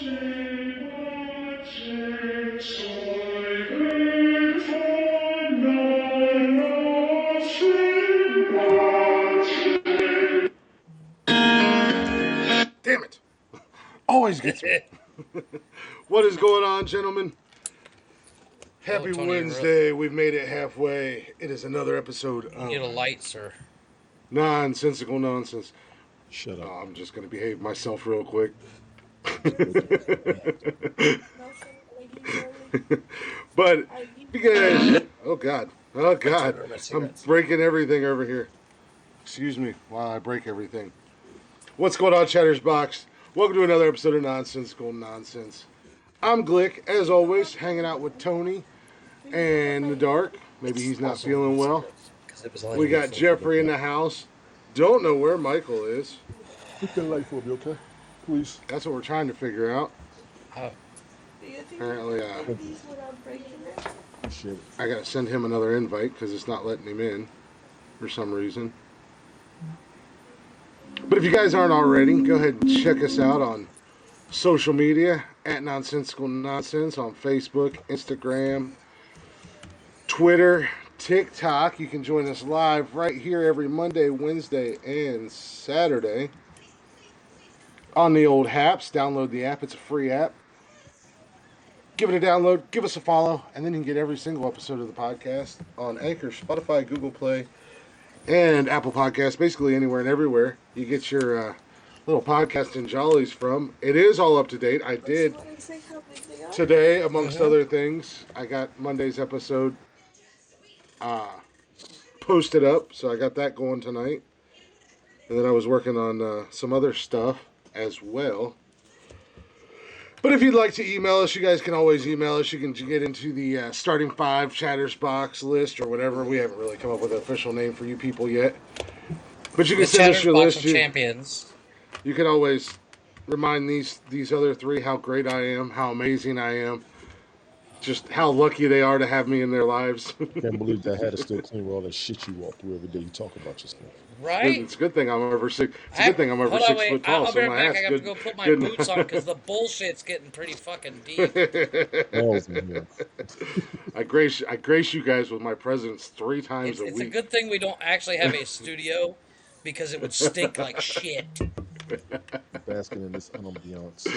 Damn it. Always gets me. What is going on, gentlemen? Happy Wednesday. We've made it halfway. It is another episode of Get a light, sir. Nonsensical Nonsense. Shut up. I'm just going to behave myself real quick. But you guys, oh God, I'm breaking everything over here. Excuse me while I break everything. What's going on, Chatter's Box? Welcome to another episode of Nonsensical Nonsense. I'm Glick, as always, hanging out with Tony and the Dark. Maybe he's not feeling well. We got Jeffrey in the house. Don't know where Michael is. Put that light for me, okay? Please. That's what we're trying to figure out. Apparently, I gotta send him another invite because it's not letting him in for some reason. But if you guys aren't already, go ahead and check us out on social media at Nonsensical Nonsense on Facebook, Instagram, Twitter, TikTok. You can join us live right here every Monday, Wednesday, and Saturday on the old Haps. Download the app. It's a free app. Give it a download, give us a follow, and then you can get every single episode of the podcast on Anchor, Spotify, Google Play, and Apple Podcasts, basically anywhere and everywhere you get your little podcasting jollies from. It is all up to date. I did today, amongst other things, I got Monday's episode posted up, so I got that going tonight. And then I was working on some other stuff as well. But if you'd like to email us, you guys can always email us. You can get into the Starting 5 Chatters Box list or whatever. We haven't really come up with an official name for you people yet. But you can send us your list. Champions. You can always remind these other three how great I am, how amazing I am, just how lucky they are to have me in their lives. Can't believe that hat is still clean with all that shit you walk through every day. You talk about yourself. Right? It's a good thing I'm over 6. It's a good thing I'm over 6 foot tall. I'll be right back. I have to go put my boots on because the bullshit's getting pretty fucking deep. I grace you guys with my presence 3 times a week. It's a good thing we don't actually have a studio because it would stink like shit. Basking in this ambiance.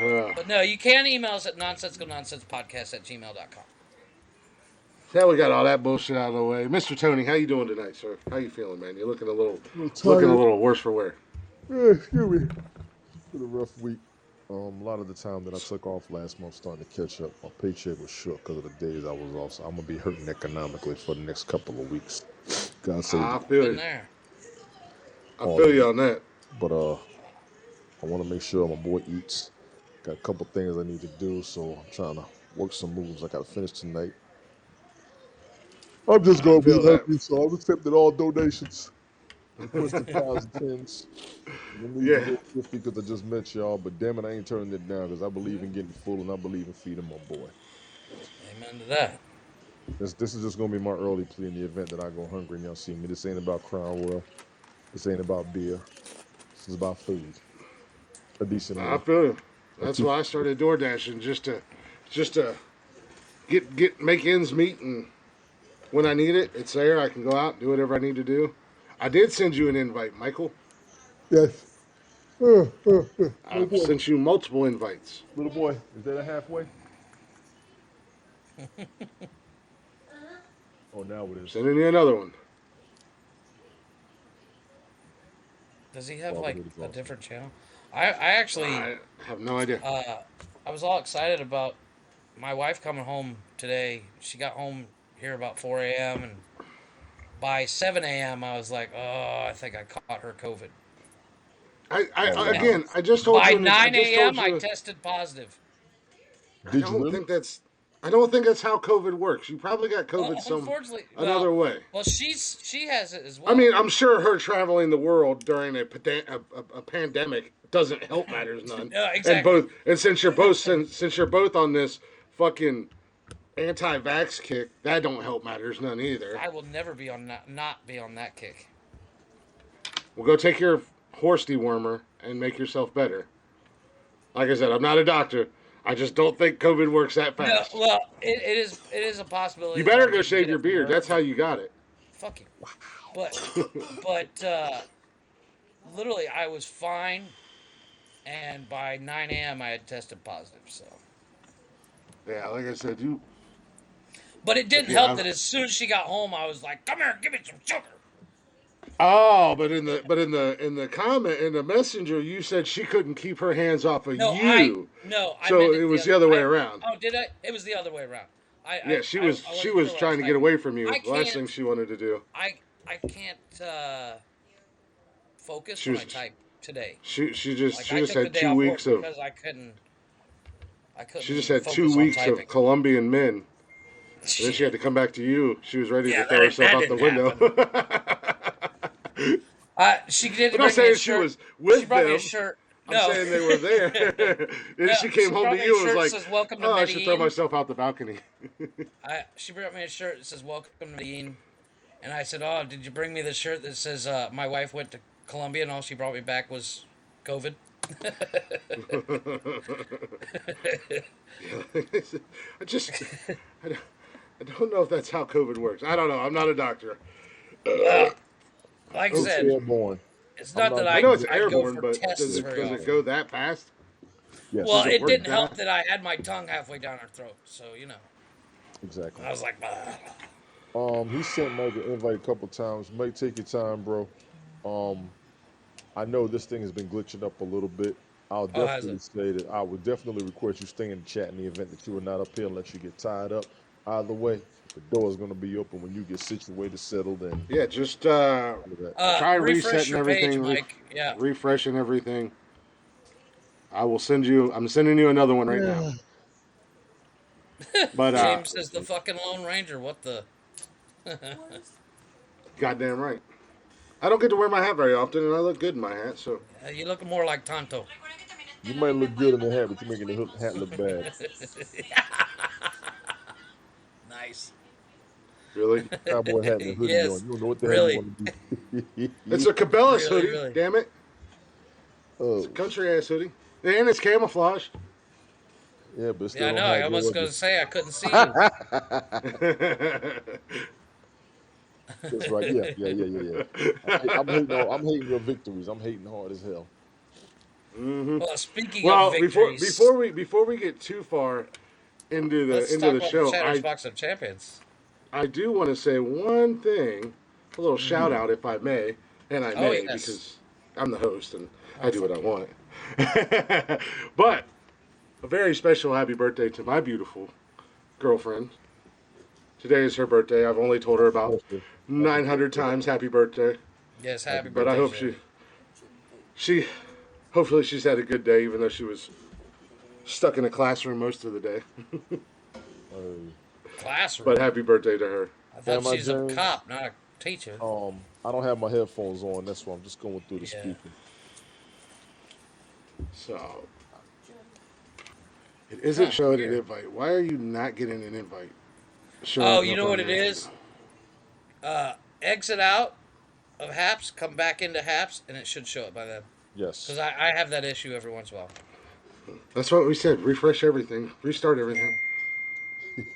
But no, you can email us at nonsensicalnonsensepodcast@gmail.com. Now we got all that bullshit out of the way. Mr. Tony, how you doing tonight, sir? How you feeling, man? You're looking a little worse for wear. Excuse me. It's been a rough week. A lot of the time that I took off last month starting to catch up. My paycheck was short because of the days I was off, so I'm gonna be hurting economically for the next couple of weeks. God save I feel you. I Oh, feel you on that. But I want to make sure my boy eats. Got a couple things I need to do, so I'm trying to work some moves I got to finish tonight. I'm just going to be happy, so I've accepted all donations. Requested $5 and $10s. Yeah. 50 because I just met y'all, but damn it, I ain't turning it down because I believe in getting full and I believe in feeding my boy. Amen to that. This is just going to be my early plea in the event that I go hungry and y'all see me. This ain't about Crown Royal. This ain't about beer. This is about food. A decent I feel you. That's why I started door dashing, just to make ends meet, and when I need it, it's there. I can go out, do whatever I need to do. I did send you an invite, Michael. Yes. I've sent you multiple invites. Little boy, is that a halfway? Oh, now it is. Sending you another one. Does he have a different channel? I have no idea. I was all excited about my wife coming home today. She got home here about 4 a.m. and by 7 a.m. I was like, oh, I think I caught her COVID. I just told you. By 9 a.m. I tested positive. I don't think that's how COVID works. You probably got COVID another way. Well, she has it as well. I mean, I'm sure her traveling the world during a pandemic doesn't help matters none. Exactly. And since you're both on this fucking anti-vax kick, that don't help matters none either. I will never be on not be on that kick. Well, go take your horse dewormer and make yourself better. Like I said, I'm not a doctor. I just don't think COVID works that No, fast. well, it is a You possibility that better I'm go getting shave get your it from beard. her, That's how but you got it. fuck you. But literally, I was fine, and by 9 a.m. I had tested positive. So, Yeah, like I said, you but it like didn't help that as soon as she got home, I was like, "Come here, give me some sugar." oh, but in the comment in the messenger, you said she couldn't keep her hands off of No, I you, no, I so meant it it the was other. the other way I around. oh, did I? It was the other way around. Yeah, I she wasn't was sure what I was trying to get typing. away from you. I The last thing can't. she wanted to do. I can't focus She when I was type today. she just Like she I just took the had day two off work weeks of because I she just couldn't had two focus on weeks of typing. Colombian men. And then she had Shit. to come back to you. She was ready to Yeah, throw herself that out the didn't window. happen. She I'm did not bring me a saying she shirt. was She with brought me a them. shirt. I'm No, saying they were there. Then no. she came She home to brought me a you and was shirt that like, says "Welcome to "Oh, I should throw Medellin." myself out the balcony." She brought me a shirt that says "Welcome to Medellin," and I said, "Oh, did you bring me the shirt that says my wife went to Colombia and all she brought me back was COVID?" I just, I don't, I don't know if that's how COVID works. I don't know. I'm not a doctor. Well, like I It's said, Oh, airborne. it's I'm not not that I gonna know it's I'd go airborne, for but does tests it very does it often. go that fast? Well, Does Yes, it it work didn't that? help that I had my tongue halfway down her throat, so exactly. I was like, "Bah." He sent Mike an invite a couple times. Mike, take your time, bro. Um, I know this thing has been glitching up a little bit. I'll "Oh, has definitely it?" say that I would definitely request you stay in the chat in the event that you are not up here unless you get tied up. Either way, the door is going to be open when you get situated, settled, and Yeah, just all of that. try Refresh resetting your page, everything, Mike. Yeah. refreshing everything. I will send you. I'm sending you another one right now. Yeah. But So, James says the fucking Lone Ranger. What the? goddamn right. I don't get to wear my hat very often, and I look good in my hat. So You look more like Tonto. you might look good in the hat, but you're making the hat look bad. Nice. really, Cowboy hat and a hoodie on. Yes. You don't know what the hell you Really. want to it's do. a Cabela's Really. hoodie. Really. Damn it, it's a Oh, country ass hoodie, and it's camouflage. yeah, but it Yeah, still I know. don't I have almost going Georgia. to say I couldn't see you. That's right. Yeah, yeah, yeah, yeah, yeah. I'm hating your victories. I'm hating hard as hell. hmm Well, speaking of Well, before victories, before we before we get too far into the let's into talk the about the show, Chatters I Box of Champions. I do want to say one thing, a little shout Mm-hmm. out if I may, and I Oh, may yes. because I'm the host and I Oh, do what I fuck you. want. But a very special happy birthday to my beautiful girlfriend. Today is her birthday. I've only told her about Special. Happy 900 birthday. times happy birthday, Yes, Happy happy but I birthday, birthday. hope Sherry. she hopefully she's had a good day even though she was stuck in a classroom most of the day. Hey. But Classroom. happy birthday to her. I thought Grandma she's a James, cop, not a teacher. I don't have my headphones on. That's why I'm just going through the Yeah. speaker. So it isn't Huh, showing an weird. invite. Why are you not getting an invite Oh, showing you up know on what it your? is? Exit out of Haps, come back into Haps, and it should show it by then. Because Yes. I have that issue every once in a while. That's what we said. Refresh everything. Restart everything.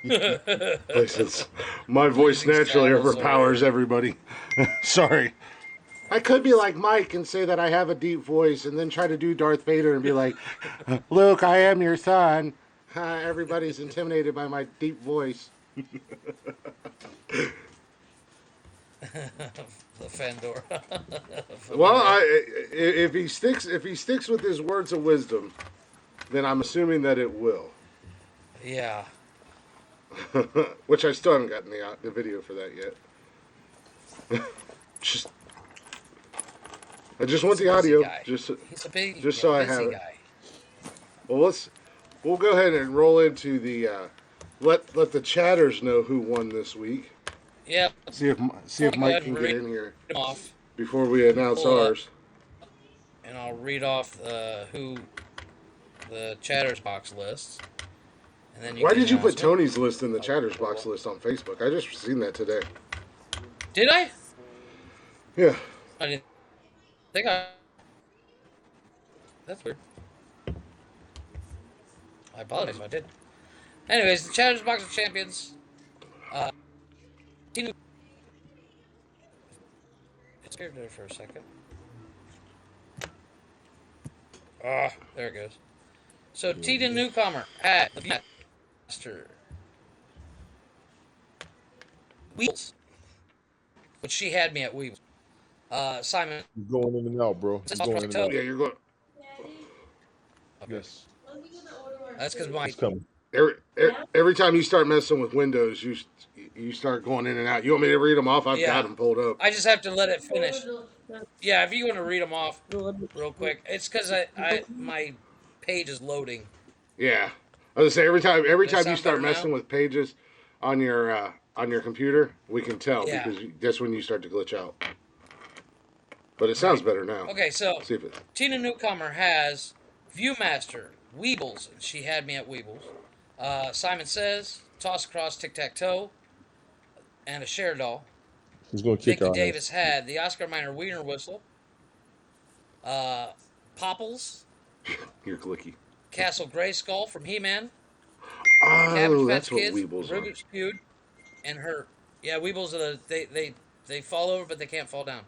Yeah. Places. My voice Using naturally saddles over overpowers here. everybody. Sorry. I could be like Mike and say that I have a deep voice and then try to do Darth Vader and be like, Luke, I am your son. Everybody's intimidated by my deep voice. The Fandora. Well, Fedora. if he sticks with his words of wisdom, then I'm assuming that it will. Yeah. Which I still haven't gotten the video for that yet. Just I just want He's a the busy audio, guy. He's a big, just so I have busy it. guy. Well, we'll go ahead and roll into the let the chatters know who won this week. Yeah. See Before if we go Mike ahead can and get read in here them off, before we announce pull it up, ours. and I'll read off who the Chatters Box lists, and then you Why can did you announce put them. Tony's list in the chatters box list on Facebook? I just seen that today. Did I? Yeah. I didn't think I. That's weird. I apologize if I did. Anyways, the Challenge Box of Champions. Uh, Tina, it's here there for a second. Ah, there it goes. So Tina Newcomer at the Master Wheels, which she had me at Wheels. Simon You're going in and out, bro. You're going in and out. Yeah, you're going. Okay. Yes, That's because my it's coming. Every time you start messing with Windows, you start going in and out. You want me to read them off? I've got yeah. them pulled up. I just have to let it finish. Yeah, if you want to read them off real quick, it's because I my page is loading. Yeah, I was gonna say every Does that time you sound better start now? messing with pages on your computer, we can tell Yeah. because that's when you start to glitch out. But it sounds better now. Okay, so See if it. Tina Newcomer has Viewmaster, Weebles, and she had me at Weebles. Simon Says, Toss Across Tic Tac Toe, and a Share Doll. He's going to kick Vicky our Davis ass. had the Oscar Minor Wiener Whistle, Popples, You're clicky. Castle Grayskull from He-Man, Cabbage Oh, Patch that's what Kids, Weebles are. Rubik's Cube, and her. Yeah, Weebles are they fall over but they can't fall down.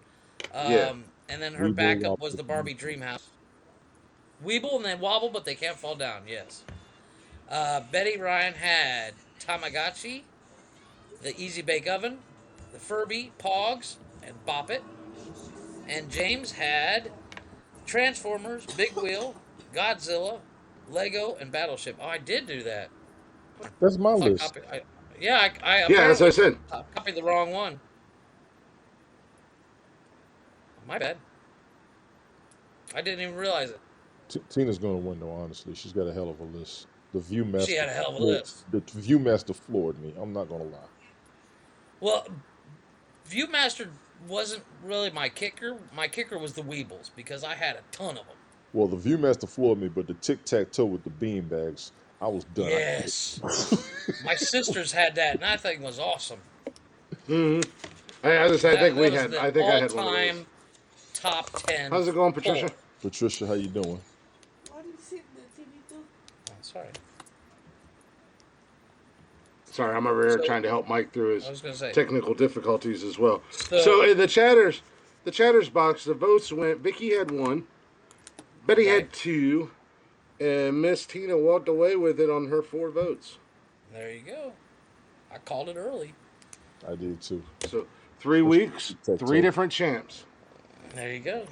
Yeah. And then her Weeble backup was wobble. the Barbie Dreamhouse. Weeble and they wobble but they can't fall down. Yes. Betty Ryan had Tamagotchi, the Easy Bake Oven, the Furby, Pogs, and Bop It. And James had Transformers, Big Wheel, Godzilla, Lego, and Battleship. Oh, I did do that. That's my I thought list. copy. Yeah, I Yeah, that's what I apparently said. copied the wrong one. My bad. I didn't even realize it. Tina's going to win, though, honestly. She's got a hell of a list. The She Viewmaster had a hell of a floored, list. the Viewmaster floored me. I'm not going to lie. Well, Viewmaster wasn't really my kicker. My kicker was the Weebles because I had a ton of them. Well, the Viewmaster floored me, but the tic-tac-toe with the bean bags, I was done. Yes. My sisters had that, and that thing was awesome. Mm-hmm. I think That we was had. the I think I had one of those. all-time top 10 How's it going, pull. Patricia? Patricia, how you doing? Oh, sorry. Sorry, I'm over here So, trying to help Mike through I his was going to say. technical difficulties as well. So, So in the chatters box, the votes went. Vicky had one, Betty okay, had two, and Miss Tina walked away with it on her 4 votes. there you go. I called it early. I did too. So 3 weeks, 3 Tic-tac-toe. different champs. There you go.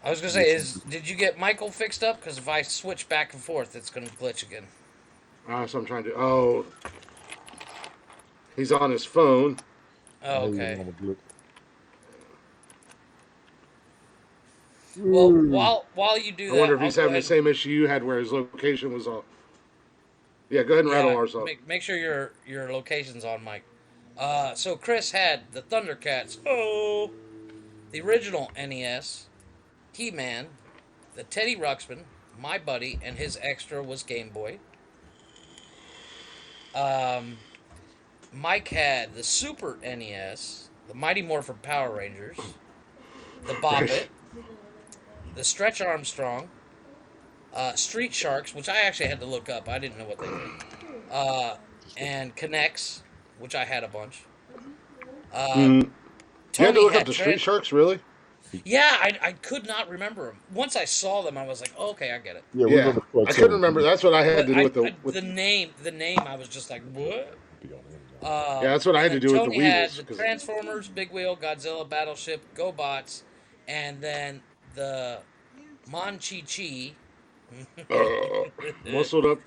I was going to say, did you get Michael fixed up? Because if I switch back and forth, it's going to glitch again. So I'm trying to. Oh, he's on his phone. Oh, I hear you, okay. Mama Glick. Well, while you do I that, wonder if I'll he's go having the ahead. same issue you had, where his location was off. Yeah, go ahead and rattle Yeah, ours off. make sure your location's on, Mike. So Chris had the Thundercats. Oh, the original NES, He-Man, the Teddy Ruxpin, My Buddy, and his extra was Game Boy. Mike had the Super NES, the Mighty Morphin Power Rangers, the Bop It, the Stretch Armstrong, Street Sharks, which I actually had to look up. I didn't know what they were. And Connects, which I had a bunch. You had to Tony look up had the Street Sharks, really? Yeah, I could not remember them. Once I saw them, I was like, oh, okay, I get it. Yeah, we Yeah, remember I couldn't cartoon. remember. That's what I had But to do with the. the name, I was just like, what? Be on the internet. Yeah, that's what I had to And do with the Tony had Weevils. the 'Cause- Transformers, Big Wheel, Godzilla, Battleship, GoBots, and then the Mon-Chi-Chi. muscled up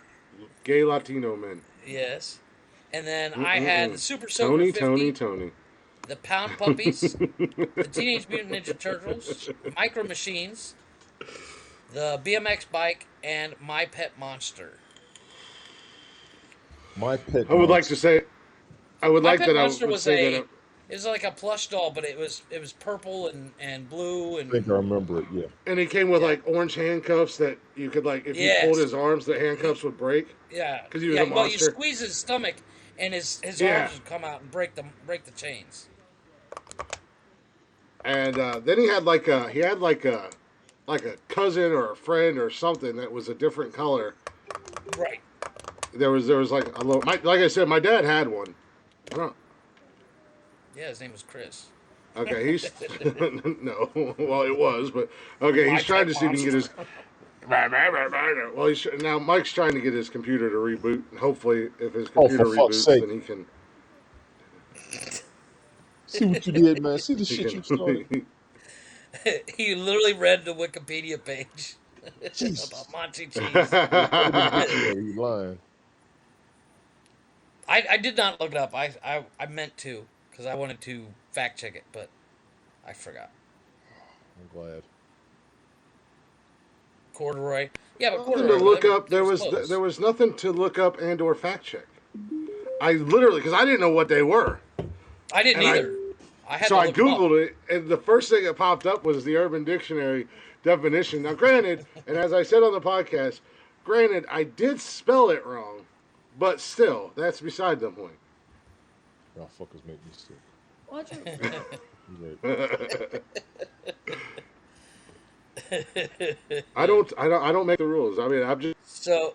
gay Latino men. Yes. And then I had the Super Soaker Tony, 50, Tony. the Pound Puppies, the Teenage Mutant Ninja Turtles, Micro Machines, the BMX bike, and My Pet Monster. My pet. I would like to say, I would My like Pet that. I Monster would was say a that. it was like a plush doll, but it was purple and blue I think I and remember it. Yeah. And he came with yeah. like orange handcuffs that you could like, if you pulled Yes. his arms, the handcuffs would break Yeah. because he was Yeah, a well you monster. squeeze his stomach and his Yeah. arms would come out and break the chains. And then he had like a like a cousin or a friend or something that was a different color. Right. There was like a little. Like I said, my dad had one. I don't. Yeah, his name was Chris. Okay, he's no. Well, it was, but okay, he's trying to see if he can get his. Well, now Mike's trying to get his computer to reboot. And hopefully, if his Oh, for computer fuck's reboots, sake. then he can. See what you did, man. See the He shit you can. started. He literally read the Wikipedia page Jesus. about Monty cheese. You lying. I did not look it up. I meant to because I wanted to fact check it, but I forgot. I'm glad. Corduroy. Yeah, but Nothing to corduroy. look Well, up. it was close. There was nothing to look up and or fact check. I literally because I didn't know what they were. I didn't and either. I had So to I look them up. Googled it, and the first thing that popped up was the Urban Dictionary definition. Now, granted, and as I said on the podcast, granted, I did spell it wrong, but still, that's beside the point. Y'all fuckers make me sick. Watch it. I don't make the rules. I mean, So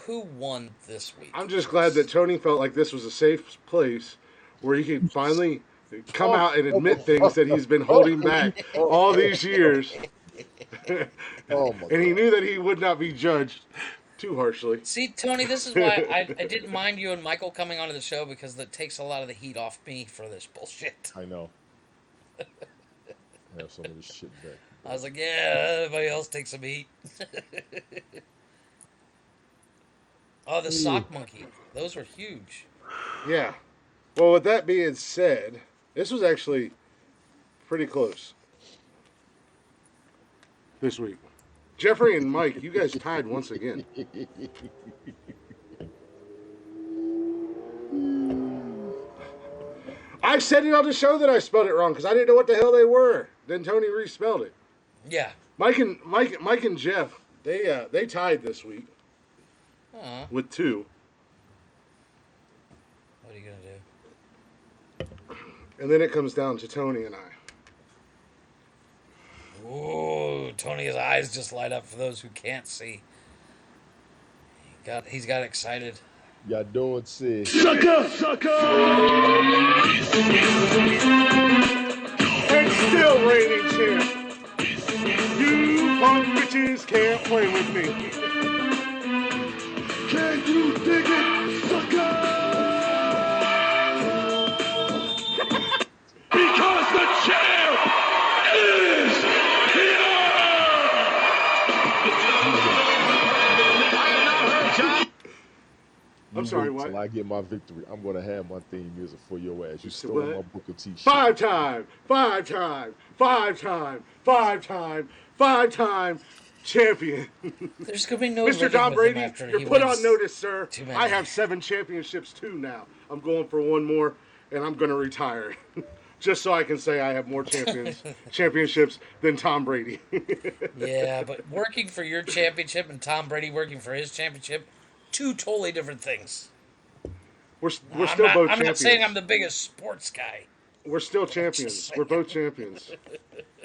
who won this week? I'm just glad that Tony felt like this was a safe place where he could finally come out and admit things that he's been holding back all these years. Oh my And he God. knew that he would not be judged too harshly. See, Tony, this is why I didn't mind you and Michael coming onto the show because that takes a lot of the heat off me for this bullshit. I know. I have some of this shit back. I was like, yeah, everybody else takes some heat. Oh, the sock monkey. Those were huge. Yeah. Well, with that being said, this was actually pretty close this week. Jeffrey and Mike, you guys tied once again. I said it on the show that I spelled it wrong because I didn't know what the hell they were. Then Tony respelled it. Yeah. Mike and Jeff, they tied this week with 2. What are you gonna do? And then it comes down to Tony and I. Ooh, Tony's eyes just light up for those who can't see. He's got excited. Y'all doing sick. And still reigning champ. You punk bitches can't play with me. Can you dig it, sucker? Because the champ is here! I'm sorry, Wait what? Till I get my victory, I'm gonna have my theme music for your ass. You stole what? my Booker T shit. 5-time champion. There's gonna be no Mr. living Tom with him Brady, after you're he put wins on notice, sir. too many. I have 7 championships too now. I'm going for one more, and I'm going to retire. Just so I can say I have more championships than Tom Brady. Yeah, but working for your championship and Tom Brady working for his championship, 2 totally different things. We're still both champions. I'm not saying I'm the biggest sports guy. We're still champions. We're both champions.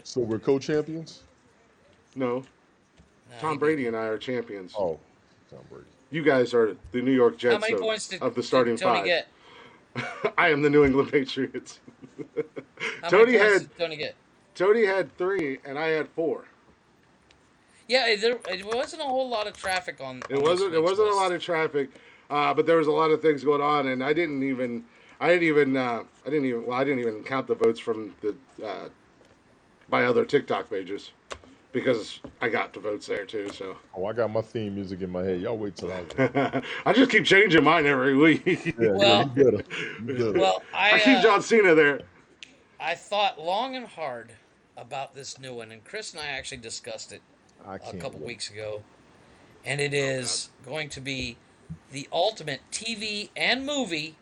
So we're co-champions? No. No, Tom Brady and I are champions. Oh, Tom Brady. You guys are the New York How Jets many points did of the starting Tony 5. get? I am the New England Patriots. How Tony many points had did Tony get? Tony had 3 and I had 4. Yeah, it wasn't a whole lot of traffic on. It wasn't a lot of traffic, but there was a lot of things going on, and I didn't even count the votes from the by other TikTok pages because I got the votes there too. So Oh, I got my theme music in my head. Y'all wait till I I just keep changing mine every week. Well- you better. You better. Well, I keep John Cena there. I thought long and hard about this new one, and Chris and I actually discussed it I a can't couple wait. weeks ago, and it is going to be the ultimate TV and movie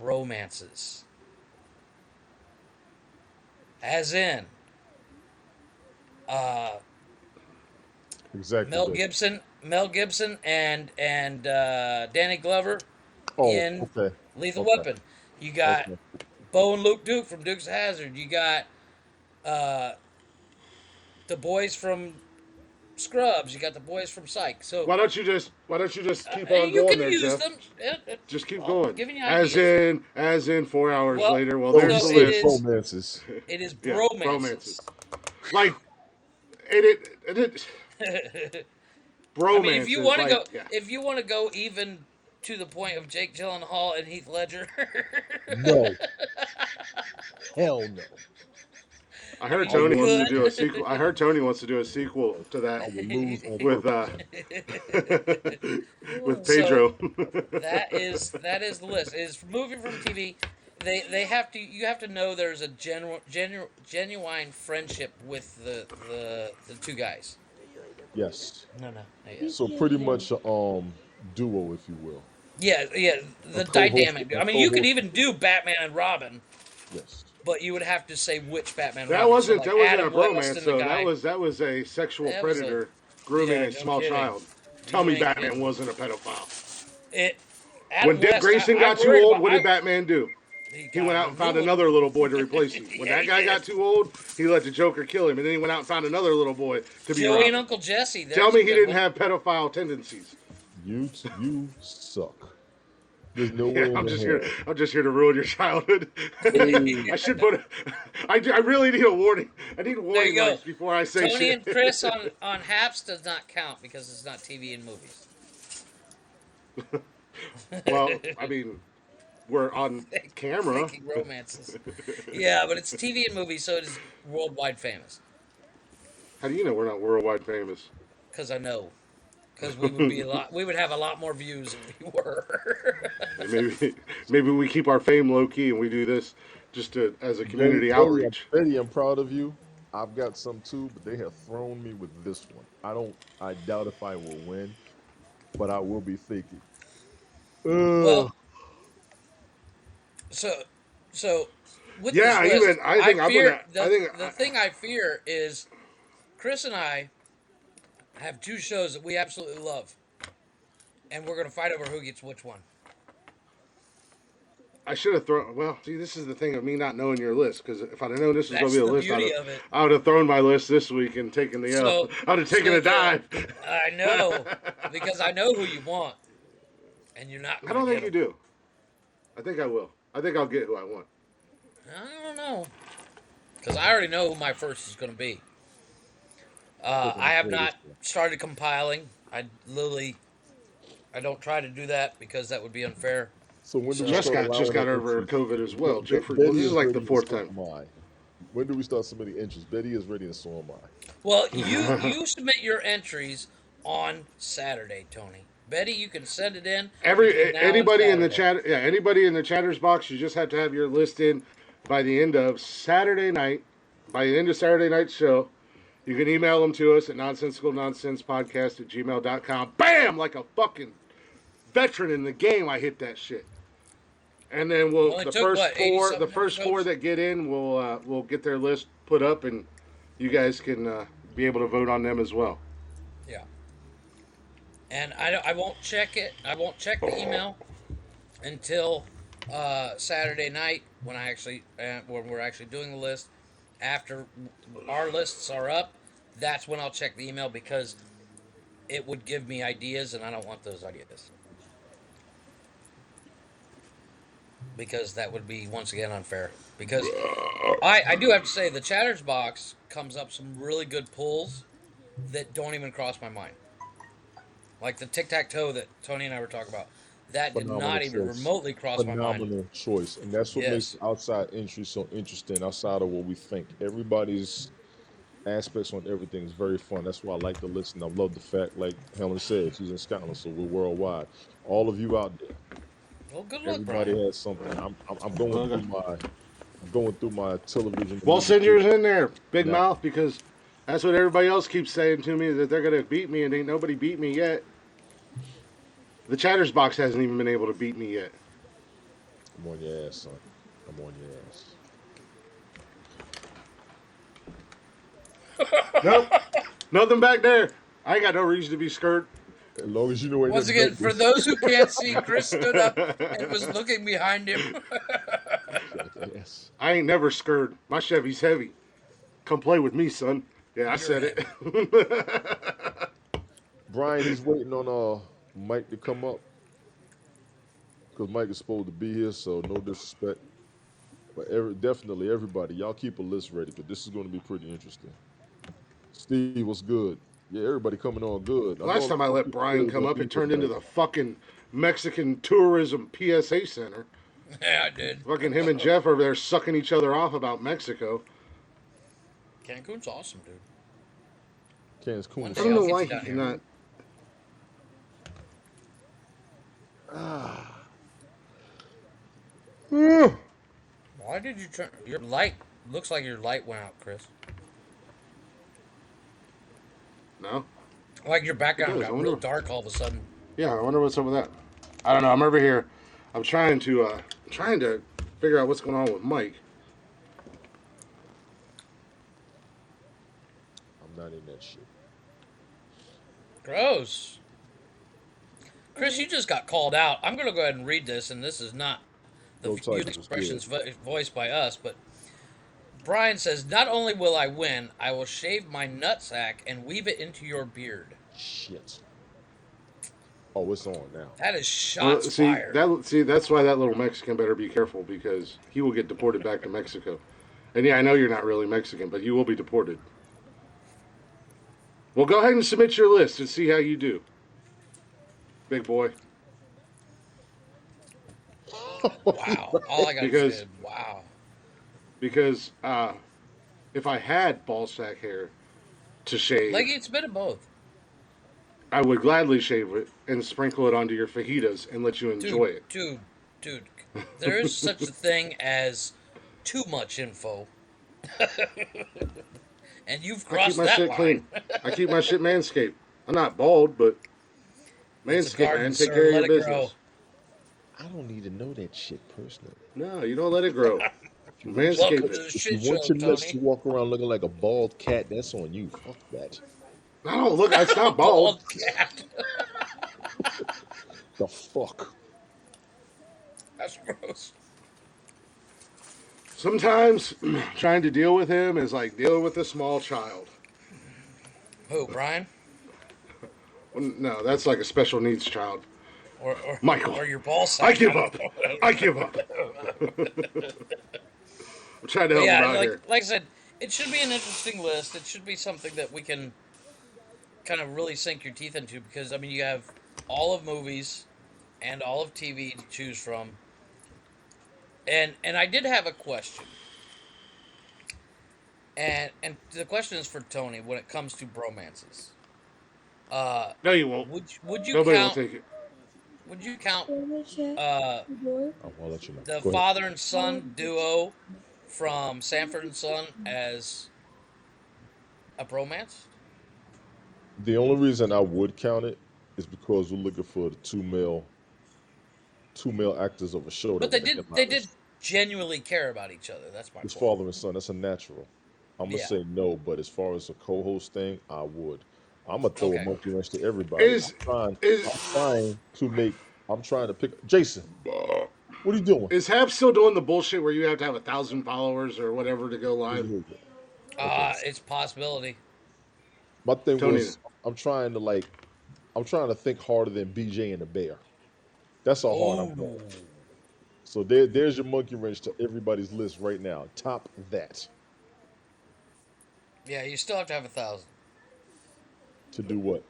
romances. As in, Exactly. Mel that. Gibson, and Danny Glover Oh, in okay. Lethal Okay. Weapon. You got Okay. Bo and Luke Duke from Duke's Hazzard. You got the boys from Scrubs. You got the boys from Psych. So Why don't you just keep on you going can there, use Jeff? them. Just keep I'm going. giving you As ideas. in 4 hours Well, later. Well, No, he there's so the said it list. is. romances. It is Yeah, bromances. bromances. Like it I mean, if you bromances. want to Like go, yeah. if you want to go even to the point of Jake Gyllenhaal and Heath Ledger, No, hell no. I I heard mean, I you Tony will wants to lose. do a could. sequel. I heard Tony wants to do a sequel to I that will lose on with purpose. with So Pedro. that is the list. Is moving from TV. They have to. You have to know there's a genuine friendship with the two guys. Yes. No, not yet. So pretty much a duo, if you will. Yeah, yeah. A The co-host. dynamic. A I mean, you could co-host. even do Batman and Robin, Yes. but you would have to say which Batman and That Robin. So wasn't like that wasn't a Adam West bromance and the though. guy. That was a sexual That was a predator grooming yeah. a No small kidding. child. Tell You me ain't Batman kidding. wasn't a pedophile. It. When Adam Dick West. Grayson I got too worried old, about. what did Batman do? He He got went him out a and found new one. another little boy to replace him. When Yeah, that he guy did. got too old, he let the Joker kill him, and then he went out and found another little boy to be Joey and Robin. Uncle Jesse. There's Tell me a he good didn't one. have pedophile tendencies. You suck. There's no Yeah, way in the hell. I'm just here to ruin your childhood. Oh, I should put. I really need a warning. I need There warning you go. lights before I say Tony shit. and Chris on Haps does not count because it's not TV and movies. Well, I mean, we're on camera. Making romances. Yeah, but it's TV and movies, so it is worldwide famous. How do you know we're not worldwide famous? Because I know. Because we would be a lot. We would have a lot more views if we were. Maybe we keep our fame low key and we do this just as a community Betty, outreach. Betty, I'm proud of you. I've got some too, but they have thrown me with this one. I doubt if I will win, but I will be thinking. Well, Ugh. so with this Yeah, list, even I I think I'm fear gonna. I think the thing I fear is Chris and I have two shows that we absolutely love, and we're gonna fight over who gets which one. I should have thrown. Well, see, this is the thing of me not knowing your list. Because if I'd have known this was going That's to be a the list, beauty of it. I would have thrown my list this week and taken the L. So I would have taken so a dive. I know because I know who you want, and you're not. I Gonna don't think get you them. do. I think I will. I think I'll get who I want. I don't know because I already know who my first is going to be. I have not started compiling. I don't try to do that because that would be unfair. So when do we Just start got allowing over entries? COVID as well, Be- Jeffrey. Betty Well, this is like the ready, fourth and so time. am I. When do we start submitting entries? Betty is ready, and so am I. Well, you submit your entries on Saturday, Tony. Betty, you can send it in. between now and Anybody in the Saturday. chat, yeah, anybody in the chatters box, you just have to have your list in by the end of Saturday night. By the end of Saturday night's show, you can email them to us at nonsensicalnonsensepodcast@gmail.com. Bam! Like a fucking veteran in the game, I hit that shit. And then Only took, what, 80-something the first four episodes? that get in, will get their list put up, and you guys can be able to vote on them as well. Yeah. And I won't check it. I won't check the email until Saturday night when when we're actually doing the list. After our lists are up, that's when I'll check the email because it would give me ideas, and I don't want those ideas. Because that would be once again unfair. Because I do have to say the Chatters box comes up some really good pulls that don't even cross my mind. Like the tic-tac-toe that Tony and I were talking about. That did Phenomenal not even choice. remotely cross my mind. Phenomenal choice, and that's what makes Yes. outside entry so interesting. Outside of what we think, everybody's aspects on everything is very fun. That's why I like to listen. I love the fact, like Helen said, she's in Scotland, so we're worldwide. All of you out there, Well, good luck, everybody Brian. has something. I'm going through my television. Well, send yours in there, Big Yeah. Mouth, because that's what everybody else keeps saying to me, that they're going to beat me, and ain't nobody beat me yet. The Chatters box hasn't even been able to beat me yet. I'm on your ass, son. I'm on your ass. Nope. Nothing back there. I ain't got no reason to be scared. As long as you know, ain't Once nothing again, back for there. those who can't see, Chris stood up and was looking behind him. Yes. I ain't never scared. My Chevy's heavy. Come play with me, son. Yeah, I You're said him. it. Brian, he's waiting on Mike to come up because Mike is supposed to be here. So no disrespect, but definitely everybody, y'all keep a list ready because this is going to be pretty interesting. Steve, what's good? Yeah, everybody coming on good. I know a Last lot time I of let people said Brian they're come going to up, be it here, turned into but the fucking Mexican tourism PSA center. Yeah, I did. Fucking him and Jeff over there sucking each other off about Mexico. Cancun's awesome, dude. One Cancun's I day don't I'll know get why you down he's here. not. ah, No, Why did you turn your light? Looks like your light went out, Chris. Like your it background does. I got real wonder. dark all of a sudden. Yeah, I wonder what's up with that. I don't know. I'm over here. I'm trying to figure out what's going on with Mike. I'm not in that shit. Gross. Chris, you just got called out. I'm going to go ahead and read this, and this is not the Bro, views and Tigers, what's good? expressions voiced by us, but Brian says, not only will I win, I will shave my nutsack and weave it into your beard. Shit. Oh, it's on now. That is shots Well, see fired. that. See, that's why that little Mexican better be careful because he will get deported back to Mexico. And yeah, I know you're not really Mexican, but you will be deported. Well, go ahead and submit your list and see how you do, big boy. Wow. All I got to say Because is, wow. because if I had ball sack hair to shave, Like, it's a bit of both. I would gladly shave it and sprinkle it onto your fajitas and let you enjoy Dude, it. dude, dude. There is such a thing as too much info, and you've I keep crossed my that shit line. clean. I keep my shit manscaped. I'm not bald, but It's a manscaped, garden, man. Take sir. care of Let your it grow. business. I don't need to know that shit personally. No, you don't let it grow. If you want your Welcome Manscape to it. the if you shit want show, your nuts to Tony. walk around looking like a bald cat, that's on you. Fuck that. I don't look. It's A not bald. bald cat. The fuck. That's gross. Sometimes trying to deal with him is like dealing with a small child. Who, Brian? No, that's like a special needs child. Or, or, Michael, or your ball I sack? I give don't up. know. I give up. I'm trying to But help him yeah, out here. like I said, it should be an interesting list. It should be something that we can kind of really sink your teeth into because I mean you have all of movies and all of TV to choose from. And I did have a question. And the question is for Tony when it comes to bromances. Uh No, you won't. would you Nobody will count take it. uh I'll let you know. the Go ahead. father and son duo from Sanford and Son as a bromance? The only reason I would count it is because we're looking for the two male actors of a show that But want to hit my they did list. genuinely care about each other. That's my It's point. father and son. That's a natural. I'm gonna Yeah. say no, but as far as a co-host thing, I would. I'm gonna throw a Okay. monkey wrench to everybody. Is I'm is trying to make. I'm trying to pick. Jason, what are you doing? is Hap still doing the bullshit where you have to have 1,000 followers or whatever to go Where's live? your haircut? Okay. It's possibility. My thing Tony, was, I'm trying to think harder than BJ and the Bear. That's how hard I'm going. Oh. So there's your monkey wrench to everybody's list right now. Top that Yeah, you still have to have 1,000 to do what?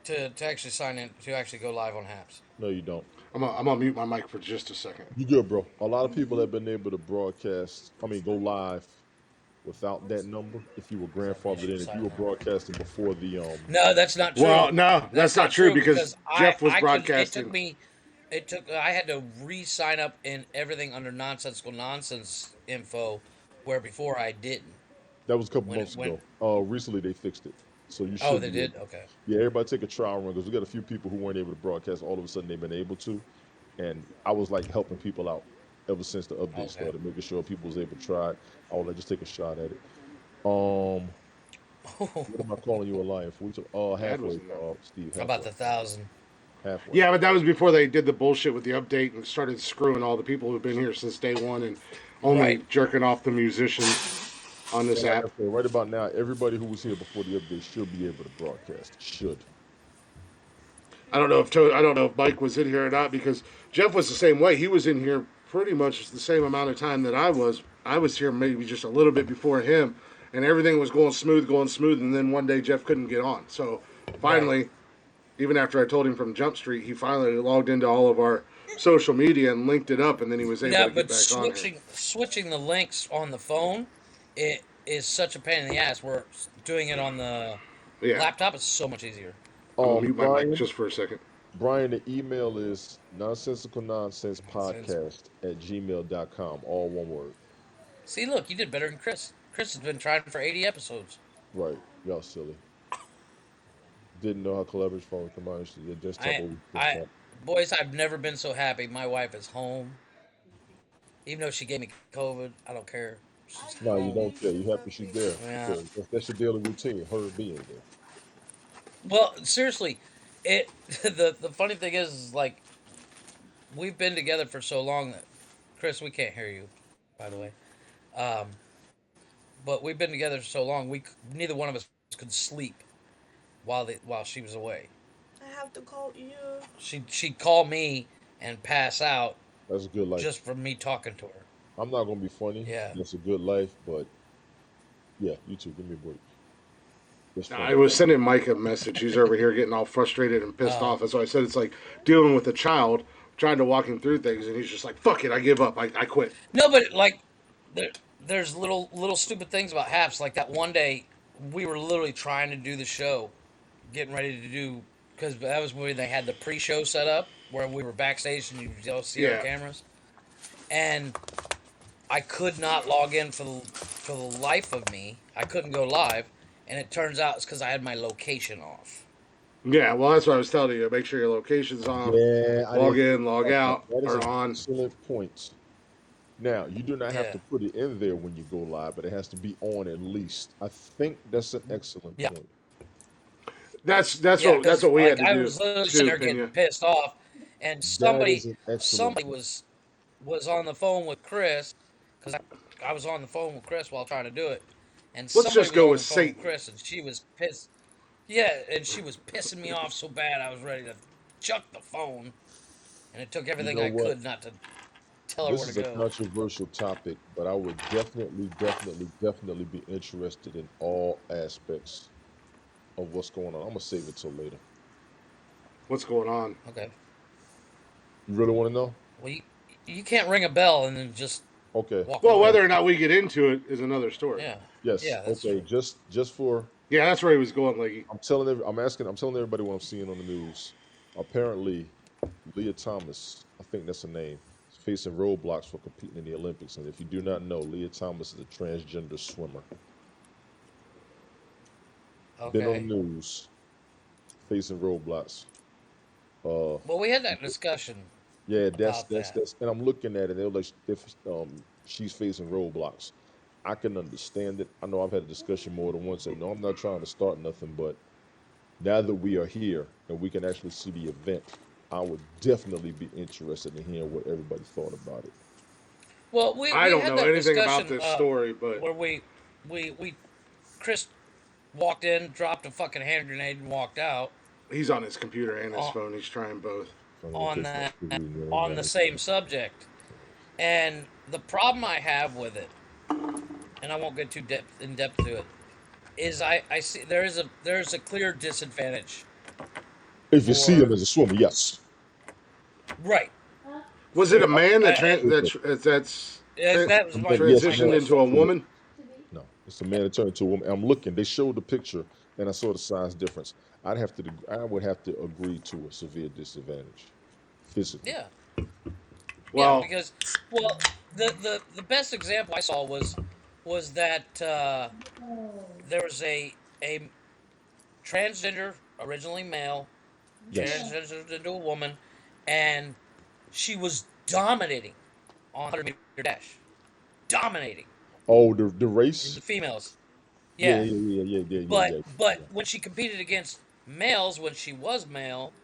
to actually sign in to actually go live on Haps. No, you don't. I'm gonna mute my mic for just a second. You good, bro? A lot of people have been able to broadcast. I mean, go live without that number. If you were grandfathered in, if you were broadcasting before the No, that's not true. Well, no, That's that's not not true true because because Jeff was I could. It took broadcasting. me. It took. I had to re-sign up in everything under nonsensical nonsense info, where before I didn't. That was a couple When it months went. ago. Recently they fixed it, so you Oh, should they be did. able. Okay. Yeah, everybody take a trial run because we got a few people who weren't able to broadcast. All of a sudden they've been able to, and I was like helping people out ever since the update Okay. started, making sure people was able to try it. I was like, just take a shot at it. Um, what am I calling you a liar for? We took Ad was halfway, in there. Steve, How about halfway, the 1,000? halfway. Yeah, but that was before they did the bullshit with the update and started screwing all the people who've been here since day one and only Right. jerking off the musicians. on this And like I app. said, right about now, everybody who was here before the update should be able to broadcast. Should. I don't know if Mike was in here or not because Jeff was the same way. He was in here pretty much the same amount of time that I was. I was here maybe just a little bit before him, and everything was going smooth. And then one day Jeff couldn't get on. So Right. finally, even after I told him from Jump Street, he finally logged into all of our social media and linked it up, and then he was able Yeah, to get but back on here. switching the links on the phone, it is such a pain in the ass. Where doing it on the Yeah, laptop is so much easier. I'm gonna mute my mic Brian, just for a second. Brian, the email is nonsensical nonsense Nonsense. podcast at gmail.com. All one word. See, look, you did better than Chris. Chris has been trying for 80 episodes. Right. Y'all silly. Didn't know how collaborative phone combines to just top I, over this I, time. boys, I've never been so happy. My wife is home, even though she gave me COVID. I don't care. She's No, you home. don't care. You happy she's there Yeah. because that's your daily routine. Her being there. Well, seriously, it. The funny thing is like we've been together for so long that Chris, we can't hear you, by the way. Um, but we've been together for so long. Neither one of us could sleep while she was away. I have to call you. She'd call me and pass out That's a good life. just from me talking to her. I'm not gonna be funny. Yeah. That's a good life, but yeah, you too. Give me a break. That's I funny. was sending Mike a message. He's over here getting all frustrated and pissed off. That's why I said it's like dealing with a child, trying to walk him through things, and he's just like, "Fuck it, I give up. I quit." No, but like there's little stupid things about Haps. Like that one day, we were literally trying to do the show, getting ready to do because that was when they had the pre-show set up where we were backstage and you all see our Yeah. cameras, and I could not log in for the life of me. I couldn't go live, and it turns out it's because I had my location off. Yeah, well, that's what I was telling you. Make sure your location's on. Yeah, I Log didn't think in, log about out, that. That is or an on. excellent point. Now, you do not have Yeah, to put it in there when you go live, but it has to be on at least. I think that's an excellent yeah, point. yeah. That's Because what we had like to I do was literally sitting too, there getting Pena. pissed off, and That is an excellent somebody point. was on the phone with Chris because I was on the phone with Chris while trying to do it, and Let's somebody just was go on with the phone with Satan. Chris, and she was pissed. Yeah, and she was pissing me off so bad I was ready to chuck the phone, and it took You everything know I what? could not to tell her This where to is a go. controversial topic, but I would definitely be interested in all aspects of what's going on. I'm gonna save it till later. What's going on? Okay. You really want to know? Well, you can't ring a bell and then just Okay. walk Well, away. whether or not we get into it is another story. Yeah. Yes. Yeah, that's Okay. true. Just for Yeah, that's where he was going, Leggy. I'm telling everybody what I'm seeing on the news. Apparently, Leah Thomas, I think that's her name, is facing roadblocks for competing in the Olympics. And if you do not know, Leah Thomas is a transgender swimmer. Been on the Okay. news, facing roadblocks. Uh, Well, we had that discussion yeah, about that. and I'm looking at it. They're like, she's facing roadblocks. I can understand it. I know I've had a discussion more than once. And no, I'm not trying to start nothing, but now that we are here and we can actually see the event, I would definitely be interested in hearing what everybody thought about it. Well, I we don't had know that anything about discussion this story, but where we Chris walked in, dropped a fucking hand grenade, and walked out he's on his computer and his on, phone. He's trying both. I'm gonna on take my that screen and on the run same subject. And the problem I have with it, and I won't get too in depth to it, is I see there's a clear disadvantage If you see him for as a swimmer, yes. right. Was it a man that Okay. That was Yes, my transitioned into question. a woman? No, it's a man that turned into a woman. I'm looking. They showed the picture, and I saw the size difference. I would have to agree to a severe disadvantage, physically. Yeah, yeah, Well, because well, the best example I saw was that there was a transgender, originally male, Yes. transitioned into a woman, and she was dominating on 100-meter dash, dominating Oh, the in the race. females. Yeah, Yeah, yeah, yeah, yeah, yeah, yeah, but yeah, but yeah. when she competed against males, when she was male,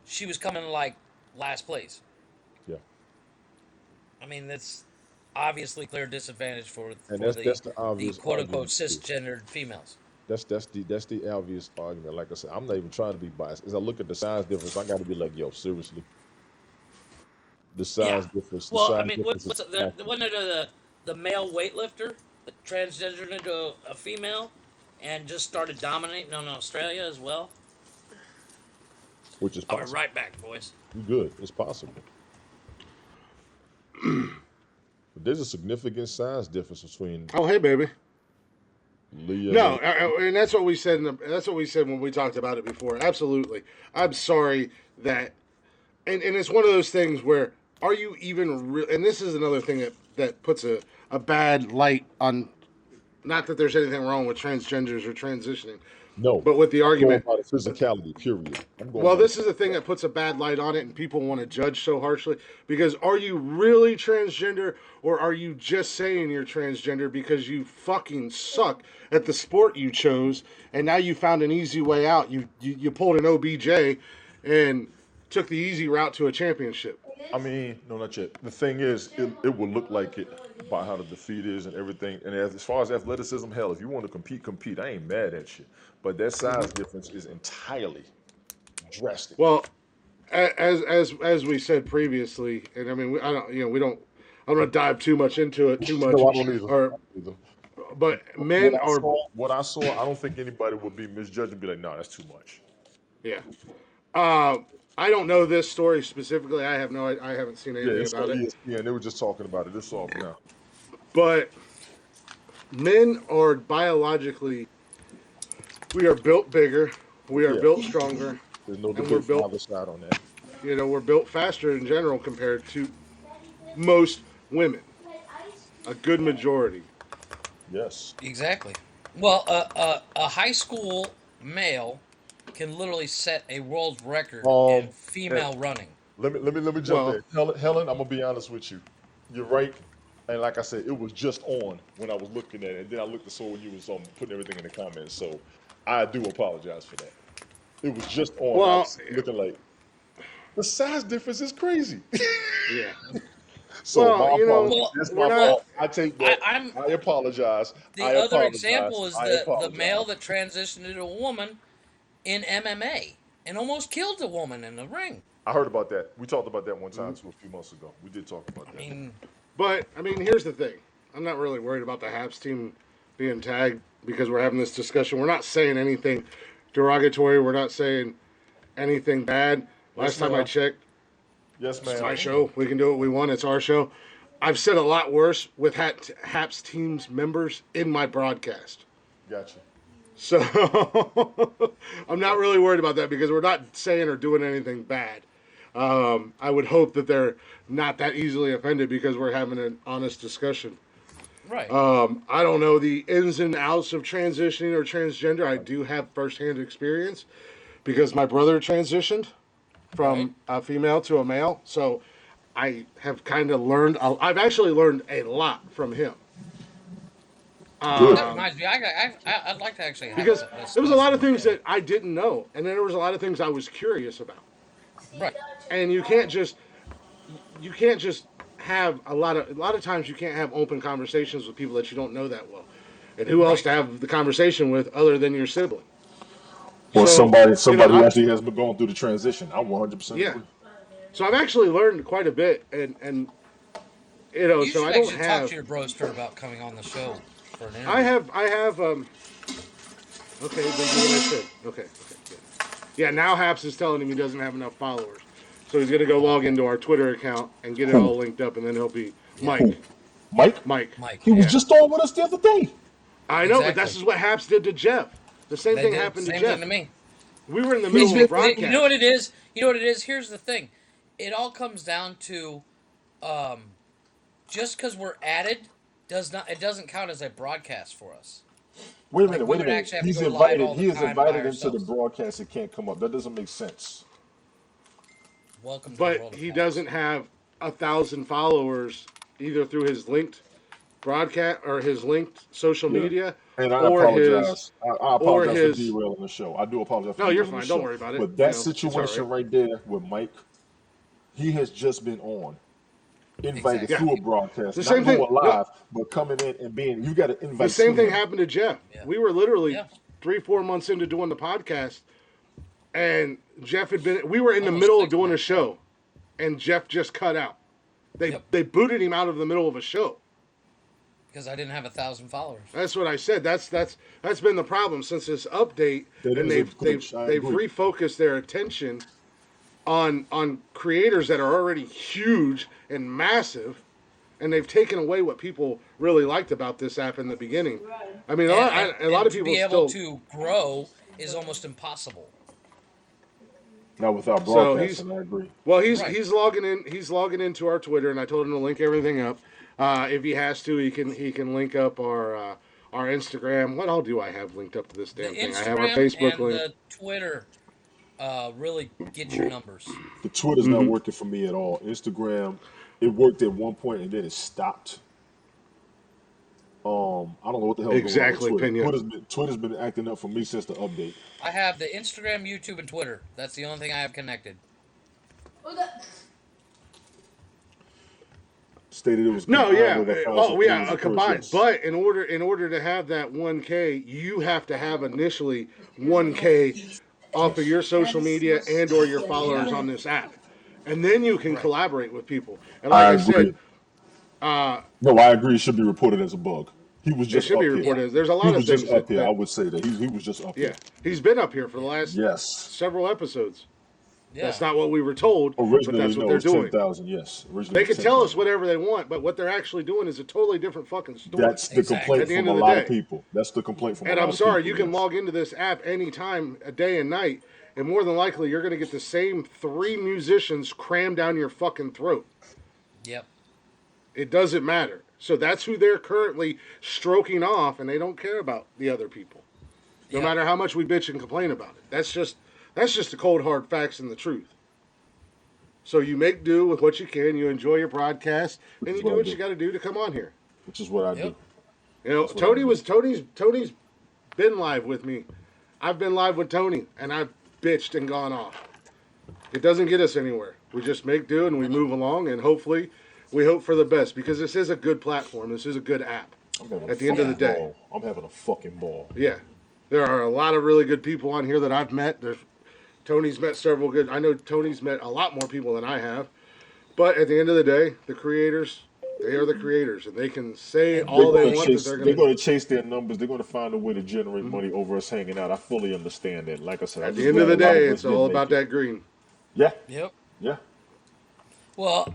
she was coming like last place. Yeah. I mean, that's obviously clear disadvantage for And for that's the the the obvious quote unquote argument too. cisgendered females. That's the obvious argument. Like I said, I'm not even trying to be biased. As I look at the size difference, I got to be like, yo, seriously, the Yeah. size difference, the Well, I size mean, difference is what's the massive, wasn't it the male weightlifter that transgendered into a female and just started dominating on Australia as well? which is I'll be possible. right back, boys. You good? It's possible. But there's a significant size difference between Oh, hey, baby. Leah and No, the. and that's what we said. That's what we said when we talked about it before. Absolutely. I'm sorry that, and it's one of those things where are you even real? And this is another thing that puts a bad light on. Not that there's anything wrong with transgenders or transitioning, No, but with the I'm going argument. by the physicality. Period. I'm going Well, by the this is the thing physicality. that puts a bad light on it, and people want to judge so harshly. Because are you really transgender, or are you just saying you're transgender because you fucking suck at the sport you chose, and now you found an easy way out? You pulled an OBJ, and took the easy route to a championship. I mean, no, not yet. The thing is, it will look like it by how the defeat is and everything. And as far as athleticism, hell, if you want to compete, compete. I ain't mad at you. But that size difference is entirely drastic. Well, as we said previously, and I mean, I don't, we don't. I'm not dive too much into it too much, No, I don't either. I or don't either. but What men I are, saw, what I saw, I don't think anybody would be misjudged and be like, "No, that's too much." yeah. Uh, I don't know this story specifically. I have no. I haven't seen Yeah, anything it's on about it. ESPN. They were just talking about it. It's off now. But men are biologically, we are built bigger, we are Yeah, built stronger, there's no and we're debate from built. either side on that. We're built faster in general compared to most women. A good majority. Yes. Exactly. Well, a high school male can literally set a world record in Um, and female running. let me jump Well, in. Helen, I'm gonna be honest with you. You're right. And like I said, it was just on when I was looking at it, and then I looked and saw when you was putting everything in the comments. So I do apologize for that. It was just on. And I well, was looking like the size difference is crazy. yeah. So Well, my apologies. Well, That's we're my not. well, fault. I take that. I'm I apologize. I the other apologize. example is I the male apologize. that transitioned into a woman in MMA and almost killed a woman in the ring. I heard about that. We talked about that one time too a few months ago. We did talk about I that. mean, But I mean, here's the thing. I'm not really worried about the Habs team being tagged because we're having this discussion. We're not saying anything derogatory. We're not saying anything bad. Yes, Last time I ma'am. checked, Yes, it's ma'am. my show. We can do what we want. It's our show. I've said a lot worse with Haps team's members in my broadcast. Gotcha. So I'm not really worried about that because we're not saying or doing anything bad. I would hope that they're not that easily offended because we're having an honest discussion. right, I don't know the ins and outs of transitioning or transgender. I do have firsthand experience because my brother transitioned right. from a female to a male. So I have kind of learned, I've actually learned a lot from him. Good. That reminds me, I'd like to actually have Because a there was a lot discussion of with things him. that I didn't know. And then there was a lot of things I was curious about. Right, And you can't just have a lot of times you can't have open conversations with people that you don't know that well. And who else right. to have the conversation with other than your sibling? Or So, somebody who actually has been going through the transition. I 100% yeah. agree. So I've actually learned quite a bit, and You so should I don't actually talk have, to your broster about coming on the show for an I interview. have, I have. Okay, they do what I said. Okay, good. Yeah, now Haps is telling him he doesn't have enough followers, so he's gonna go log into our Twitter account and get it Who? all linked up, and then he'll be Yeah, Who? Mike. Mike? Mike. Mike. He was Yeah, Yeah, just on with us the other day. I know, but this exactly. is what Haps did to Jeff. The same They thing did the happened to same thing Jeff. to me. We were in the He's middle of a been. You know what broadcast. it is? You know what it is? Here's the thing. It all comes down to just because we're added it doesn't count as a broadcast for us. Wait a Like minute. we Wait a would minute. actually have to He's go live invited. all the He is time by invited into the ourselves. broadcast. It can't come up. That doesn't make sense. Welcome to the But world of he Habs. doesn't have 1,000 followers either through his linked broadcast or his linked social Yeah. media And I or his apologize. I or apologize for his. derailing the show. I do apologize for No, you're derailing the fine. Don't show. worry about it. But that It's all situation right. right there with Mike, he has just been on. invited Exactly. Yeah. through a broadcast, The not same thing. going No, live, but coming in and being. You got to the invite same to thing him. happened to Jeff. Yeah. We were literally Yeah. 3-4 months into doing the podcast, and Jeff had been. We were in the Almost middle of 6 doing a months. show, and Jeff just cut out. They Yep. they booted him out of the middle of a show. Because I didn't have 1,000 followers. That's what I said. That's been the problem since this update, That and is a they've glitch. I they've agree. refocused their attention on creators that are already huge and massive, and they've taken away what people really liked about this app in the beginning. I mean, a lot And of to people be able still. to grow is almost impossible. Now without So he's broadcasting, I agree. well, he's Right. he's logging in. He's logging into our Twitter, and I told him to link everything up. If he has to, he can link up our Instagram. What all do I have linked up to this The damn thing? I have our Instagram Facebook and link. the Twitter really get your numbers. The Twitter's not working for me at all. Instagram, it worked at one point and then it stopped. I don't know what the hell is going on with Exactly, Twitter. Pena. Twitter's been acting up for me since the update. I have the Instagram, YouTube, and Twitter. That's the only thing I have connected. Stated it was No, combined yeah, over 1,000 oh yeah, views a at first, combined. yes. But in order to have that 1K, you have to have initially 1K off of your social media and or your followers on this app, and then you can Right. collaborate with people. And like I I said, agree. No, I agree. It should be reported as a bug. He was it just should be up here. reported. There's a He lot of was just things up that, here. I that would say that he was just up yeah, here. he's been up here for the last Yes. several episodes. Yeah. That's not what we were told, but Originally, that's what no, they're it was doing. 10,000. Yes. Originally, They it was can tell us 10,000. whatever they want, but what they're actually doing is a totally different fucking story. That's the Exactly. complaint At the from end a of the lot day. of people. That's the complaint from a And lot I'm of sorry, people. you can yes. log into this app anytime, a day and night, and more than likely you're going to get the same 3 musicians crammed down your fucking throat. Yep. It doesn't matter. So that's who they're currently stroking off, and they don't care about the other people. No Yep. matter how much we bitch and complain about it. That's just the cold hard facts and the truth. So you make do with what you can, you enjoy your broadcast, and you do what you got to do to come on here. Which is what I do. Yep. You know, That's what I do. Tony's been live with me. I've been live with Tony, and I've bitched and gone off. It doesn't get us anywhere. We just make do and we move along, and hopefully, we hope for the best because this is a good platform. This is a good app. I'm having At a the end of the fucking day, ball. I'm having a fucking ball. yeah, there are a lot of really good people on here that I've met. Tony's met several good. I know Tony's met a lot more people than I have. But at the end of the day, the creators, they are the creators, and they can say all they want that they're They're going going to. to chase their numbers. They're going to find a way to generate money over us hanging out. I fully understand that. Like I said, I'm At the just end of glad the a lot day, us it's didn't all make about it. that green. Yeah, Yep. yeah. Well,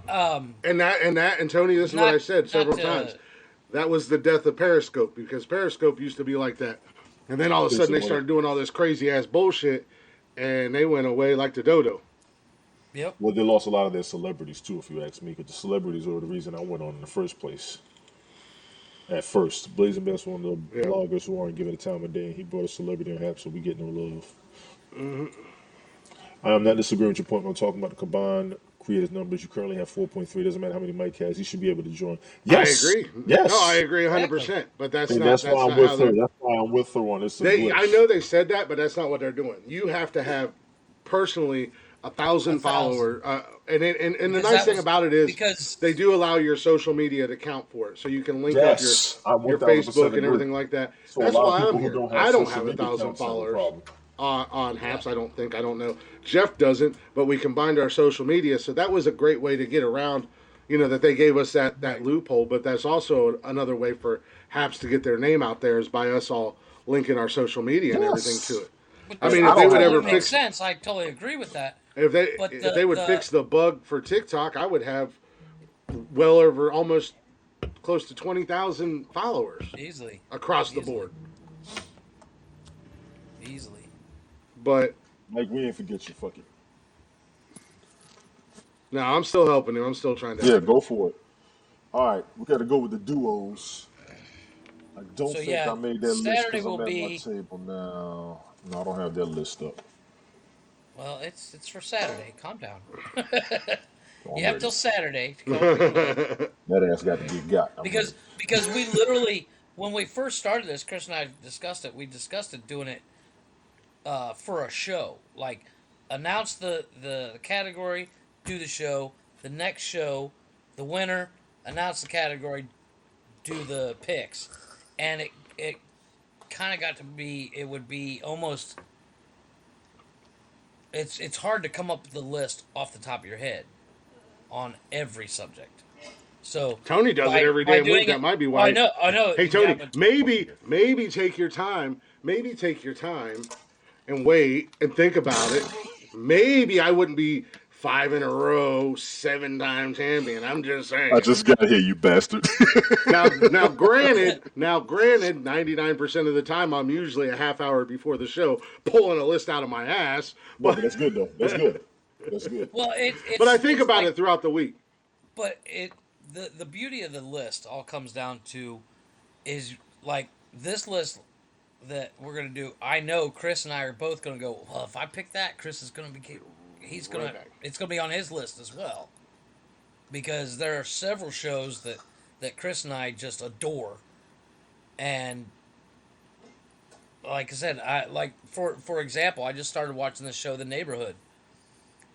And Tony, this is what I said several not times. That was the death of Periscope because Periscope used to be like that, and then all of a Yes, sudden it they was. started doing all this crazy ass bullshit, and they went away like the dodo. Yep. Well, they lost a lot of their celebrities too, if you ask me, because the celebrities were the reason I went on in the first place. At first, Blazing Best one of the Yeah. bloggers who aren't giving the time of day, and he brought a celebrity on Hap, so we get no love. I am not disagreeing with your point when talking about the combined creators numbers. You currently have 4.3. Doesn't matter how many Mike has. He should be able to join. Yes, I agree. yes. No, I agree 100%. But that's And not that's that's why I'm not with how her. they're. That's why I'm with her on this. I know they said that, but that's not what they're doing. You have to have personally 1,000 followers, and the Because nice that thing was- about it is because- they do allow your social media to count for it, so you can link Yes, I up your 1000% Facebook and agree. everything like that. So a That's lot of why people I'm who here. don't have I don't social have media 1,000 accounts have a followers problem. on Haps. I don't think. I don't know. Jeff doesn't, but we combined our social media, so that was a great way to get around. You know that they gave us that loophole, but that's also another way for Haps to get their name out there is by us all linking our social media and everything Yes. to it. But I mean, I if they don't would have ever that. makes fix sense. I totally agree with that. if they But if they would the- fix the bug for TikTok, I would have well over almost close to 20,000 followers Easily. across the Easily. board. Easily. But Like, we ain't forget you. Fuck it. no, I'm still helping him. I'm still trying to. Yeah, help him. go for it. All right, we got to go with the duos. I don't So, think yeah, I made that list Saturday because I'm will at be- my table now. No, I don't have that list up. Well, it's for Saturday. Calm down. I'm You have ready. till Saturday to come up with your list. That ass got to be got. I'm because we literally when we first started this, Chris and I discussed it. We discussed it doing it for a show, like announce the category, do the show, the next show, the winner, announce the category, do the picks, and it kind of got to be, it would be almost, it's hard to come up with the list off the top of your head on every subject. So Tony does it by every by damn week. doing That it, might be I why. know, I know, Hey yeah, Tony, but maybe take your time. Maybe take your time and wait and think about it. Maybe I wouldn't be 5 in a row, 7 time champion. I'm just I saying. just got here, you bastard. Now, granted, 99% of the time I'm usually a half hour before the show pulling a list out of my ass. No, But but that's good though. That's good. That's good. well, but I think it's about like, it throughout the week. but the beauty of the list all comes down to is like this list that we're gonna do. I know Chris and I are both gonna go. Well, if I pick that, Chris is gonna be. He's Right gonna. back. It's gonna be on his list as well because there are several shows that Chris and I just adore, and like I said, I like for example, I just started watching this show, The Neighborhood,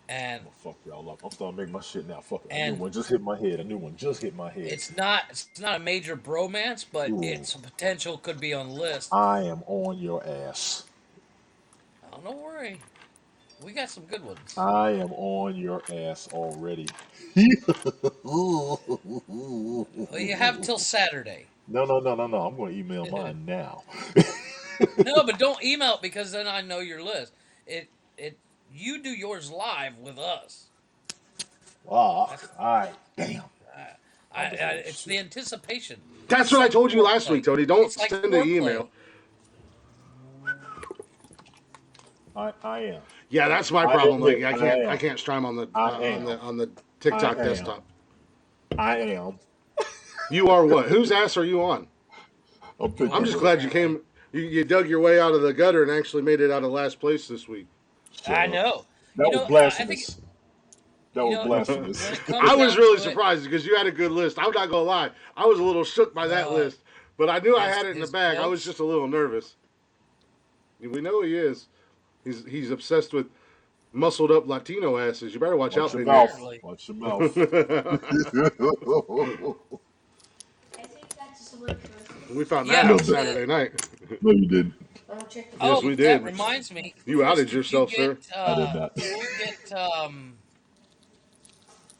and I'm gonna fuck y'all up. I'm starting to make my shit now. Fuck it. A new and one just hit my head. A new one just hit my head. it's not a major bromance, but Ooh. its potential could be on the list. I am on your ass. Oh, don't worry, we got some good ones. I am on your ass already. Well, you have till Saturday. No, no, no, no, no. I'm going to email mine now. No, but don't email it because then I know your list. It you do yours live with us. Ah, That's all right. Damn. it's the anticipation. That's It's what I like told you last week, foreplay. Tony. Don't It's like send an foreplay. email. I am. Yeah, that's my I problem. Like admit, I I can't am. I can't stream on the I on am. the on the I TikTok am. desktop. I am. You are what? Whose ass are you on? I'm picking I'm just Yours, yours. glad you apparently. came. You dug your way out of the gutter and actually made it out of last place this week. Shut I up. know. That was I think blasphemous. That you was know blasphemous. when it comes I was down really to it. surprised because you had a good list. I'm not gonna lie. I was a little shook by that Uh, list, but I knew I his had it in the his bag. I was notes. just a little nervous. We know he is. He's obsessed with muscled up Latino asses. You better watch Watch out, your big man. mouth. Apparently, Watch your mouth. We found that yeah. out Saturday night. No, you didn't. Yes, Oh, we that did. reminds me, You Chris. outed yourself, sir. I did not.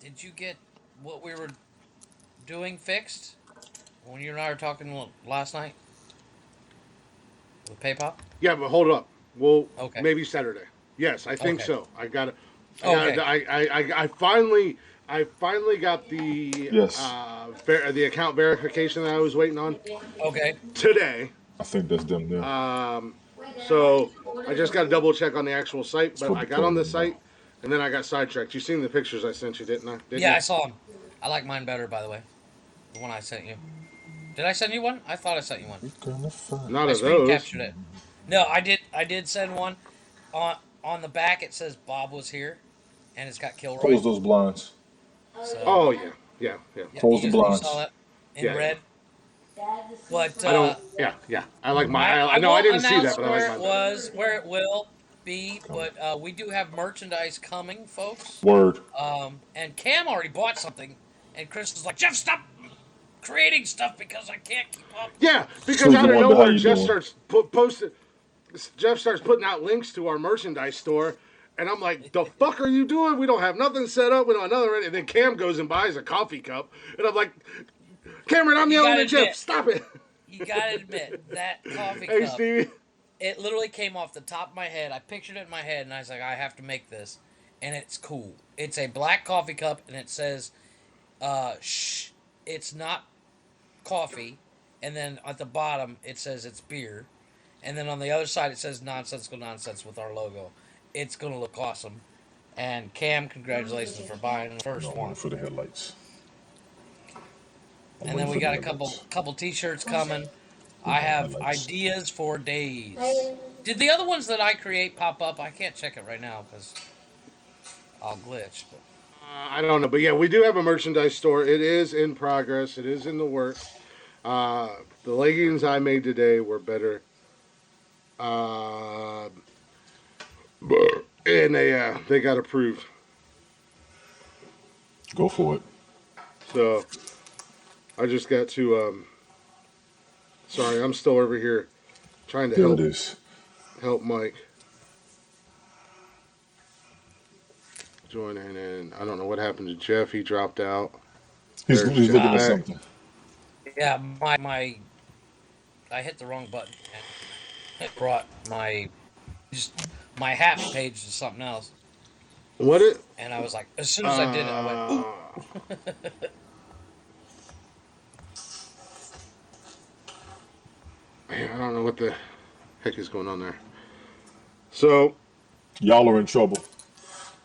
Did you get what we were doing fixed when you and I were talking last night with PayPal? Yeah, but hold up. Well, Okay. maybe Saturday. Yes, I think Okay. so. I got it. Okay. I finally got the Yes. the account verification that I was waiting on Okay. today. I think that's them there. So I just got to double check on the actual site, It's but for I the got on the program now. site and then I got sidetracked. You seen the pictures I sent you, didn't I? Didn't Yeah, you? I saw him. I like mine better, by the way. The one I sent you. Did I send you one? I thought I sent you one. We're gonna find. Not I of screen those. captured it. No, I did. I did send one. On the back it says Bob was here, and it's got Kilroy. Close those blinds. So Oh yeah, yeah, yeah, yeah, Close the you saw blinds. that in yeah, yeah. red. But I don't. Yeah, yeah. I like my. I I know I won't didn't see announce that, but I like where it mine better. was, where it will be. But we do have merchandise coming, folks. Word. And Cam already bought something, and Chris is like, Jeff, stop creating stuff because I can't keep up. Yeah, because Susan out of Wonder, how nowhere, you doing? Jeff starts putting out links to our merchandise store, and I'm like, "The fuck are you doing? We don't have nothing set up. We don't have nothing." And then Cam goes and buys a coffee cup, and I'm like, "Cameron, I'm You yelling gotta at Jeff. admit, Stop it!" you gotta admit that coffee Hey, cup. Stevie. It literally came off the top of my head. I pictured it in my head, and I was like, I have to make this, and it's cool. It's a black coffee cup, and it says, "Shh, it's not coffee," and then at the bottom it says it's beer, and then on the other side it says Nonsensical Nonsense with our logo. It's gonna look awesome. And Cam, congratulations for buying the No, first I'm one. waiting for the headlights. I'm And waiting then we for the got a couple headlights. couple T-shirts coming. Where's I my have highlights? ideas for days. Did the other ones that I create pop up? I can't check it right now because I'll glitch. But I don't know, but yeah, we do have a merchandise store. It is in progress. It is in the works. The leggings I made today were better, uh, and they got approved. Go for it. So I just got to. Sorry, I'm still over here trying to There it is. help Mike join in. And I don't know what happened to Jeff. He dropped out. There's He's Jeff looking at back. something. Yeah, my I hit the wrong button and it brought just my hat page to something else. What it? And I was like, as soon as I did it, I went, Uh, ooh. Man, I don't know what the heck is going on there. So Y'all are in trouble.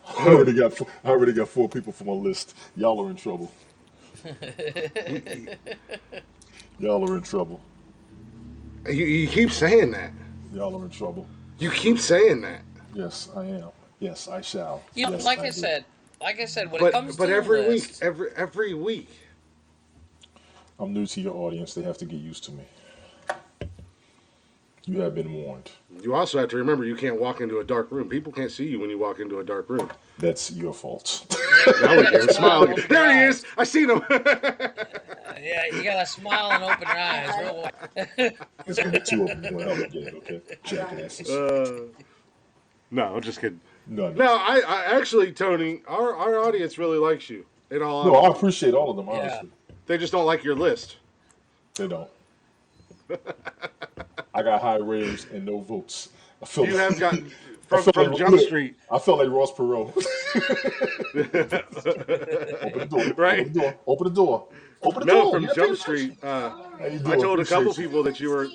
who? I already got 4 people from my list. Y'all are in trouble. Y'all are in trouble. You keep saying that. Y'all are in trouble. You keep saying that. Yes, I am. Yes, I shall. You know, Yes, I do. like I said, when it comes But to the every week, list, every week. I'm new to your audience. They have to get used to me. You have been warned. You also have to remember you can't walk into a dark room. People can't see you when you walk into a dark room. That's your fault. you Now we gotta can smile smile and again. open your There he eyes. is. I seen him. Yeah, you gotta smile and open your eyes real wide. There's gonna be 2 of them. You're gonna help me get it, okay? Jackasses. No, I'm just kidding. None. No, I actually, Tony, our audience really likes you. In all No, I honesty, appreciate all of them, Yeah. honestly. they just don't like your list. They don't. I got high ratings and no votes. I feel You have gotten I felt from like Jump Street, I felt like Ross Perot. Open the door. Open right? the door. Open the door. Open the No, door. from You're not paying Jump attention. Street. How you I doing? told a couple Appreciate you. people that you were,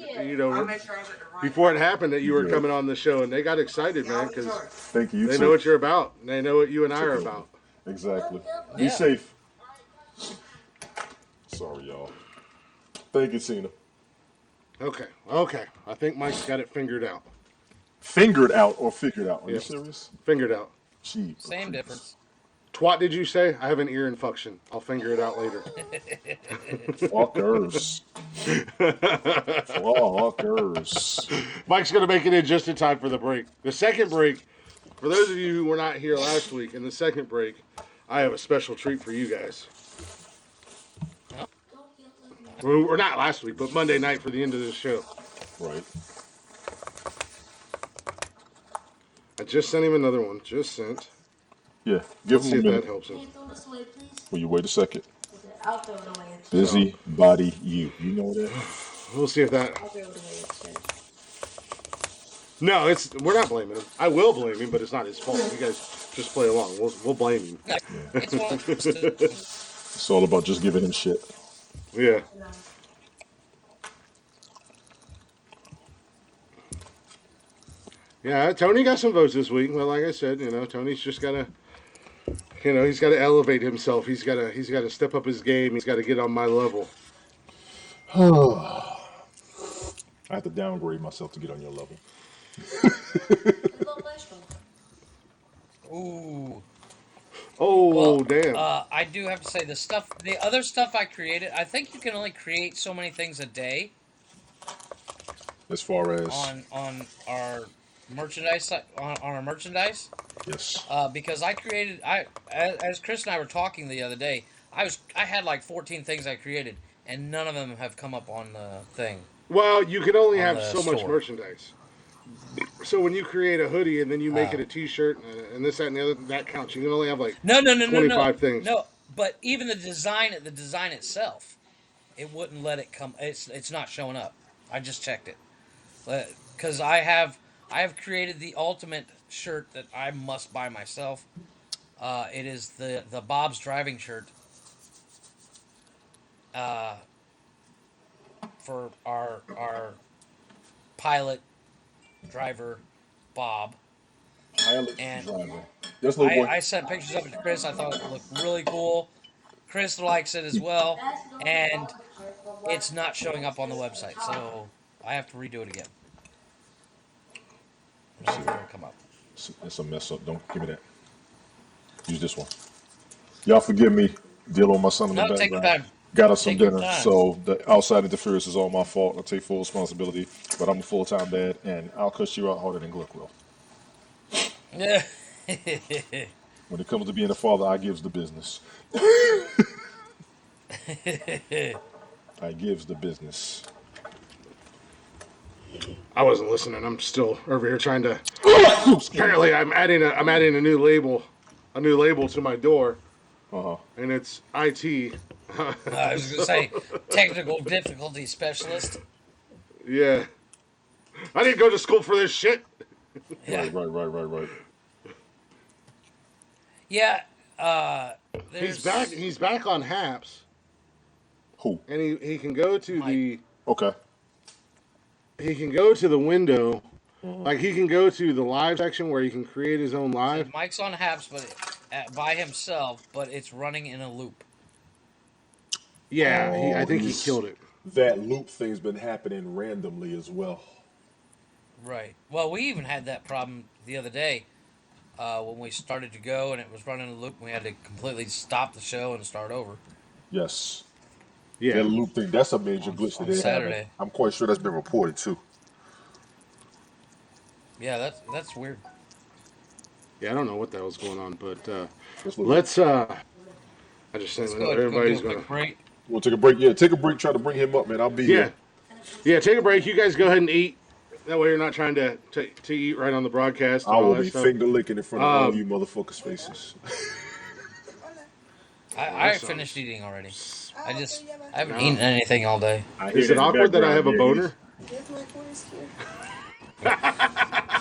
before it happened, that You you were good. coming on the show, and they got excited, man, because Thank you. You they know too. what you're about. They know what you and I are Took over. about. Exactly. Be Yeah. safe. Sorry, y'all. Thank you, Cena. Okay. I think Mike's got it fingered out. Fingered out or figured out? Are you Yep, serious? fingered out. Gee, Same creepers. difference. Twat, did you say? I have an ear infection. I'll finger it out later. Fuckers. Fuckers. Mike's going to make it in just in time for the break. The second break, for those of you who were not here last week, in the second break, I have a special treat for you guys. Or not last week, but Monday night for the end of the show. Right. I just sent him another one. Just sent. Yeah. Give Let's him see a if that minute. helps him. Can you throw this away, please? Will you wait a second? Okay, I'll throw it away instead. Busy body you. You know that? We'll see if that. I'll throw it away instead. No, we're not blaming him. I will blame him, but it's not his fault. You guys just play along. We'll blame him. It's one of those things. It's all about just giving him shit. Yeah. No. Yeah, Tony got some votes this week. Well, like I said, Tony's just gotta, he's got to elevate himself. He's got to step up his game. He's got to get on my level. I have to downgrade myself to get on your level. Ooh. Oh, Well, damn. I do have to say the other stuff I created. I think you can only create so many things a day As far as on our merchandise on our merchandise. yes. Because I created as Chris and I were talking the other day, I had like 14 things I created, and none of them have come up on the thing Well, you can only on have the so much store. merchandise. So when you create a hoodie and then you make it Oh. a T-shirt and this, that, and the other, that counts. You can only have like No, 25 things. no. But even the design itself, it wouldn't let it come. It's not showing up. I just checked it, because I have created the ultimate shirt that I must buy myself. It is the Bob's driving shirt. Uh, for our pilot driver Bob. Pilot And driver. There's no boy. I sent pictures of it to Chris. I thought it looked really cool. Chris likes it as well, and it's not showing up on the website, so I have to redo it again. Hopefully it'll come up. It's a mess up. Don't give me that. Use this one. Y'all forgive me. Deal with my son in the No, take your background. time. Got us some Take your dinner, time. so the outside interference is all my fault. I take full responsibility, but I'm a full-time dad, and I'll cuss you out harder than Glick will. Yeah. When it comes to being a father, I gives the business. I gives the business. I wasn't listening. I'm still over here trying to. Excuse me. Apparently, I'm adding a new label, to my door, Uh-huh. and it's IT. I was going to say technical difficulty specialist. Yeah, I didn't go to school for this shit. Yeah. Right. Yeah. He's There's back. He's back on Haps, Who? and he can go to Mike. Okay. he can go to the window, like he can go to the live section where he can create his own live. Mike's on Habs, but by himself, but it's running in a loop. Yeah, I think he he's- killed it. That loop thing's been happening randomly as well. Right. Well, we even had that problem the other day when we started to go and it was running a loop. And we had to completely stop the show and start over. Yes. Yeah, That loop thing, that's a major glitch that on they have. Saturday. I'm quite sure that's been reported too. Yeah, that's weird. yeah. I don't know what the hell's going on, but Let's look. let's. I just saying, Let's go ahead and everybody's do a gonna. quick break. We'll take a break. Yeah, take a break. Try to bring him up, man. I'll be Yeah, here. yeah. Take a break. You guys go ahead and eat. That way, you're not trying to eat right on the broadcast. And I all will that be stuff. finger licking in front of all you motherfuckers' faces. I finished eating already. I haven't eaten anything all day. Is it awkward that I have a boner? There's my corners here.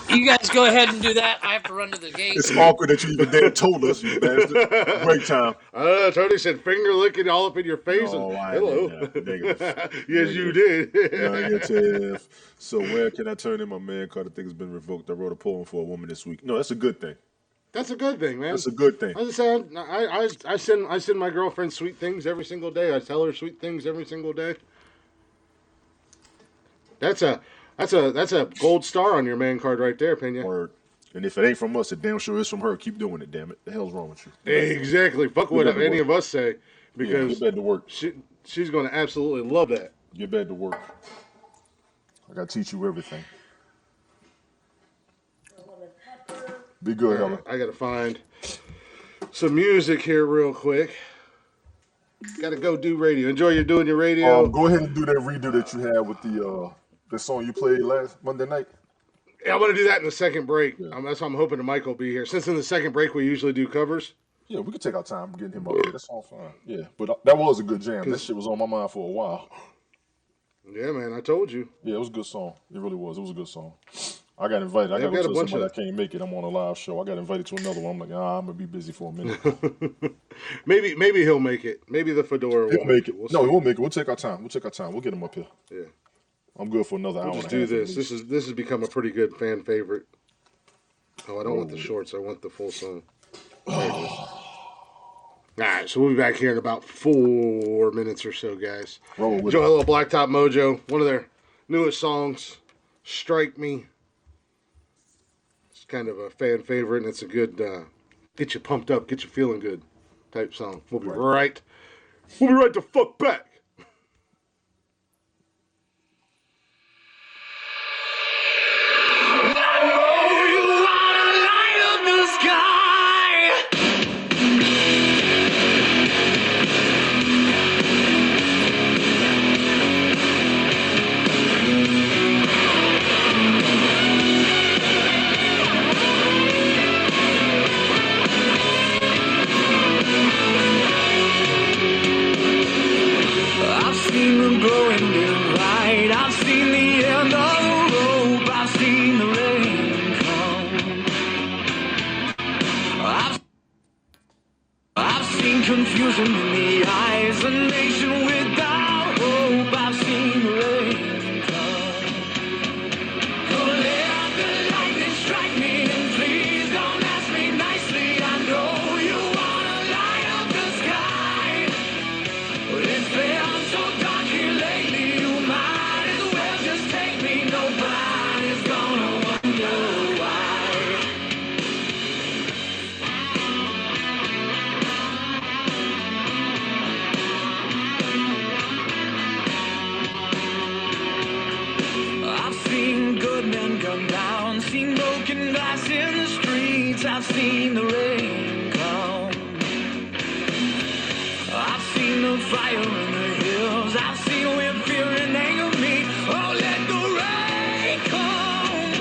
You guys go ahead and do that. I have to run to the gate. It's awkward that you even dare told us, you bastard. Break time. Tony said finger licking all up in your face. No, and, I hello. did not. Negative. Yes, you did. Negative. So where can I turn in my man card? I think it's been revoked. I wrote a poem for a woman this week. No, that's a good thing. That's a good thing, man. That's a good thing. I was saying, I send my girlfriend sweet things every single day. I tell her sweet things every single day. That's a gold star on your man card right there, Pena. Word. And if it ain't from us, it damn sure is from her. Keep doing it, damn it. The hell's wrong with you? Exactly. Fuck what Get back to any work. of us say, Yeah, because get back to work. she's going to absolutely love that. Get back to work. I gotta teach you everything. Be good, Helen. I got to find some music here real quick. Got to go do radio. Enjoy you doing your radio. Go ahead and do that redo that you had with the song you played last Monday night. Yeah, I want to do that in the second break. Yeah. That's why I'm hoping that Mike will be here. Since in the second break we usually do covers. Yeah, we could take our time getting him up there. That's all fine. Yeah, but that was a good jam. That shit was on my mind for a while. Yeah, man, I told you. Yeah, it was a good song. It really was. It was a good song. I got invited. I They've got got to a tell bunch somebody of- I can't make it. I'm on a live show. I got invited to another one. I'm like, I'm gonna be busy for a minute. Maybe he'll make it. Maybe the fedora He'll will make it. We'll No, see. he won't make it. We'll take our time. We'll get him up here. Yeah. I'm good for another hour. We'll just and a do half at this. least. This has become a pretty good fan favorite. Oh, I don't want the shorts. I want the full song. There it is. All right, so we'll be back here in about 4 minutes or so, guys. Roll with Enjoy it. a little Blacktop Mojo, one of their newest songs, Strike Me. It's kind of a fan favorite, and it's a good, get you pumped up, get you feeling good type song. We'll be right the fuck back. I've seen the glowing daylight. I've seen the end of the rope. I've seen the rain come. I've seen confusion in the eyes, a nation without hope. I've seen the rain come. Oh, let the lightning strike me, and please don't ask me nicely. I know you wanna light up the sky. But it's been so dark here lately, you might as well just take me. Nobody's gonna wonder why. I've seen good men come down, seen broken glass in the streets. I've seen the rain come. I've seen the fire in the hills. I've seen where fear and anger meet. Oh, let the rain come.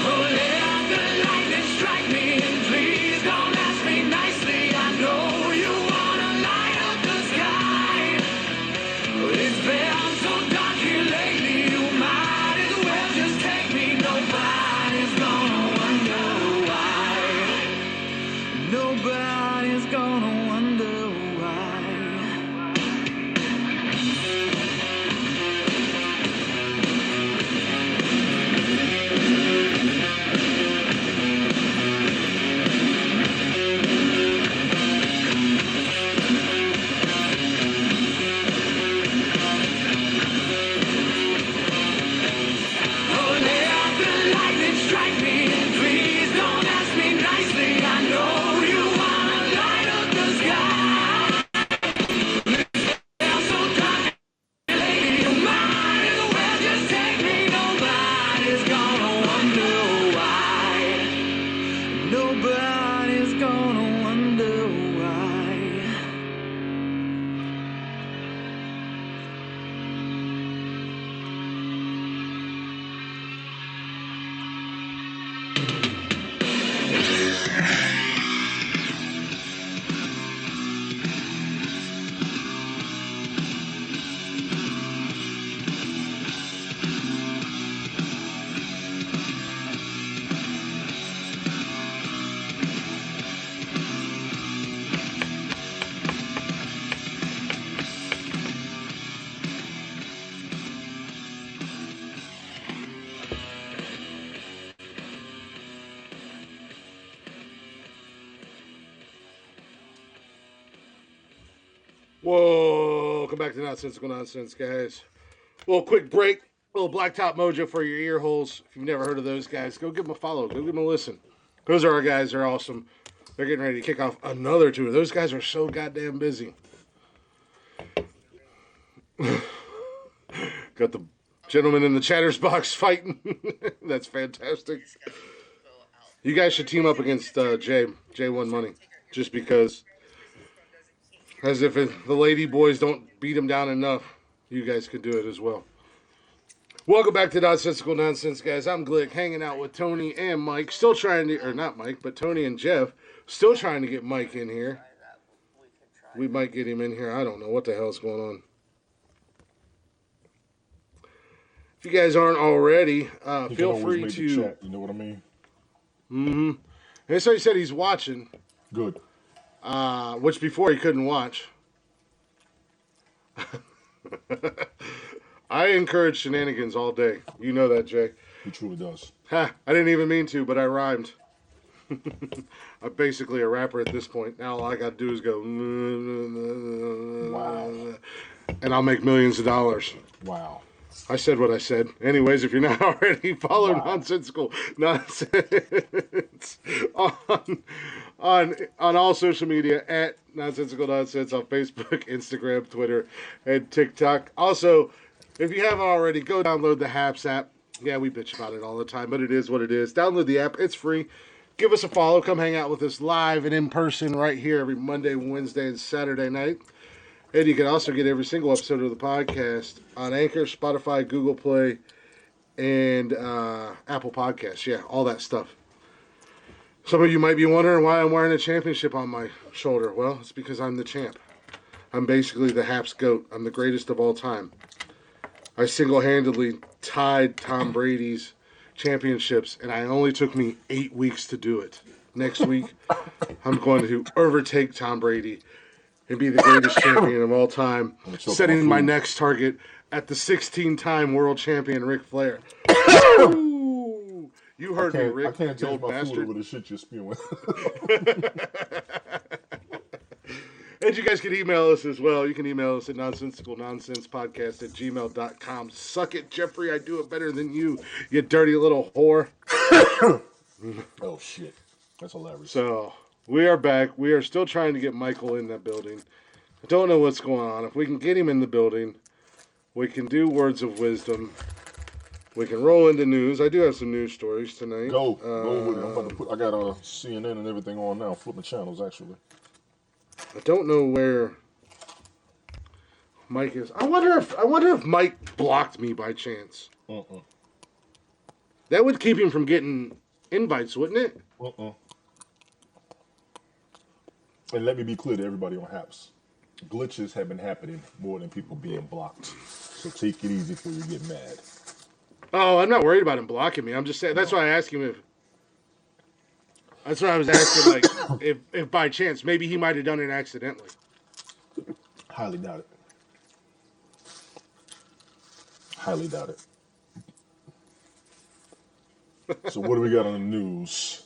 Oh, let the lightning strike me. And please don't ask me nicely. I know you wanna light up the sky. But it's been so dark here lately. You might as well just take me. Nobody's gonna wonder why. Nobody's gonna wonder why. Oh, let the lightning strike me. And please don't ask me nicely. I know you wanna light up the sky. I'm so dark, lady. You might as well just take me. Nobody's gonna wonder why. Nobody's gonna wonder why. Whoa, welcome back to Nonsensical Nonsense, guys. Little quick break, little Blacktop Mojo for your ear holes. If you've never heard of those guys, go give them a follow, go give them a listen. Those are our guys, they're awesome. They're getting ready to kick off another tour. Those guys are so goddamn busy. Got the gentleman in the chatter's box fighting. That's fantastic. You guys should team up against J1 Money, just because. As if the lady boys don't beat him down enough, you guys could do it as well. Welcome back to Nonsensical Nonsense, guys. I'm Glick, hanging out with Tony and Mike. Still trying to, or not Mike, but Tony and Jeff. Still trying to get Mike in here. We might get him in here. I don't know what the hell's going on. If you guys aren't already, feel free to. Chat, you know what I mean? Mm-hmm. And so he said he's watching. Good. Which before he couldn't watch. I encourage shenanigans all day. You know that, Jay. He truly does. Ha! I didn't even mean to, but I rhymed. I'm basically a rapper at this point. Now all I gotta do is go. Wow. And I'll make millions of dollars. Wow. I said what I said. Anyways, if you're not already, follow Nonsensical Nonsense on all social media at Nonsensical Nonsense on Facebook, Instagram, Twitter, and TikTok. Also, if you haven't already, go download the Haps app. Yeah, we bitch about it all the time, but it is what it is. Download the app. It's free. Give us a follow. Come hang out with us live and in person right here every Monday, Wednesday, and Saturday night. And you can also get every single episode of the podcast on Anchor, Spotify, Google Play, and Apple Podcasts. Yeah, all that stuff. Some of you might be wondering why I'm wearing a championship on my shoulder. Well, it's because I'm the champ. I'm basically the Haps GOAT. I'm the greatest of all time. I single-handedly tied Tom Brady's championships, and it only took me 8 weeks to do it. Next week, I'm going to overtake Tom Brady and be the greatest champion of all time, setting my next target at the 16-time world champion Ric Flair. Ooh, you heard me, Rick. I can't you taste old my bastard. food with the shit you're spewing. And you guys can email us as well. You can email us at nonsensicalnonsenspodcast@gmail.com. Suck it, Jeffrey. I do it better than you, you dirty little whore. Oh, shit. That's hilarious. So, we are back. We are still trying to get Michael in that building. I don't know what's going on. If we can get him in the building, we can do words of wisdom. We can roll into news. I do have some news stories tonight. Go with it. I'm about to put. I got CNN and everything on now. Flipping channels, actually. I don't know where Mike is. I wonder if Mike blocked me by chance. That would keep him from getting invites, wouldn't it? And let me be clear to everybody on Haps. Glitches have been happening more than people being blocked. So take it easy before you get mad. Oh, I'm not worried about him blocking me. I'm just saying. That's why I asked him if. That's why I was asking, like, if by chance maybe he might have done it accidentally. Highly doubt it. Highly doubt it. So what do we got on the news?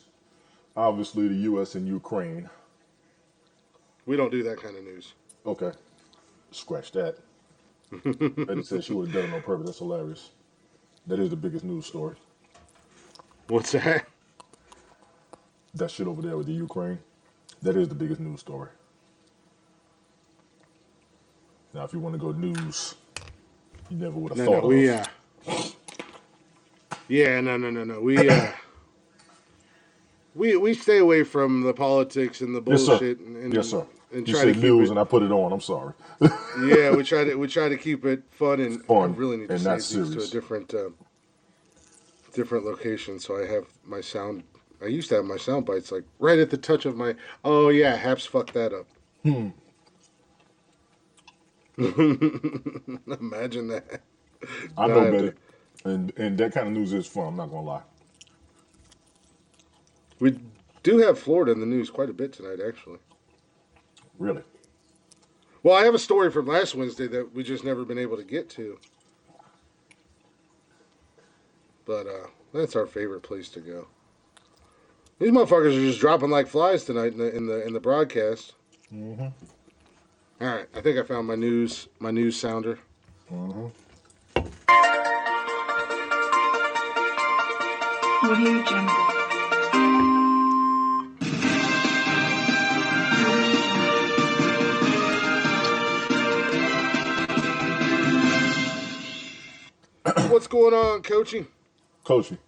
Obviously, the U.S. and Ukraine. We don't do that kind of news. Okay, scratch that. Betty said she would have done it on purpose. That's hilarious. That is the biggest news story. What's that? That shit over there with the Ukraine. That is the biggest news story. Now, if you want to go news, you never would have thought of. Yeah, no. We stay away from the politics and the bullshit. Yes, sir. And You try said to keep news, it, and I put it on. I'm sorry. Yeah, we try to keep it fun and Fun I really need to and save not these serious. to a different location. So I have my sound. I used to have my sound bites like right at the touch of my. Oh yeah, Haps fucked that up. Imagine that. I Now know, have Betty. to- And that kind of news is fun. I'm not gonna lie. We do have Florida in the news quite a bit tonight, actually. Really. Well, I have a story from last Wednesday that we just never been able to get to. But that's our favorite place to go. These motherfuckers are just dropping like flies tonight in the broadcast. All right, I think I found my news sounder. Audio Jungle. What's going on, Coachy? Coachy.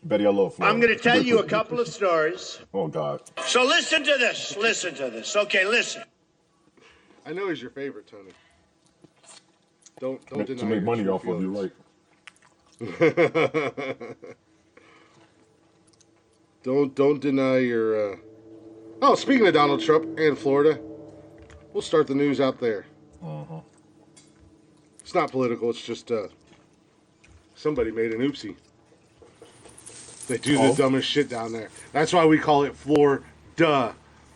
Betty, I love Florida. I'm going to tell you a couple of stories. Oh, God. So listen to this. Listen to this. Okay, listen. I know he's your favorite, Tony. Don't deny To make your money true off of you, feelings. right? Don't deny your. Oh, speaking of Donald Trump and Florida, we'll start the news out there. It's not political. It's just somebody made an oopsie. They do the dumbest shit down there. That's why we call it Florida.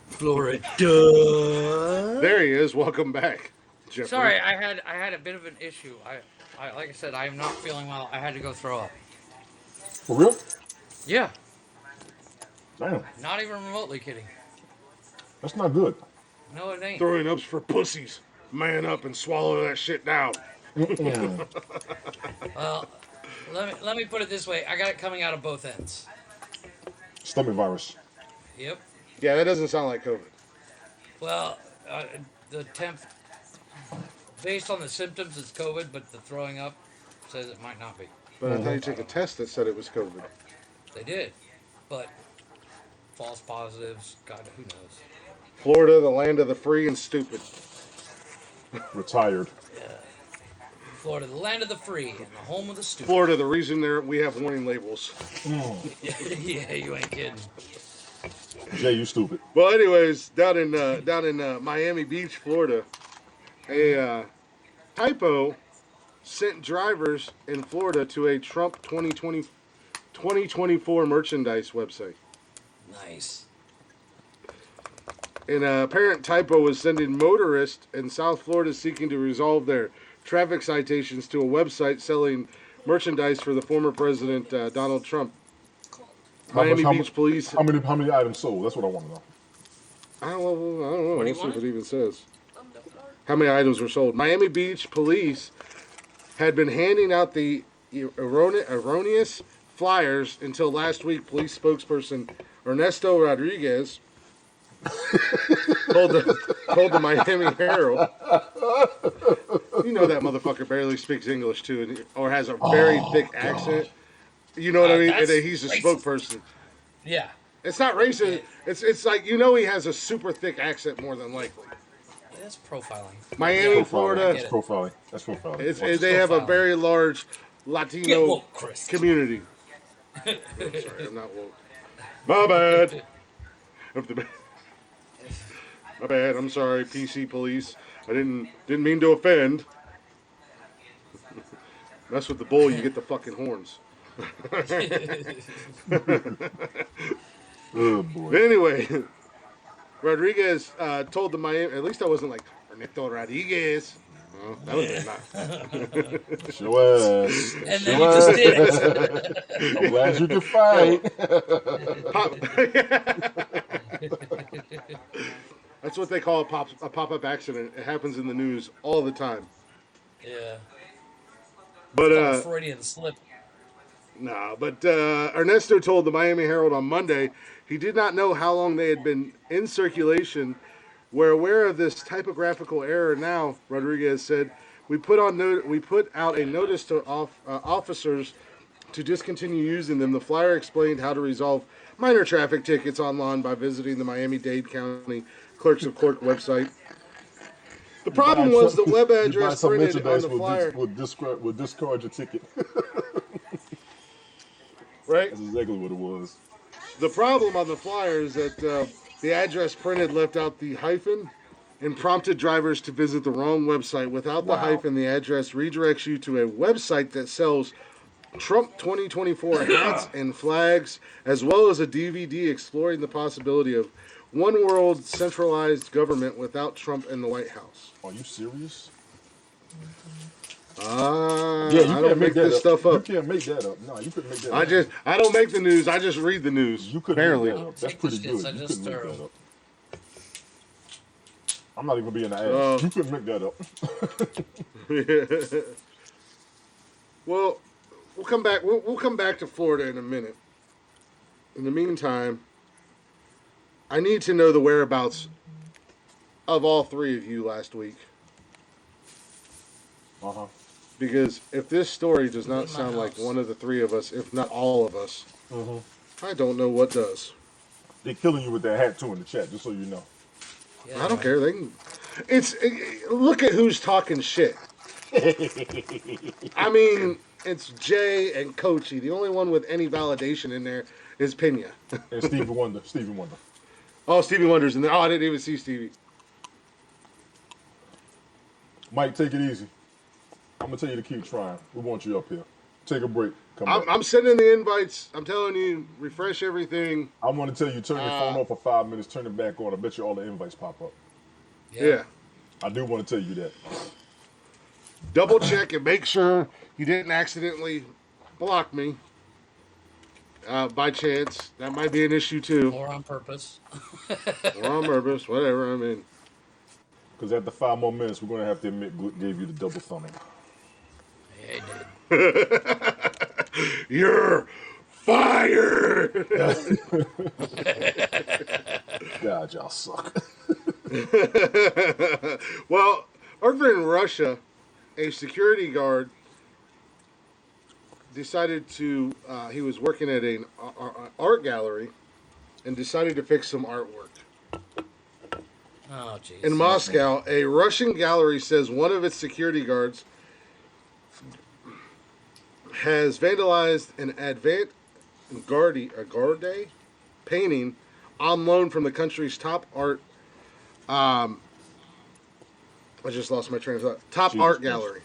Florida. There he is. Welcome back, Jeffrey. Sorry, I had a bit of an issue. I like I said, I am not feeling well. I had to go throw up. For real? Yeah, Damn. not even remotely kidding. That's not good. No, it ain't. Throwing up's for pussies. Man up and swallow that shit down. Well, let me put it this way. I got it coming out of both ends. Stomach virus. Yep. Yeah, that doesn't sound like COVID. Well, the temp, based on the symptoms, it's COVID, but the throwing up says it might not be. But I thought you took a test that said it was COVID. They did, but false positives, God, who knows? Florida, the land of the free and stupid. Retired. Florida, the land of the free and the home of the stupid. Florida, the reason we have warning labels. Yeah, you ain't kidding. Jay, you stupid. Well, anyways, down in Miami Beach, Florida, a typo sent drivers in Florida to a Trump 2024 merchandise website. Nice. An apparent typo was sending motorists in South Florida seeking to resolve their traffic citations to a website selling merchandise for the former president Donald Trump. Miami Beach police. How many items sold? That's what I want to know. I don't know. What do you Let's see if want? it even says. How many items were sold? Miami Beach police had been handing out the erroneous flyers until last week. Police spokesperson Ernesto Rodriguez told the Miami Herald. You know that motherfucker barely speaks English too, or has a very thick accent. You know what I mean? And That's then he's a racist. spokesperson. Yeah. It's not racist. It's like, you know, he has a super thick accent more than likely. that's profiling. Miami, Yeah, Florida. get it. Profiling. That's profiling. They have a profiling. very large Get Latino woke, Chris. community. I'm sorry, I'm not woke. My bad. My bad. I'm sorry, PC police. I didn't mean to offend. Mess with the bull, you get the fucking horns. Oh boy. Anyway, Rodriguez told the Miami. At least I wasn't like Ernesto Rodriguez. Well, that would be not. Show ass. And Show then you just ass. did it. I'm glad you can fight. That's what they call a pop-up accident. It happens in the news all the time. Yeah. But Freudian slip. nah, but Ernesto told the Miami Herald on Monday he did not know how long they had been in circulation. We're aware of this typographical error now, Rodriguez said. We put out a notice to officers to discontinue using them. The flyer explained how to resolve minor traffic tickets online by visiting the Miami-Dade County Clerks of Court website. The problem was the web address printed on the flyer. Would discard your ticket. Right? That's exactly what it was. The problem on the flyer is that the address printed left out the hyphen and prompted drivers to visit the wrong website. Without the hyphen, the address redirects you to a website that sells Trump 2024 hats and flags, as well as a DVD exploring the possibility of one world centralized government without Trump in the White House. Are you serious? I you don't can't make this stuff up. You can't make that up. No, you couldn't make that up. I don't make the news. I just read the news. You couldn't barely. make that up. That's pretty good. You couldn't make that up. I'm not even being an ass. You couldn't make that up. Yeah. Well, we'll come back. We'll come back to Florida in a minute. In the meantime, I need to know the whereabouts of all three of you last week. Because if this story does not sound like one of the three of us, if not all of us, I don't know what does. They're killing you with that hat too in the chat, just so you know. Yeah, I don't care. They can. Look at who's talking shit. I mean, it's Jay and Coachy. The only one with any validation in there is Pena. And Stevie Wonder. Oh, Stevie Wonder's in there. Oh, I didn't even see Stevie. Mike, take it easy. I'm gonna tell you to keep trying. We want you up here. Take a break. Come back. I'm sending the invites. I'm telling you, refresh everything. I want to tell you, turn your phone off for 5 minutes, turn it back on. I bet you all the invites pop up. Yeah. I do want to tell you that. Double check and make sure you didn't accidentally block me by chance. That might be an issue too. Or on purpose. Or on purpose, whatever. I mean. Because after 5 more minutes, we're going to have to admit Glick gave you the double thumbing. Yeah, he did. You're fired! God, y'all suck. Well, over in Russia, a security guard decided to, he was working at an art gallery and decided to fix some artwork. Oh, jeez. In Moscow, a Russian gallery says one of its security guards has vandalized an avant-garde painting on loan from the country's top art. I just lost my train of thought. Top art gallery.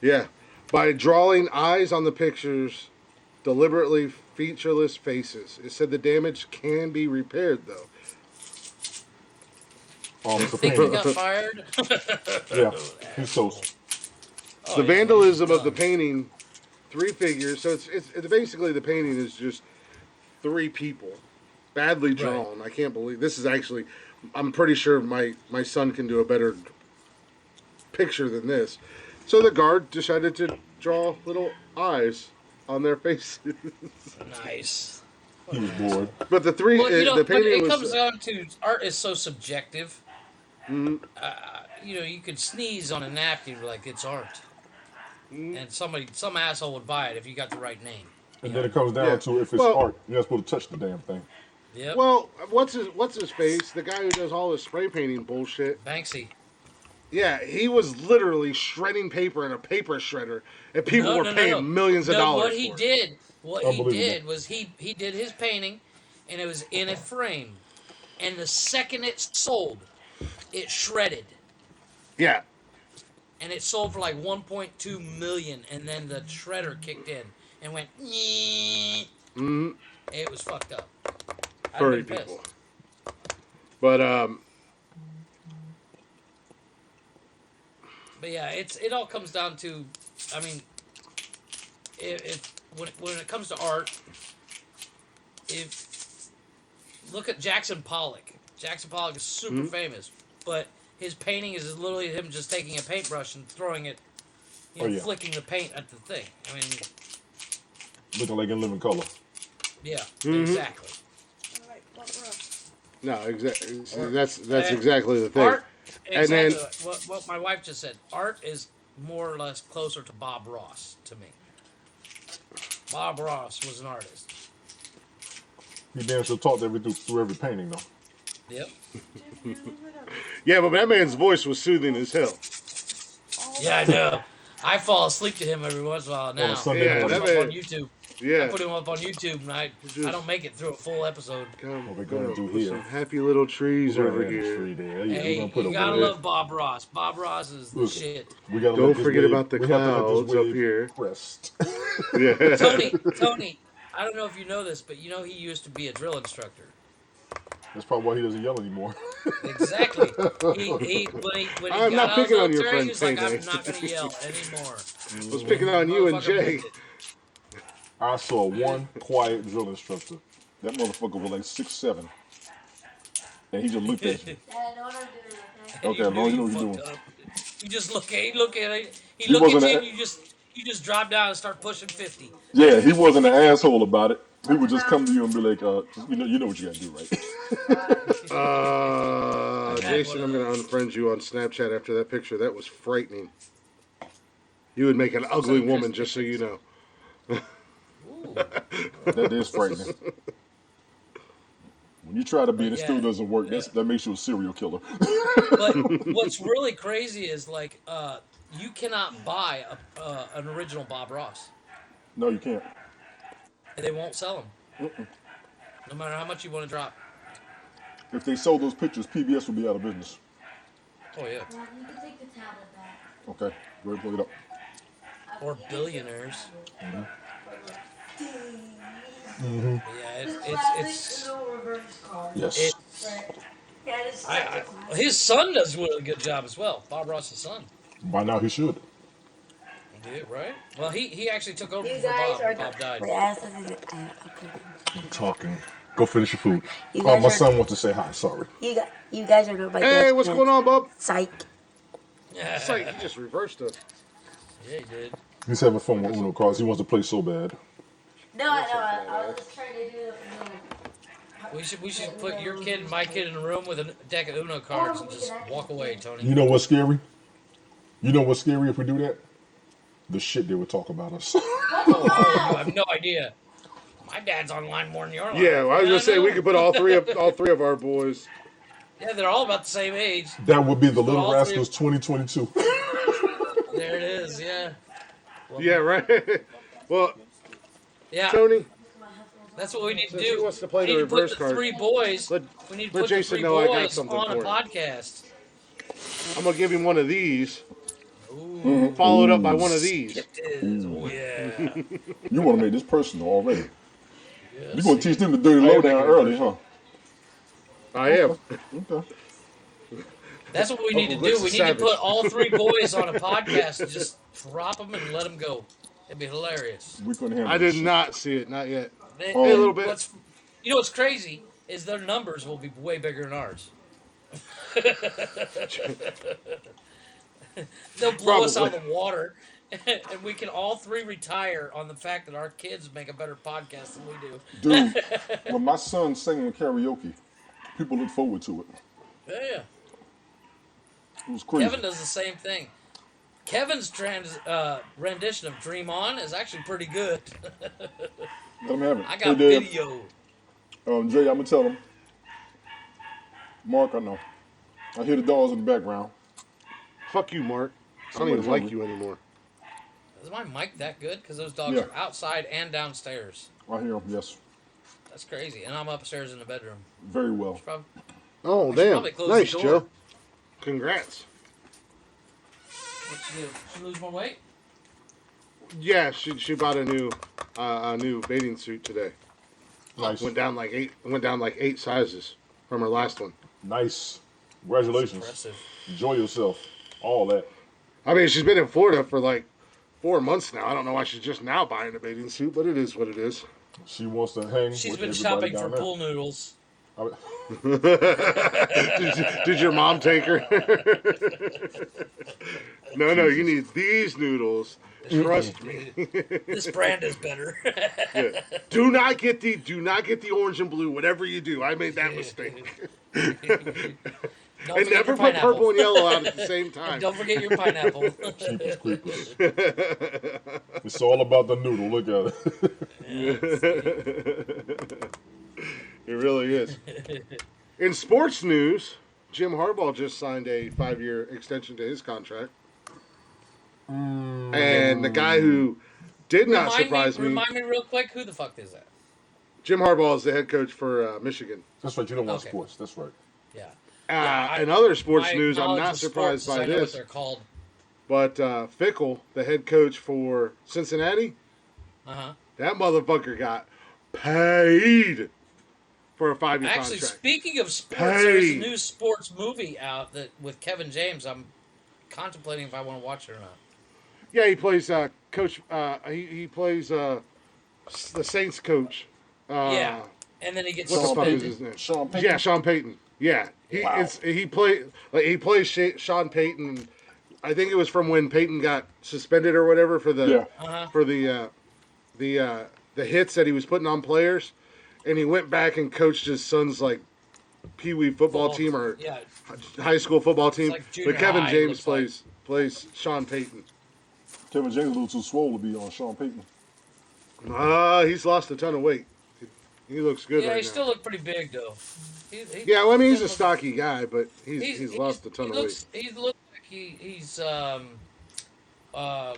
Yeah, by drawing eyes on the pictures, deliberately featureless faces. It said the damage can be repaired though. Think he got fired? Yeah, he's toast. The vandalism of the painting, 3 figures. So it's basically the painting is just 3 people, badly drawn. Right. I can't believe this is actually. I'm pretty sure my son can do a better picture than this. So the guard decided to draw little eyes on their faces. Nice. He was bored. But the painting it was. comes down to art is so subjective. You know, you could sneeze on a napkin like it's art, and some asshole would buy it if you got the right name. And then it comes down to if it's art, you're not supposed to touch the damn thing. Yep. Well, what's his face? The guy who does all this spray painting bullshit. Banksy. Yeah, he was literally shredding paper in a paper shredder, and people No, were no, no, no. paying millions of No, dollars for it. what he Unbelievable. did was he did his painting, and it was in a frame. And the second it sold, it shredded, Yeah. and it sold for like 1.2 million. And then the shredder kicked in and went. "Nyeh." Mm-hmm. It was fucked up. I'd have Furry been people. pissed. But But yeah, it all comes down to, I mean, if when it comes to art, if look at Jackson Pollock. Jackson Pollock is super mhm. famous, but his painting is literally him just taking a paintbrush and throwing it, Oh yeah, flicking the paint at the thing. I mean, looking like in living color. yeah, Mhm. exactly. Alright, what rough? No, exactly. Or, That's and exactly the thing. art, And then exactly what my wife just said. Art is more or less closer to Bob Ross to me. Bob Ross was an artist. He damn sure talked through every painting though. Yep. yeah, but that man's voice was soothing as hell. Yeah, I know. I fall asleep to him every once in a while On a now. Sunday I Yeah, put morning. him that up on man. YouTube. I Yeah. put him up on YouTube, and I Just don't make it through a full episode. come What we're gonna do with here? some happy little trees We're over gonna have a here. tree there. Yeah, we're Hey, gonna put a you gotta wave. love Bob Ross. Bob Ross is the Listen, shit. we gotta Don't let this forget wave. about the We have to let this clouds up wave here. rest. Yeah. Tony, I don't know if you know this, but you know he used to be a drill instructor. That's probably why he doesn't yell anymore. Exactly. He when he I'm got not out of the picking on your military, he friend was like, Payday. I'm not gonna yell anymore. I was picking on you and Motherfucker Jay. meant it. I saw one quiet drill instructor. That motherfucker was like 6'7", and he just looked at you. Dad, no one will do it, And Okay, you as knew long as you you know what you're fucked doing. up. You just look at it. He He look at wasn't you, a, and you just drop down and start pushing 50. yeah, he wasn't an asshole about it. He would just come to you and be like, you know what you gotta do, right? I've had one Jason, of I'm gonna those. unfriend you on Snapchat after that picture. That was frightening. You would make an I'm ugly sending Chris woman, just so you pictures. know. Ooh. That is frightening. When you try to be But and it still yeah, doesn't work, yeah. that makes you a serial killer. But what's really crazy is like you cannot buy an original Bob Ross. No, you can't. They won't sell them, no matter how much you want to drop. If they sold those pictures, PBS would be out of business. Oh yeah, Well, you can take the tablet back. Okay, go ahead and plug it up. or billionaires. Mm-hmm. But yeah, it's no reverse card. Yes. it. Right. Yeah, it's His son does a really good job as well. Bob Ross's son. By now he should. Did right? Well, he actually took over You for guys Bob. are Bob died. Wait, I have something okay. Keep talking. Go finish your food. You Oh, guys my are son wants to say hi. Sorry. you guys are not my Hey, best what's friends. going on, bub? Psych. It's like you just reversed us. Yeah, he did. He's having fun with Uno cards. He wants to play so bad. No, I know. I was just trying to do We should put your kid and my kid in a room with a deck of Uno cards and just walk away, Tony. You know what's scary? You know what's scary if we do that? The shit they would talk about us. Oh, you have no idea. My dad's online more than your line. Yeah, well, I was gonna say know. we could put all three of our boys. Yeah, they're all about the same age. That would be the Put Little all three- Rascals 2022. There it is. Yeah. Well, Yeah, right. Well, Yeah. Tony, That's what we need to since do. he wants to play we the need to reverse put the card, three boys. let We need to let put the Jason three know I got boys something on a for him. podcast. I'm gonna give him one of these, Ooh, followed up by one of these. it is. Oh yeah. You want to make this personal already. Yeah, You're going to see. teach them the dirty I am lowdown making it early, huh? personal. I am. Okay. That's what we need to Uncle do. Glex We is need to savage. put all three boys on a podcast and just drop them and let them go. It'd be hilarious. We couldn't handle I this did shit. not see it, not yet. They, Hey, a little bit. You know what's crazy is their numbers will be way bigger than ours. They'll blow us out of the water, and we can all three retire on the fact that our kids make a better podcast than we do. Dude, when my son sang on karaoke, people look forward to it. Yeah. It was crazy. Kevin does the same thing. Kevin's rendition of "Dream On" is actually pretty good. Let him have it. I got Dad. video. Jay, I'm going to tell him. Mark, I know. I hear the dogs in the background. Fuck you, Mark. I don't even Somebody's like hungry. you anymore. Is my mic that good? Because those dogs Yeah. are outside and downstairs. I hear him. Yes. That's crazy. And I'm upstairs in the bedroom. Very well. Oh, I should damn. probably close Nice, the door. Joe. Congrats. What you do? She lose more weight? Yeah, she bought a new bathing suit today. Nice. Went down like 8 sizes from her last one. Nice. Congratulations. Impressive. Enjoy yourself. All that. I mean, she's been in Florida for like 4 months now. I don't know why she's just now buying a bathing suit, but it is what it is. She wants to hang She's with been everybody shopping for down there. pool noodles. Did your mom take her? No, you need these noodles. Trust me. This brand is better. Yeah. Do not get the orange and blue. Whatever you do, I made that mistake. Don't And forget never your put pineapple. purple and yellow out at the same And time. don't forget your pineapple. Jeepers creepers. It's all about the noodle. Look at it. It really is. In sports news, Jim Harbaugh just signed a 5-year extension to his contract. And the guy who did not surprise me, Remind me real quick, who the fuck is that? Jim Harbaugh is the head coach for Michigan. That's right. You don't want Okay. sports. That's right. Yeah. In other sports my news, I'm knowledge not of surprised sports is by I know what this, they're called. but Fickle, the head coach for Cincinnati, that motherfucker got paid for a 5-year Actually, contract. speaking of sports, there's a new sports movie out that with Kevin James. I'm contemplating if I want to watch it or not. Yeah, he plays coach. He plays the Saints coach. Yeah, and then he gets What the fuck is suspended. his name? Sean Payton. Yeah, Sean Payton. Yeah, he plays Sean Payton. I think it was from when Payton got suspended or whatever for the the hits that he was putting on players, and he went back and coached his son's like pee wee football team or high school football team. like junior But Kevin high, James looks plays Sean Payton. Kevin James a little too swole to be on Sean Payton. He's lost a ton of weight. He looks good Yeah, right he now. still look pretty big though. Yeah, well, I mean, he's a doesn't look- stocky guy, but he's lost a ton of weight. He looks like he's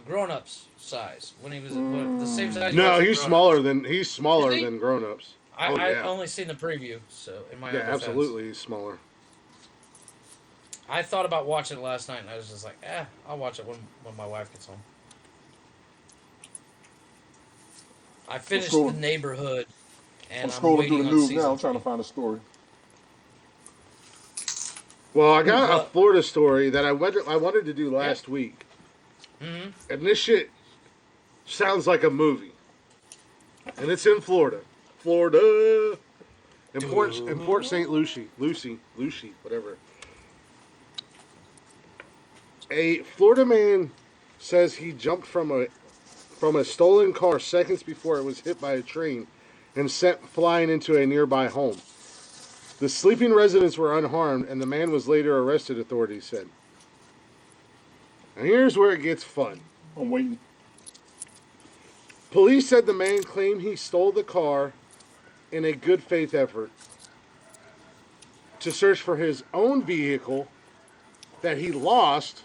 grown-ups size when he was the same size. he No, was in he's Grown-Ups. smaller Is he? than grown-ups. I, Oh, I yeah. only seen the preview, so in my own Yeah, defense. absolutely, he's smaller. I thought about watching it last night, and I was just like, I'll watch it when my wife gets home. I finished scrolling- The Neighborhood, and I'm I'm scrolling waiting through the on news season now. I'm trying to 3. find a story. Well, I got a But- Florida story that I wanted to do last week, and this shit sounds like a movie, and it's in Florida, in Port St. Lucie, whatever. A Florida man says he jumped from a stolen car seconds before it was hit by a train and sent flying into a nearby home. The sleeping residents were unharmed, and the man was later arrested, authorities said. And here's where it gets fun. I'm waiting. Police said the man claimed he stole the car in a good faith effort to search for his own vehicle that he lost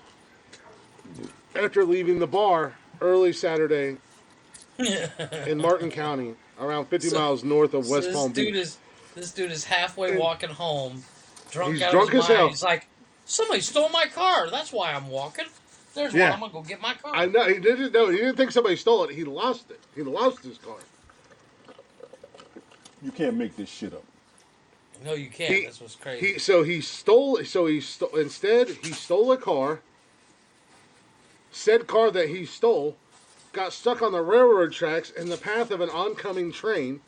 after leaving the bar early Saturday in Martin County, around 50 miles north of West Palm Beach. This dude is halfway walking home, drunk He's out drunk of his as mind. hell. He's like, somebody stole my car. That's why I'm walking. There's why I'm gonna go get my car. I know he didn't know. He didn't think somebody stole it. He lost it. He lost his car. You can't make this shit up. No, you can't. That's what's crazy. He stole a car. Said car that he stole got stuck on the railroad tracks in the path of an oncoming train.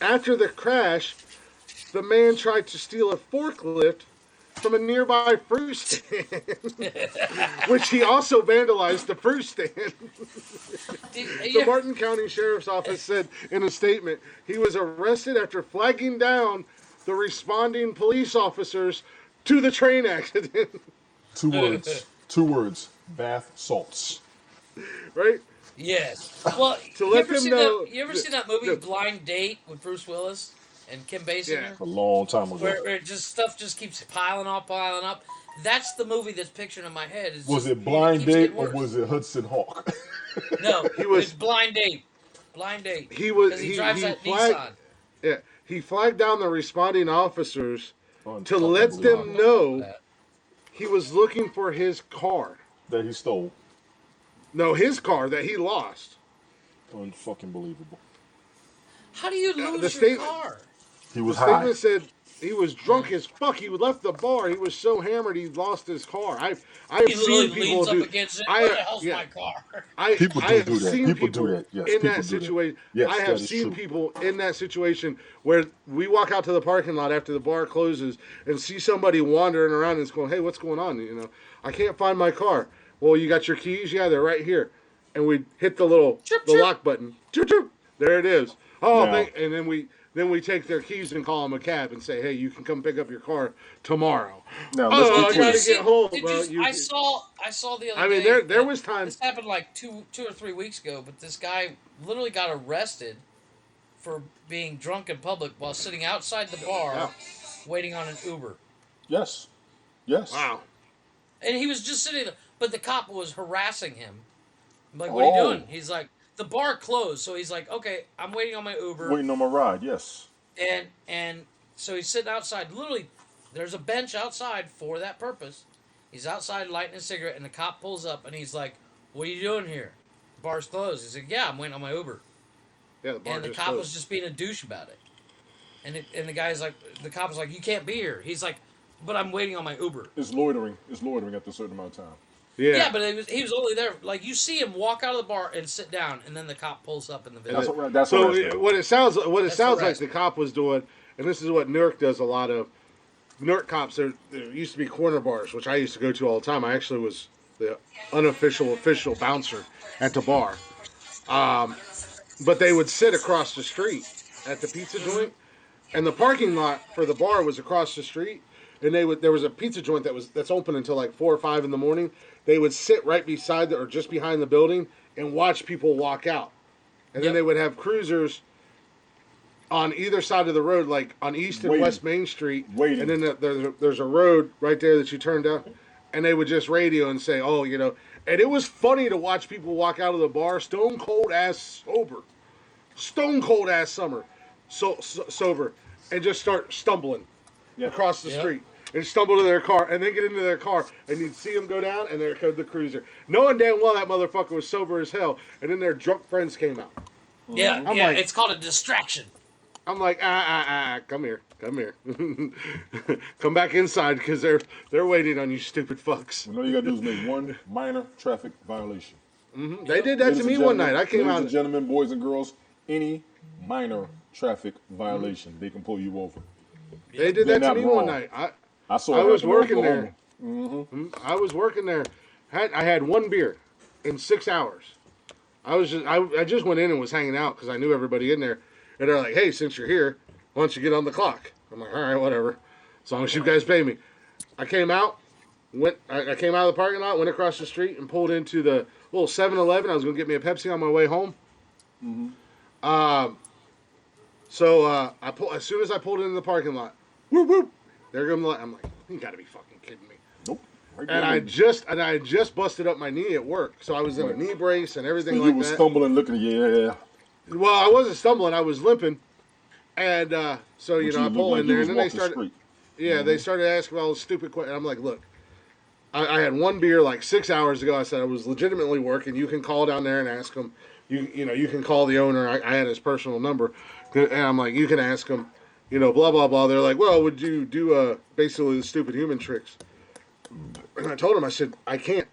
After the crash, the man tried to steal a forklift from a nearby fruit stand, which he also vandalized the fruit stand. The Martin County Sheriff's Office said in a statement he was arrested after flagging down the responding police officers to the train accident. 2 words. 2 words. Bath salts. Right? Yes. Well, To you let ever them see know- that? You ever see that movie Blind Date with Bruce Willis and Kim Basinger? Yeah. A long time ago. Where it just stuff just keeps piling up, That's the movie that's pictured in my head. It's Was just, it Blind keeps Date getting or worse. was it Hudson Hawk? No, He it's was Blind Date. Blind Date. he was Because he drives he that flagged Nissan. yeah, he flagged down the responding officers to Unfucking let them believable. know That. he was looking for his car. That he stole. No, his car that he lost. Unfucking believable. How do you The lose your statement car? He the was high. statement said he was drunk as fuck. He left the bar. He was so hammered he lost his car. I've He literally seen people leans up do. against it. Where I the hell's yeah. my car? People I have do that. seen People do people that. Yes, in people that do that. situation. Yes, I that have is seen true. people in that situation where we walk out to the parking lot after the bar closes and see somebody wandering around and it's going, "Hey, what's going on? You know, I can't find my car." Well, you got your keys? Yeah, they're right here. And we hit the Chirp, the chirp. lock button. Chirp, chirp. There it is. Oh, Now- and then we take their keys and call them a cab and say, "Hey, you can come pick up your car tomorrow." Now, let's Oh, get I to gotta it. get home. Did Well, you, I saw the other I mean, day. there was times. This happened like two or 3 weeks ago, but this guy literally got arrested for being drunk in public while sitting outside the bar waiting on an Uber. Yes. Yes. Wow. And he was just sitting there, but the cop was harassing him. I'm like, what are you Oh. doing? He's like, the bar closed, so he's like, okay, I'm waiting on my Uber. Waiting on my ride. Yes. And so he's sitting outside. Literally, there's a bench outside for that purpose. He's outside lighting a cigarette, and the cop pulls up, and he's like, "What are you doing here? The bar's closed." He's like, "Yeah, I'm waiting on my Uber." Yeah, the bar And the just cop closed. was just being a douche about it. And the guy's like, the cop was like, "You can't be here." He's like, "But I'm waiting on my Uber." It's loitering. It's loitering after a certain amount of time. Yeah, but he was only there. Like, you see him walk out of the bar and sit down, and then the cop pulls up in the video. That's So harassment. what it sounds That's like harassment. the cop was doing, and this is what Newark does a lot of. Newark cops, there used to be corner bars, which I used to go to all the time. I actually was the unofficial official bouncer at the bar. But they would sit across the street at the pizza joint, and the parking lot for the bar was across the street. And there was a pizza joint that's open until like 4 or 5 in the morning. They would sit right beside or just behind the building and watch people walk out, and then Yep. they would have cruisers on either side of the road, like on East and Waiting. West Main Street. Waiting. And then there's a road right there that you turn down, and they would just radio and say, "Oh, you know." And it was funny to watch people walk out of the bar, stone cold ass sober, sober, and just start stumbling across the Yep. street. And stumble to their car, and then get into their car, and you'd see them go down, and there goes the cruiser, knowing damn well that motherfucker was sober as hell. And then their drunk friends came out. Yeah, I'm yeah, like- it's called a distraction. I'm like, come here, come back inside because they're waiting on you, stupid fucks. All you gotta do is make one minor traffic violation. They did that Ladies to and me one gentlemen- night. I came ladies out. and gentlemen, boys and girls, any minor traffic violation, they can pull you over. They did They're that to not me one wrong. night. I saw. I it was happen in working Oklahoma. there. I was working there. I had one beer in 6 hours. I just went in and was hanging out because I knew everybody in there, and they're like, "Hey, since you're here, why don't you get on the clock?" I'm like, "All right, whatever, as long as you guys pay me." I came out, I came out of the parking lot, went across the street, and pulled into the little 7-Eleven. I was gonna get me a Pepsi on my way home. So as soon as I pulled into the parking lot, whoop whoop, they're gonna. I'm like, "You gotta be fucking kidding me." Nope. Right And there. I just busted up my knee at work, so I was in a knee brace and everything you like was that. stumbling, looking. Yeah. Well, I wasn't stumbling; I was limping, and so But I looked pull like in you there, was and then they walking started. straight. Yeah, they started asking all the stupid questions. I'm like, "Look, I had one beer like 6 hours ago." I said I was legitimately working. You can call down there and ask him. You can call the owner. I had his personal number, and I'm like, you can ask him. Blah blah blah. They're like, "Well, would you do basically the stupid human tricks?" And I told him, I said, I can't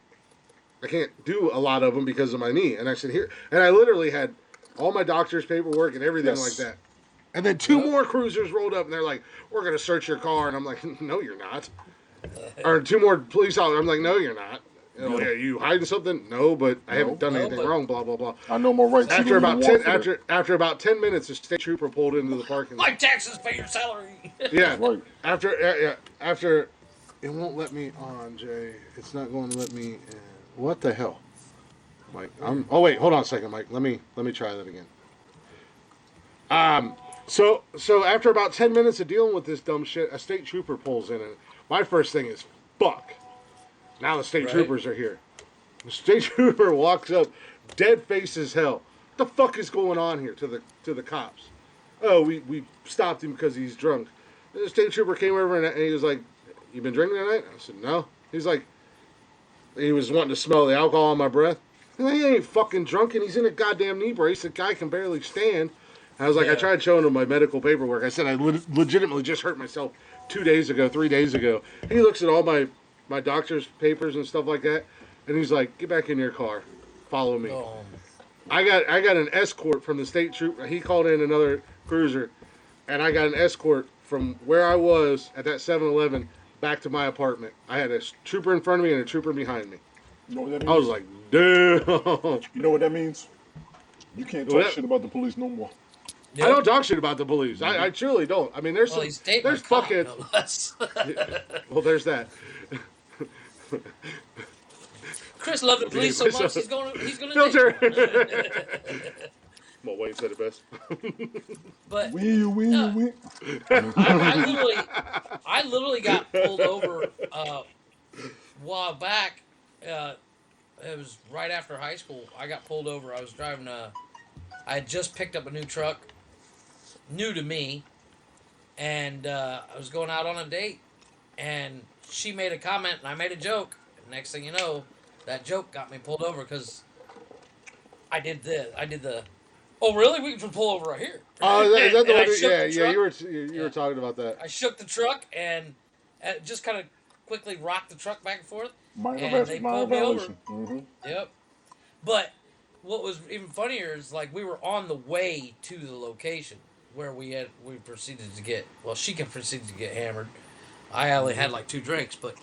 do a lot of them because of my knee. And I said, here, and I literally had all my doctor's paperwork and everything Yes. like that. And then two more cruisers rolled up and they're like, "We're going to search your car." And I'm like, "No, you're not." Or two more police officers. I'm like, "No, you're not." Yeah, you hiding something? No, but I haven't done anything but- wrong. Blah blah blah. I know my rights. After You about don't 10 even want for that. after about 10 minutes, a state trooper pulled into the parking lot. My taxes pay your salary. Yeah. Right. After it won't let me on, Jay. It's not going to let me. What the hell, Mike? Oh wait, hold on a second, Mike. Let me try that again. So after about 10 minutes of dealing with this dumb shit, a state trooper pulls in, and my first thing is, fuck. Now the state Right. troopers are here. The state trooper walks up, dead face as hell. What the fuck is going on here to the cops? Oh, we stopped him because he's drunk. And the state trooper came over and he was like, "You been drinking tonight?" I said, "No." He's like, he was wanting to smell the alcohol on my breath. He's like, "He ain't fucking drunk and he's in a goddamn knee brace. The guy can barely stand." And I was like, I tried showing him my medical paperwork. I said I legitimately just hurt myself 3 days ago. And he looks at all my doctor's papers and stuff like that, and he's like, "Get back in your car, follow me." I got an escort from the state trooper. He called in another cruiser, and I got an escort from where I was at that 7-Eleven back to my apartment. I had a trooper in front of me and a trooper behind me. You know what that means? I was like, damn. You know what that means? You can't talk shit about the police no more. Yep. I don't talk shit about the police. I truly don't. I mean, there's there's fuckheads. No well, there's that. Chris loved the police so much he's gonna filter. Well, Wayne said it best. But I literally got pulled over a while back. It was right after high school. I got pulled over. I was driving I had just picked up a new truck, new to me, and I was going out on a date, and she made a comment and I made a joke. And next thing you know, that joke got me pulled over because I did the. Oh really? We can pull over right here. Oh, is that the one? Yeah. You were talking about that. I shook the truck and just kind of quickly rocked the truck back and forth, they pulled me over. Mm-hmm. Yep. But what was even funnier is like we were on the way to the location where we proceeded to get. Well, she proceeded to get hammered. I only had like 2 drinks, but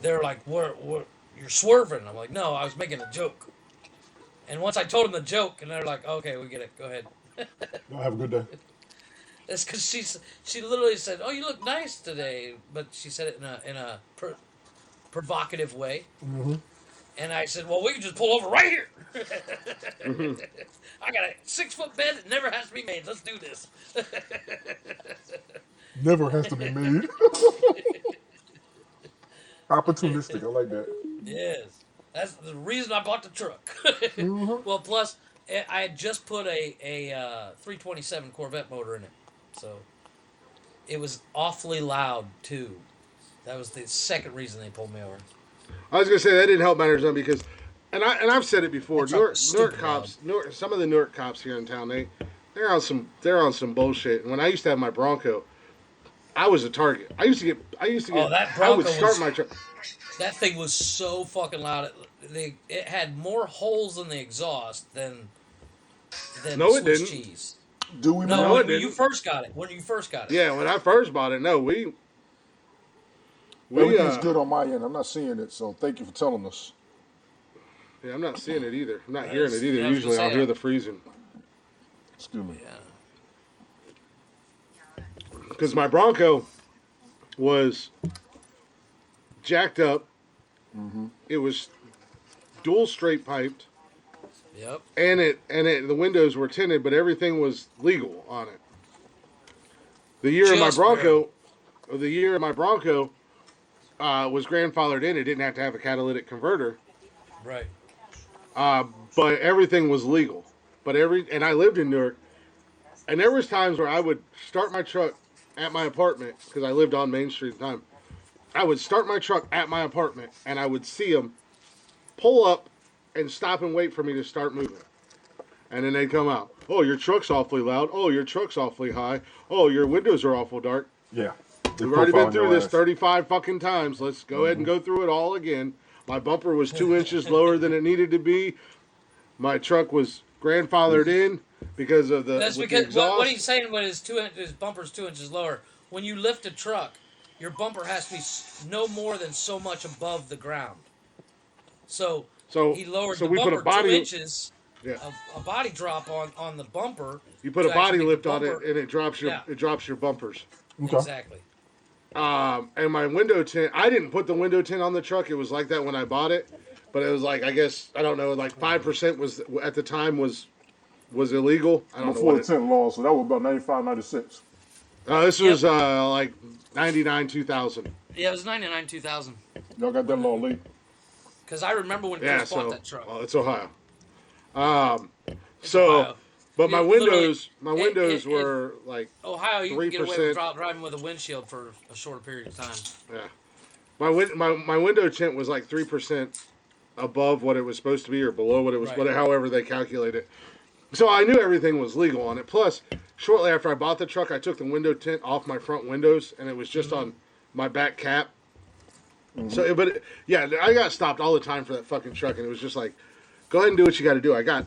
they're like, "What? You're swerving." I'm like, "No, I was making a joke." And once I told them the joke, and they're like, "Okay, we get it. Go ahead." Y'all have a good day. That's because she literally said, "Oh, you look nice today," but she said it in a provocative way. Mm-hmm. And I said, "Well, we can just pull over right here. I got a 6-foot bed that never has to be made. Let's do this." Never has to be made. Opportunistic. I like that. Yes. That's the reason I bought the truck. Mm-hmm. Well, plus, I had just put a 327 Corvette motor in it. So, it was awfully loud, too. That was the second reason they pulled me over. I was gonna say that didn't help matters none because, and I've said it before. Newark cops, some of the Newark cops here in town, they're on some bullshit. And when I used to have my Bronco, I was a target. I used to get. Oh, that Bronco I would start my truck. That thing was so fucking loud. It had more holes in the exhaust than No, it Swiss didn't. cheese. Do we? No, when didn't. you first got it. When you first got it. Yeah, when I first bought it, no, we Everything's good on my end. I'm not seeing it, so thank you for telling us. Yeah, I'm not seeing it either. I'm not hearing it either. Usually, I'll hear the freezing. Excuse me. Yeah. Because my Bronco was jacked up. Mm-hmm. It was dual straight piped. Yep. And the windows were tinted, but everything was legal on it. The year of my Bronco was grandfathered in. It didn't have to have a catalytic converter. Right. But everything was legal. And I lived in Newark, and there was times where I would start my truck at my apartment because I lived on Main Street at the time. I would start my truck at my apartment, and I would see them pull up and stop and wait for me to start moving. And then they'd come out. "Oh, your truck's awfully loud. Oh, your truck's awfully high. Oh, your windows are awful dark." Yeah. We've already been through this 35 fucking times. Let's go ahead and go through it all again. My bumper was 2 inches lower than it needed to be. My truck was grandfathered in because of the. That's because what he's saying when his bumper's 2 inches lower. When you lift a truck, your bumper has to be no more than so much above the ground. So he lowered the bumper 2 inches. Yeah. A body drop on the bumper. You put a body lift on it, and it drops your bumpers. Okay. Exactly. And my window tint, I didn't put the window tint on the truck. It was like that when I bought it, but it was like, I guess, I don't know, like 5% was at the time was illegal. I don't know. Before the tint law, so that was about 95, 96. This was like 99, 2000. Yeah, it was 99, 2000. Y'all got that law late. Because I remember when Chris bought that truck. Well, it's Ohio. It's Ohio. But my windows were like Ohio, you 3%. can get away with driving with a windshield for a shorter period of time. Yeah, my window tint was like 3% above what it was supposed to be, or below what it was, however they calculate it. So I knew everything was legal on it. Plus, shortly after I bought the truck, I took the window tint off my front windows, and it was just on my back cap. Mm-hmm. So, I got stopped all the time for that fucking truck, and it was just like, go ahead and do what you got to do. I got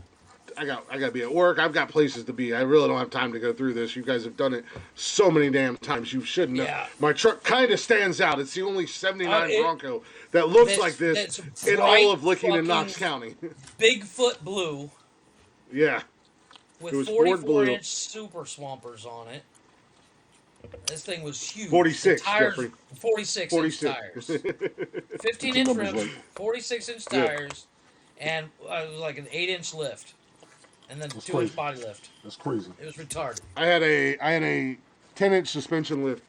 to be at work. I've got places to be. I really don't have time to go through this. You guys have done it so many damn times. You shouldn't have. My truck kind of stands out. It's the only 79 Bronco that looks like this in all of Licking and Knox County. Bigfoot blue. Yeah. With 44-inch super swampers on it. This thing was huge. 46, tires, Jeffrey. 46-inch tires. 15-inch rims, 46-inch tires, and it was like an 8-inch lift. And then 2-inch body lift. That's crazy. It was retarded. I had a 10-inch suspension lift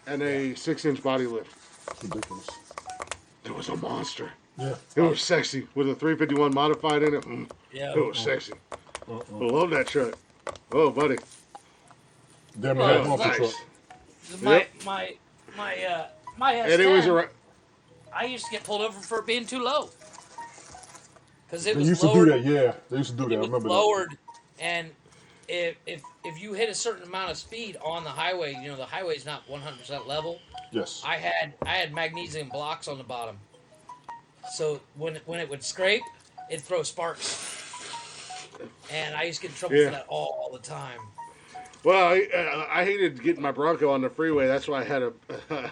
and a 6-inch body lift. That's ridiculous. It was a monster. Yeah. It was sexy with a 351 modified in it. Yeah. It was sexy. I love that truck. Oh, buddy. Damn, I had nice. Truck. My S10, and it was I used to get pulled over for it being too low. Because it they was used lowered. to do that, yeah. They used to do that. I remember lowered, that. And if you hit a certain amount of speed on the highway, the highway's not 100% level. Yes. I had magnesium blocks on the bottom, so when it would scrape, it'd throw sparks. And I used to get in trouble for that all the time. Well, I hated getting my Bronco on the freeway. That's why I had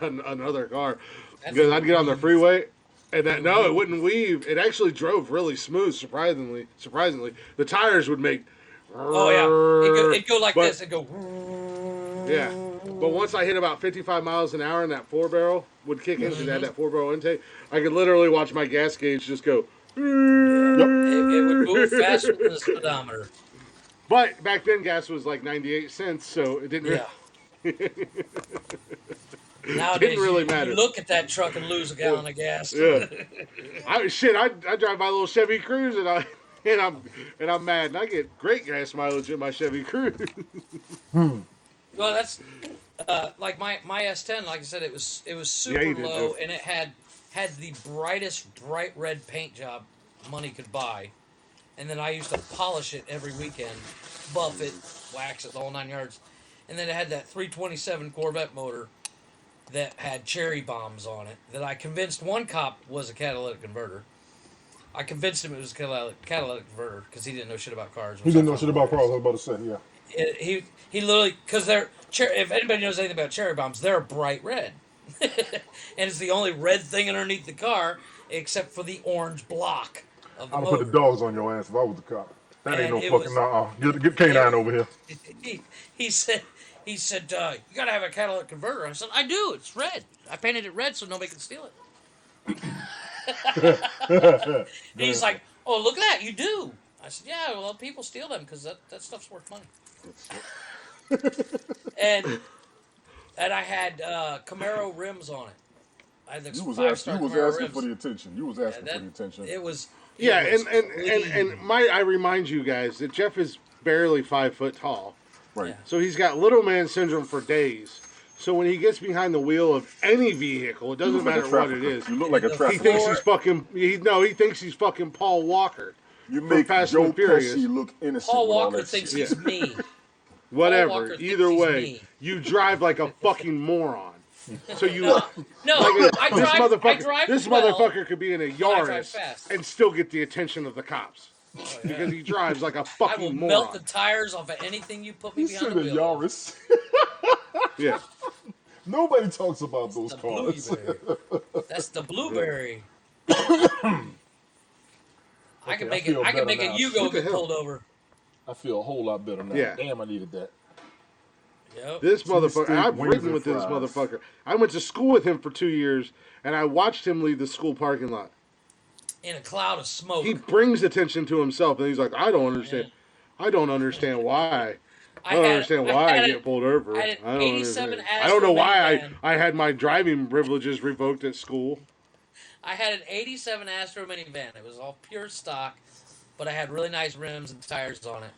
another car. Because I'd get on the freeway, and it wouldn't weave. It actually drove really smooth, surprisingly. The tires would make... Oh, yeah. It'd go like this. It'd go... Yeah. But once I hit about 55 miles an hour and that 4-barrel would kick in, because it had that 4-barrel intake, I could literally watch my gas gauge just go... Yep. It would move faster than the speedometer. But back then, gas was like 98 cents, so it didn't. Nowadays, didn't really matter. You look at that truck and lose a gallon of gas. Yeah. I drive my little Chevy Cruze and I'm mad, and I get great gas mileage in my Chevy Cruze. Well, that's like my S10. Like I said, it was super low, and it had the brightest bright red paint job money could buy. And then I used to polish it every weekend, buff it, wax it, the whole 9 yards. And then it had that 327 Corvette motor that had cherry bombs on it that I convinced one cop was a catalytic converter. I convinced him it was a catalytic converter because he didn't know shit about cars. He didn't know shit about cars, I was about to say, yeah. He literally, because if anybody knows anything about cherry bombs, they're bright red. And it's the only red thing underneath the car except for the orange block. I'd put the dogs on your ass if I was the cop. That ain't no fucking Get K9 over here. He said, you gotta have a catalytic converter. I said, I do. It's red. I painted it red so nobody can steal it. He's like, oh, look at that. You do. I said, yeah. Well, people steal them because that stuff's worth money. and I had Camaro rims on it. I had you was asking for the attention. It was. Yeah, and I remind you guys that Jeff is barely 5 foot tall. Right. Yeah. So he's got little man syndrome for days. So when he gets behind the wheel of any vehicle, it doesn't matter what it is. You look like a trafficker. He thinks he's fucking Paul Walker. You make Joe Pesci look innocent. Paul Walker thinks he's me. Whatever. Either way, you drive like a fucking moron. So you I drive this motherfucker could be in a Yaris and still get the attention of the cops because he drives like a fucking I will moron. Melt the tires off of anything you put me behind the wheel. Yaris. Yeah. Nobody talks about those cars. That's the blueberry. I can make a Yugo get pulled over. I feel a whole lot better now. Yeah. Damn, I needed that. Yep. This motherfucker, I've ridden with this motherfucker. I went to school with him for 2 years, and I watched him leave the school parking lot. In a cloud of smoke. He brings attention to himself, and he's like, I don't understand. I don't understand why. I don't understand why I get pulled over. I had I an don't 87 understand. I don't know Astro why minivan. I had my driving privileges revoked at school. I had an 87 Astro minivan. It was all pure stock, but I had really nice rims and tires on it.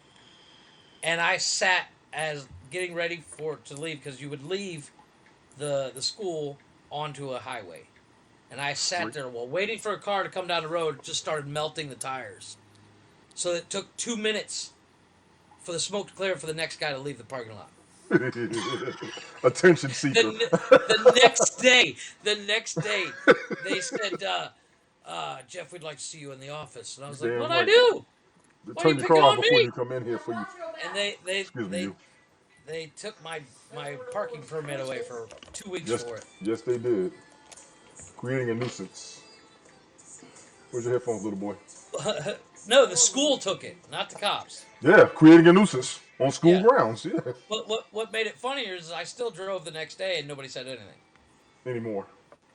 And I sat as getting ready for to leave because you would leave the school onto a highway. And I sat there while waiting for a car to come down the road, just started melting the tires. So it took 2 minutes for the smoke to clear for the next guy to leave the parking lot. Attention seeker. The next day, they said, Jeff, we'd like to see you in the office. And I was like, Damn what'd I right. do? Why are you Turn your picking car off on before me? you come in here for you. And Excuse me, you. they took my parking permit away for 2 weeks Yes, for it. yes, they did. Creating a nuisance. Where's your headphones, little boy? No, the school took it, not the cops. Yeah, creating a nuisance on school Yeah. grounds. Yeah. But what made it funnier is I still drove the next day and nobody said anything. Anymore.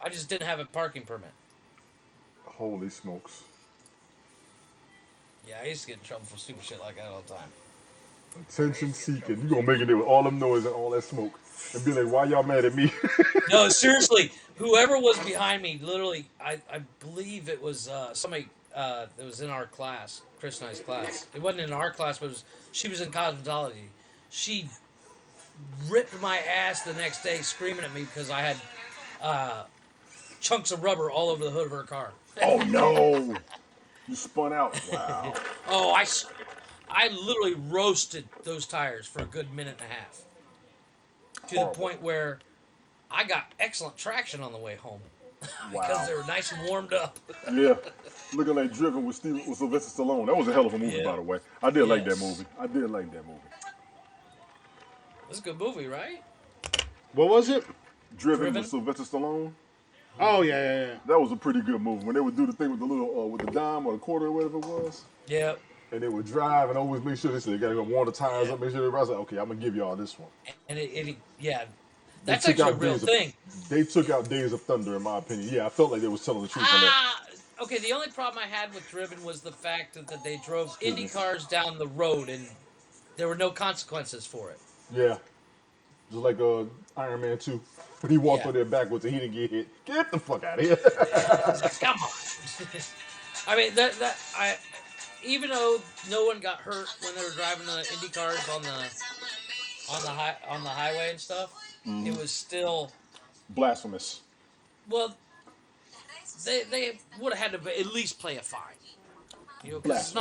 I just didn't have a parking permit. Holy smokes. Yeah, I used to get in trouble for stupid shit like that all the time. Attention seeking. You gonna make it there with all them noise and all that smoke. And be like, why y'all mad at me? No, seriously, whoever was behind me, literally, I believe it was somebody that was in our class, Chris and I's class. It wasn't in our class, but she was in cosmetology. She ripped my ass the next day screaming at me because I had chunks of rubber all over the hood of her car. Oh no! You spun out. Wow. Oh, I literally roasted those tires for a good minute and a half. To the point where I got excellent traction on the way home. Because they were nice and warmed up. Yeah. Looking like Driven with Sylvester Stallone. That was a hell of a movie, by the way. I did like that movie. It's a good movie, right? What was it? Driven with Sylvester Stallone. Oh yeah. That was a pretty good movie. When they would do the thing with the little, with the dime or the quarter or whatever it was. Yeah. And they would drive and always make sure they said they gotta go warm the tires up, make sure everybody's like, okay, I'm gonna give y'all this one. And that's actually a real thing. They took out Days of Thunder, in my opinion. Yeah, I felt like they was telling the truth on that. Okay, the only problem I had with Driven was the fact that they drove Indy cars down the road and there were no consequences for it. Yeah. Just like Iron Man 2. When he walked on there backwards and he didn't get hit. Get the fuck out of here. Come on. I mean, even though no one got hurt when they were driving the Indy cars on the highway and stuff, it was still blasphemous. Well, they would have had to at least play a fine. You know, because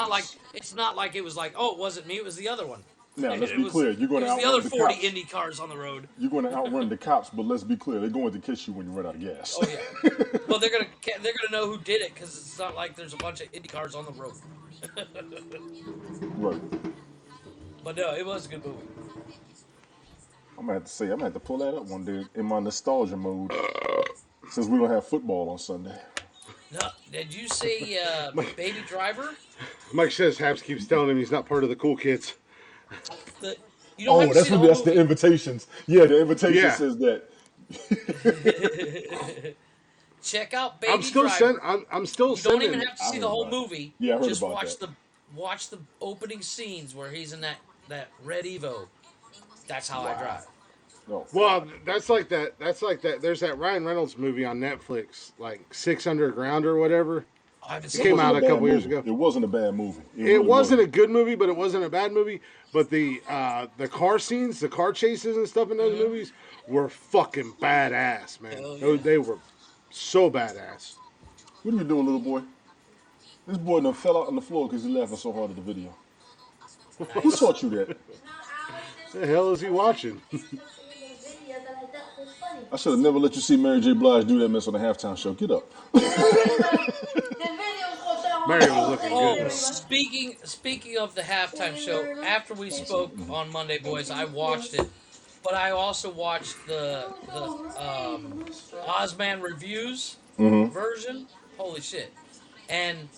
it's not like it was like, oh, it wasn't me, it was the other one. Now let's be clear. You're going to outrun the other 40 cops. Indy cars on the road. You're going to outrun the cops, but let's be clear. They're going to kiss you when you run out of gas. Oh yeah. Well, they're gonna know who did it because it's not like there's a bunch of Indy cars on the road. Right. But no, it was a good movie. I'm gonna have to pull that up one day in my nostalgia mode, since we don't have football on Sunday. No, did you see Baby Driver? Mike says Haps keeps telling him he's not part of the cool kids. That's the invitations. Yeah, the invitation says that. Check out Baby I'm still Driver. I'm still. You don't even have to see the whole movie. Yeah, I heard just about watch that. watch the opening scenes where he's in that red Evo. That's how I drive. No. Well, that's like that. There's that Ryan Reynolds movie on Netflix, like 6 Underground or whatever. It came out a couple years ago. It wasn't a bad movie. It wasn't a good movie, but it wasn't a bad movie. But the car scenes, the car chases and stuff in those movies were fucking badass, man. Yeah. They were so badass. What are you doing, little boy? This boy done fell out on the floor because he laughing so hard at the video. Who taught you that? The hell is he watching? I should have never let you see Mary J. Blige do that mess on the halftime show. Get up. Mary was looking good. Speaking of the halftime show, after we spoke on Monday, boys, I watched it, but I also watched the Ozman Reviews version. Holy shit! And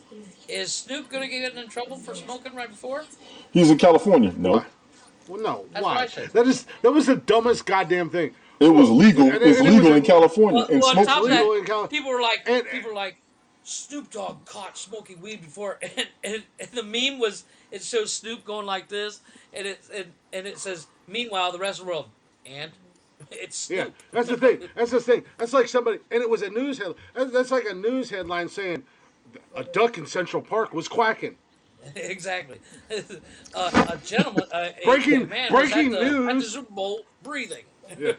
is Snoop gonna get in trouble for smoking right before? He's in California. No. Why? Well, no. That's Why? what I said. That was the dumbest goddamn thing. It was legal. And it's it legal was in California. Well, on top of legal that, in California. people were like, Snoop Dogg caught smoking weed before, and the meme was it shows Snoop going like this, and it says, "Meanwhile, the rest of the world," and it's Yeah, Snoop. that's the thing. That's the thing. That's like somebody, and it was a news headline. That's like a news headline saying a duck in Central Park was quacking. Exactly. A gentleman, a Breaking man was breaking at the news. Super Bowl breathing. Yeah,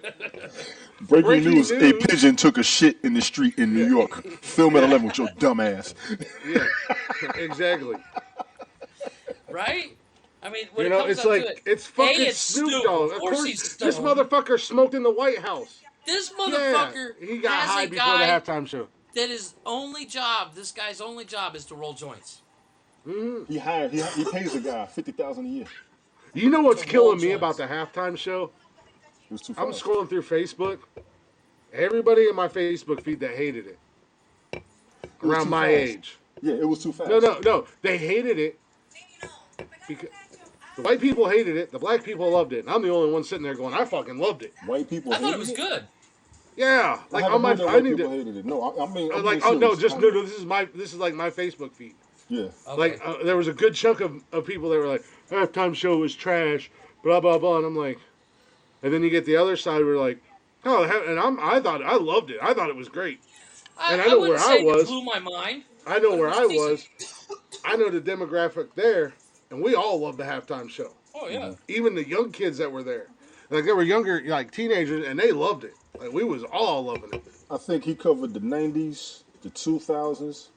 Breaking breaking news: a news. pigeon took a shit in the street in New Yeah, York. Film at yeah, 11 with your dumb ass. yeah. Exactly. Right? I mean, when You it know, comes it's up to like it, it's A, fucking it's Snoop Snoop. Of Dogg. Of course he's course, this stoned. motherfucker smoked in the White House. This Yeah, motherfucker he got has high a before the guy halftime show. that his only job, this guy's only job is to roll joints. He pays a guy 50,000 a year. You know what's To roll killing me about joints. the halftime show? It was too I'm fast. scrolling through Facebook. Everybody in my Facebook feed that hated it It was around too my fast. age. Yeah, it was too fast. No. They hated it because the white people hated it. The black people loved it. And I'm the only one sitting there going, I fucking loved it. White people I thought hated it was it. good. Yeah, I like haven't on my, heard that I white need people to, hated it. No, I'm being like, serious. no, just no. This is like my Facebook feed. Yeah. Okay. Like there was a good chunk of people that were like, halftime show was trash, blah blah blah, and I'm like, and then you get the other side where like, oh, and I thought I loved it. I thought it was great, and I I know where wouldn't I say it was. blew my mind, I know but it where was I decent. was. I know the demographic there, and we all loved the halftime show. Oh yeah. Even the young kids that were there, like they were younger, like teenagers, and they loved it. Like we was all loving it. I think he covered the 90s, the 2000s,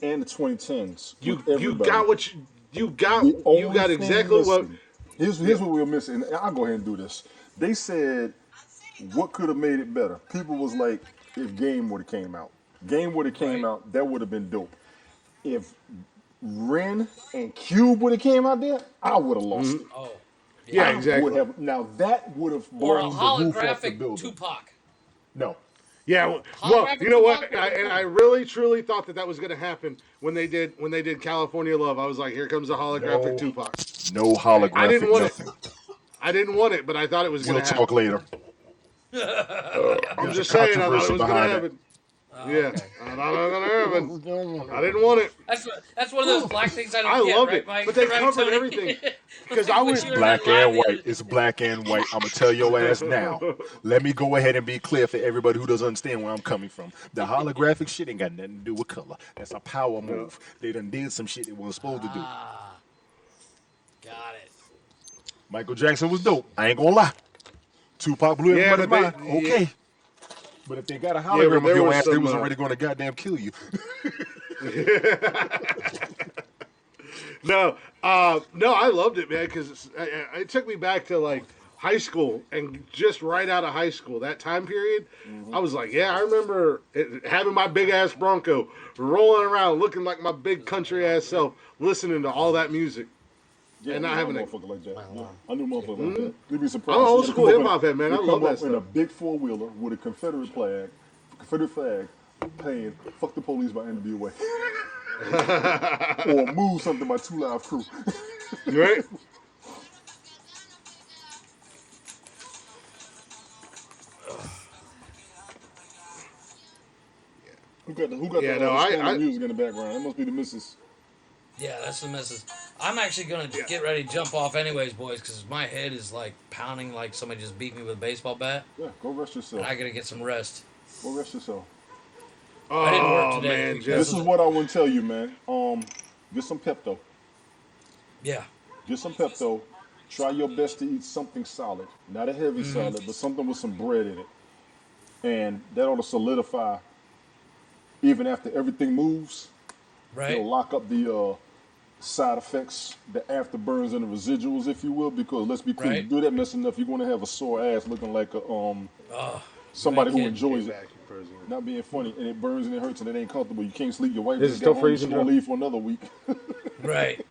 and the 2010s. You with everybody. got what you got. The You only got thing exactly what. missing. Here's what we were missing. And I'll go ahead and do this. They said what could have made it better. People was like, if Game would have came out. Game would have came Right. out. That would have been dope. If Ren and Cube would have came out there, I would have lost it. Oh. Yeah, I exactly. would have. Now that would have Or a blown the roof off the holographic building. Tupac. No. Yeah, well, Holographic you know what? Tupac would've been I cool. really truly thought that was going to happen when they did California Love. I was like, here comes the holographic No. Tupac. No holographic I didn't want nothing. it. I didn't want it, but I thought it was going We'll to talk happen. later. I'm There's just a saying, I thought it controversy was going to behind happen. Oh, Yeah, okay. I thought it was going to happen. I didn't want it. That's one of those black things I don't I get. loved right, it, Mike? but they Right, covered Tony? everything. Because Like I when was you were Black at live and the white. other- It's black and white. I'm gonna tell your ass now. Let me go ahead and be clear for everybody who doesn't understand where I'm coming from. The holographic shit ain't got nothing to do with color. That's a power move. They done did some shit they weren't supposed to do. Got it. Michael Jackson was dope. I ain't gonna lie. Tupac blew Yeah, everybody's but mind. they- Okay. But if they got a but hologram there of your was ass, they some, was already gonna goddamn kill you. No, I loved it, man, because it took me back to like high school and just right out of high school, that time period. I was like, yeah, I remember having my big ass Bronco, rolling around, looking like my big country ass self, listening to all that music. Yeah, And not I knew having a a- motherfucker like that. Yeah, I knew a motherfucker like that. You'd be surprised. I'm an old They'd school come up hip-hop in a- head, man. I they'd love come that up in a stuff. big four-wheeler with a Confederate flag, playing "Fuck the Police" by NWA, or "Move Something" by Two Live Crew. Right? Who got the Yeah, no, standard music in the background? That must be the missus. Yeah, that's the missus. I'm actually gonna get ready to jump off anyways, boys, because my head is like pounding like somebody just beat me with a baseball bat. Yeah, go rest yourself. And I gotta get some rest. Go rest yourself. I didn't work Oh, today. man, because This Jeff. is what I want to tell you, man. Get some Pepto. Yeah. Get some Pepto. Try your best to eat something solid, not a heavy solid, but something with some bread in it, and that ought to solidify. Even after everything moves, Right. it'll lock up the side effects, the afterburns, and the residuals, if you will. Because let's be clear, Right. you do that mess enough, you're gonna have a sore ass looking like a Oh, somebody who kidding. enjoys it. Back, you frozen. Not being funny, and it burns and it hurts and it ain't comfortable. You can't sleep. Your wife Is it just still got home. freezing, She's gonna Joe? leave for another week. right.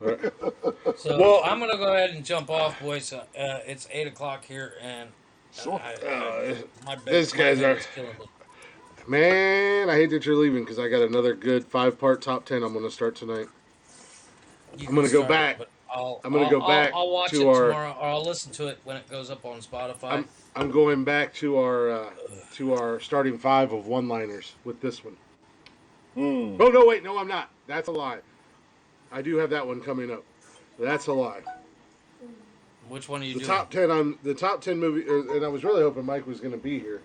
So Well- I'm gonna go ahead and jump off, boys. It's 8 o'clock here, and Sure. my bed, These my guys head are- is killing me. Man, I hate that you're leaving because I got another good 5-part top 10 I'm going to start tonight. You I'm gonna can go start back. it, but I'll, I'm gonna I'll- go I'll- back I'll watch to it our- tomorrow, or I'll listen to it when it goes up on Spotify. I'm going back to our starting 5 of one-liners with this one. Oh no, wait, no, I'm not. That's a lie. I do have that one coming up. That's a lie. Which one are you The doing? top 10 on the top 10 movie, and I was really hoping Mike was going to be here.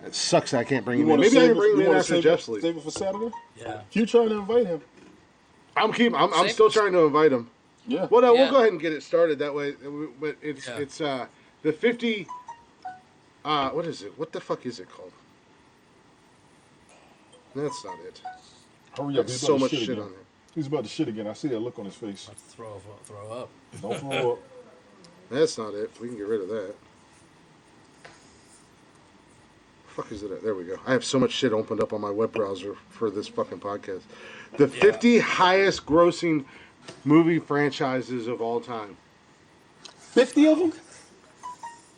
It sucks I can't bring You him in. want to Maybe I save can it? bring him You in want to after Jeff's leave. save it for Saturday? Yeah. Keep trying to invite him. I'm still trying to invite him. Yeah. Well, no, Yeah. we'll go ahead and get it started that way. But it's the 50. What is it? What the fuck is it called? That's not it. Hurry up. There's He's so about much to shit shit again. on there. He's about to shit again. I see that look on his face. Throw up. Don't throw up. That's not it. We can get rid of that. Fuck is it at? There we go. I have so much shit opened up on my web browser for this fucking podcast. The 50 highest grossing movie franchises of all time. 50 of them?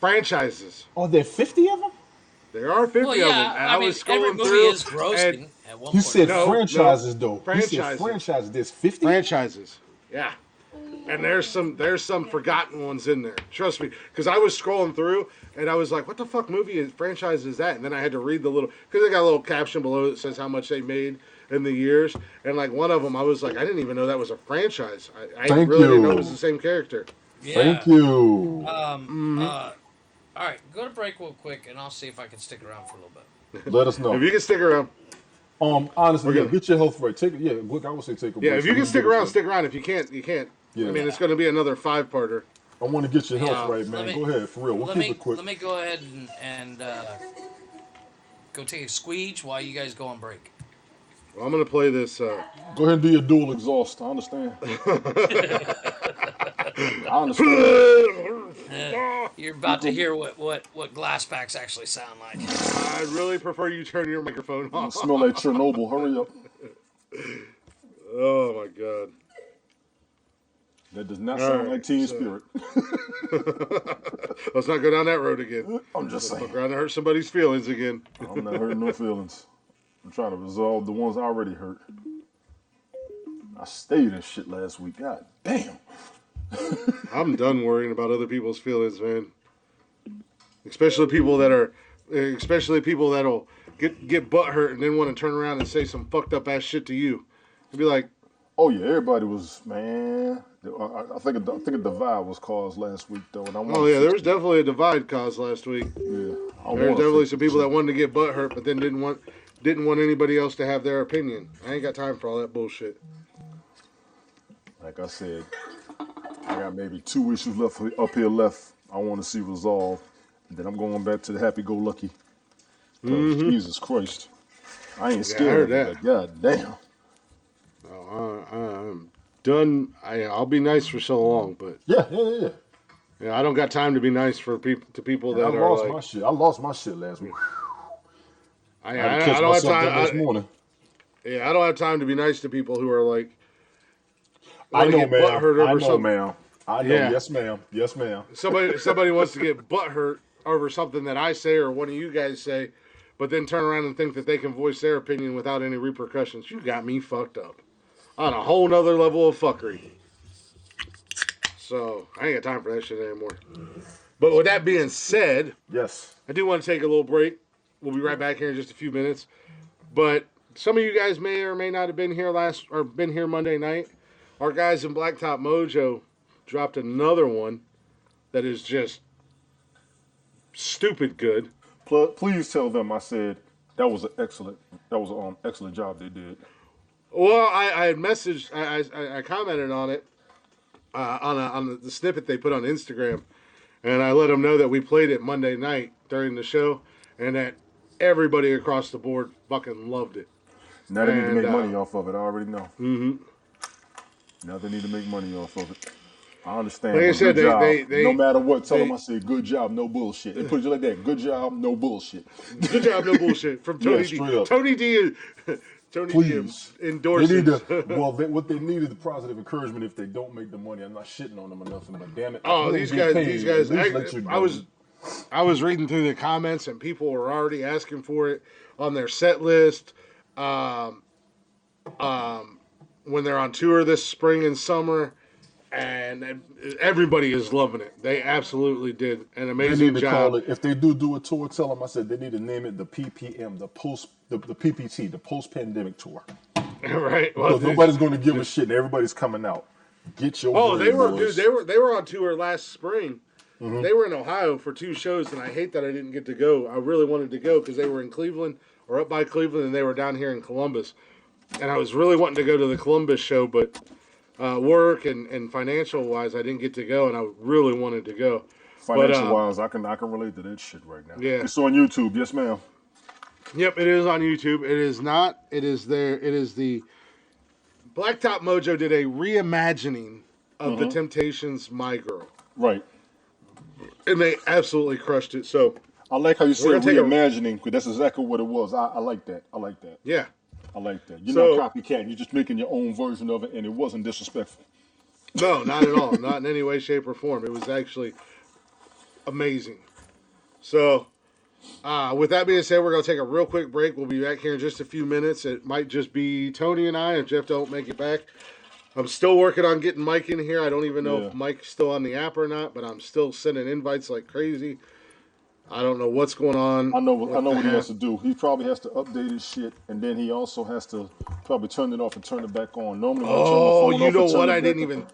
Franchises. Are there 50 of them? There are 50 Well, of them. yeah. And I mean, was every scrolling movie through is grossing at one You point. said No, franchises, no. though. You said Franchises. franchises. There's 50? franchises. Yeah. And there's some forgotten ones in there. Trust me, because I was scrolling through and I was like, "What the fuck franchise is that?" And then I had to read the little because they got a little caption below that says how much they made in the years. And like one of them, I was like, "I didn't even know that was a franchise. I Thank really didn't know you. it was the same character." Yeah. Thank you. All right, go to break real quick, and I'll see if I can stick around for a little bit. Let us know. If you can stick around, Honestly, We're good. get your health right. Take it. Yeah, look, I would say take a break. yeah. If you can stick around, stick around. If you can't, you can't. Yeah. I mean, it's going to be another 5-parter. I want to get your health Yeah. right, man. Let me- Go ahead, for real. We'll Let keep me it quick. let me go ahead and go take a squeege while you guys go on break. Well, I'm going to play this. Go ahead and do your dual exhaust. I understand. I understand. You're about to hear what glass packs actually sound like. I'd really prefer you turn your microphone I off. smell like Chernobyl. Hurry up. Oh my god. That does not All sound right, like Teen so- Spirit. Let's not go down that road again. I'm just saying. Fuck around and hurt somebody's feelings again. I'm not hurting no feelings. I'm trying to resolve the ones I already hurt. I stayed in shit last week. God damn. I'm done worrying about other people's feelings, man. Especially people that'll get butt hurt and then want to turn around and say some fucked up ass shit to you. And be like, Oh yeah, everybody was, man. I think a divide was caused last week though, and I oh yeah, there was definitely a divide caused last week. Yeah, There's definitely some people that wanted to get butt hurt, but then didn't want anybody else to have their opinion. I ain't got time for all that bullshit. Like I said, I got maybe 2 issues left up here left. I want to see resolved, and then I'm going back to the happy-go-lucky. Jesus Christ, I ain't Yeah, I scared heard of it. that. God damn. I'm done. I'll be nice for so long, but Yeah. yeah, I don't got time to be nice for people that I are lost like. my shit. I lost my shit last week. I I had to catch don't have myself the next time. morning. Yeah, I don't have time to be nice to people who are like. I wanna know, get ma'am. butthurt I over know, something. ma'am. I know. Yeah. Yes, ma'am. Yes, ma'am. Somebody wants to get butt hurt over something that I say or one of you guys say, but then turn around and think that they can voice their opinion without any repercussions. You got me fucked up on a whole nother level of fuckery. So I ain't got time for that shit anymore. But with that being said, Yes. I do want to take a little break. We'll be right back here in just a few minutes. But some of you guys may or may not have been here been here Monday night. Our guys in Blacktop Mojo dropped another one that is just stupid good. Please tell them I said that was an excellent job they did. Well, I had messaged, I commented on it on the snippet they put on Instagram, and I let them know that we played it Monday night during the show, and that everybody across the board fucking loved it. Now they need to And, make money off of it. I already know. Mm-hmm. Now they need to make money off of it. I understand. Like I but said, good job. they no matter what, tell they- them I said good job, no bullshit. They put it like that. Good job, no bullshit. Good job, no bullshit from Tony Yeah, D. straight up. Tony D. Tony Please. D. endorses. They need to. What they need is the positive encouragement. If they don't make the money, I'm not shitting on them or nothing. But damn it, Oh, let these them get guys, paid. these guys. At least let you I know. was reading through the comments, and people were already asking for it on their set list. When they're on tour this spring and summer, and everybody is loving it. They absolutely did an They amazing need to job. call it. If they do a tour, tell them I said they need to name it the PPM, the PPT, the post pandemic tour. Right. Well, Because dude. nobody's going to give a shit and everybody's coming out. Get your Oh, bread, they were, boys. dude. They were on tour last spring. They were in Ohio for 2 shows, and I hate that I didn't get to go. I really wanted to go because they were in Cleveland or up by Cleveland, and they were down here in Columbus. And I was really wanting to go to the Columbus show, but work and financial wise, I didn't get to go, and I really wanted to go. Financial wise, I can relate to that shit right now. Yeah. It's on YouTube, yes, ma'am. Yep, it is on YouTube. It is not. It is there. It is the Blacktop Mojo did a reimagining of the Temptations' "My Girl," Right. and they absolutely crushed it. So I like how you said gonna take a- reimagining, because that's exactly what it was. I like that. I like that. yeah, I like that. You're So- not copycat. You're just making your own version of it, and it wasn't disrespectful. no, not at all, not in any way, shape, or form. It was actually amazing. So, with that being said, we're going to take a real quick break. We'll be back here in just a few minutes. It might just be Tony and I if Jeff don't make it back. I'm still working on getting Mike in here. I don't even know if Mike's still on the app or not, but I'm still sending invites like crazy. I don't know what's going on. I know what he has to do. He probably has to update his shit, and then he also has to probably turn it off and turn it back on. Normally, when you turn the phone you off know and turn what? it I back didn't on- even.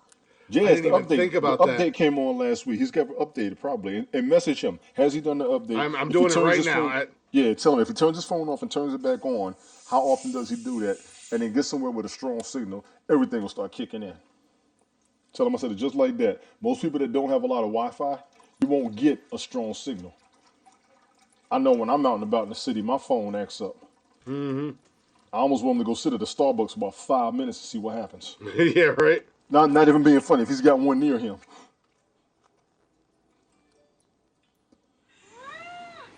Yeah, I it's didn't the even update. think about the that. update came on last week. He's got updated probably, and message him. Has he done the update? I'm If he doing it turns right his now. phone- yeah, tell him if he turns his phone off and turns it back on, how often does he do that? And then get somewhere with a strong signal, everything will start kicking in. Tell him I said it just like that. Most people that don't have a lot of Wi-Fi, you won't get a strong signal. I know when I'm out and about in the city, my phone acts up. I almost want him to go sit at the Starbucks for about 5 minutes to see what happens. Yeah, right. Not even being funny. If he's got one near him.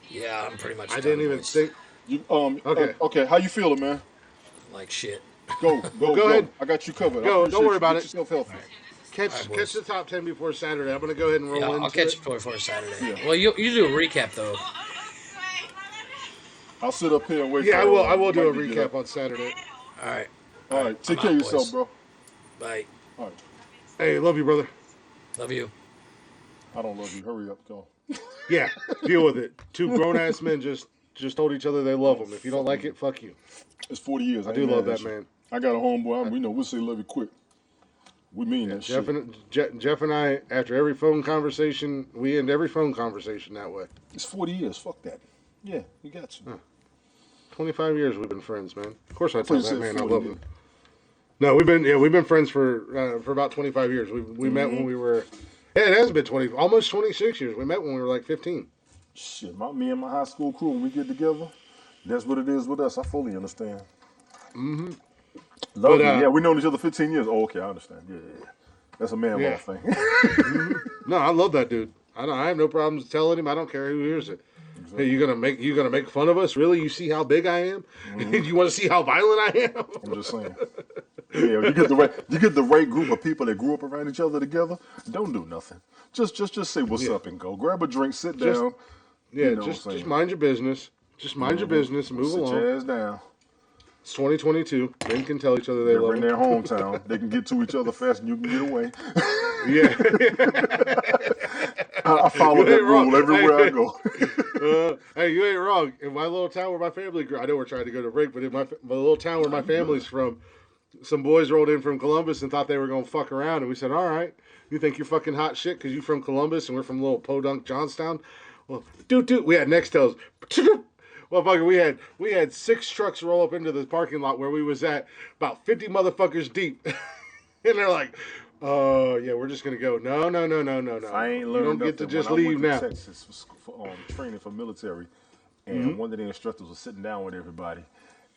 Yeah, I'm pretty much. I done, didn't even boys. think. You Okay. okay. How you feeling, man? Like shit. Go Go ahead. I got you covered. Go. I appreciate Don't worry you. about Get it. yourself healthy. Catch boys. the top 10 before Saturday. I'm gonna go ahead and roll Yeah, into I'll catch it. it before Saturday. Yeah. Well, you do a recap though. I'll sit up here and wait. Yeah, for, I will do a Mike to get recap up. on Saturday. All right. All right. Take I'm care of out, yourself, boys. bro. Bye. All right. Hey, love you, brother. Love you. I don't love you. Hurry up, go. Yeah, deal with it. 2 grown ass men just told each other they love them. If you don't like it, fuck you. It's 40 years. I ain't do mad love at that you. man. I got a homeboy. We know we'll say love you quick. We mean that Jeff shit. and Jeff and I, after every phone conversation, we end every phone conversation that way. It's 40 years. Fuck that. Yeah, you got you. 25 years we've been friends, man. Of course I thought tell you that said man I 40 love years. him. No, we've been friends for about 25 years. We met when we were. Yeah, it has been almost 26 years. We met when we were like 15. Shit, me and my high school crew, when we get together, that's what it is with us. I fully understand. Love But, you. Yeah, we known each other 15 years. Oh, okay, I understand. Yeah. That's a man Yeah. ball thing. No, I love that dude. I have no problems telling him. I don't care who hears it. Hey, you gonna make fun of us? Really? You see how big I am? You want to see how violent I am? I'm just saying. Yeah, you get the right group of people that grew up around each other together. Don't do nothing. Just say what's up and go. Grab a drink, sit down. Yeah, You know what I'm just saying? mind your business. Just mind your business and move Sit along. your ass down. It's 2022. Men can tell each other they They're love in them. their hometown. They can get to each other fast and you can get away. Yeah. I follow You that ain't wrong. rule everywhere I go. Hey, you ain't wrong. In my little town where my family grew, I know we're trying to go to break, but in my little town where my family's from, some boys rolled in from Columbus and thought they were going to fuck around. And we said, all right, you think you're fucking hot shit because you from Columbus and we're from little podunk Johnstown? Well, dude, we had Nextels. Well, fucker, we had 6 trucks roll up into the parking lot where we was at, about 50 motherfuckers deep. And they're like, oh, yeah, we're just going to go. No. I ain't You learned don't get to nothing just when I leave went now. to Texas for training for military, and one of the instructors was sitting down with everybody,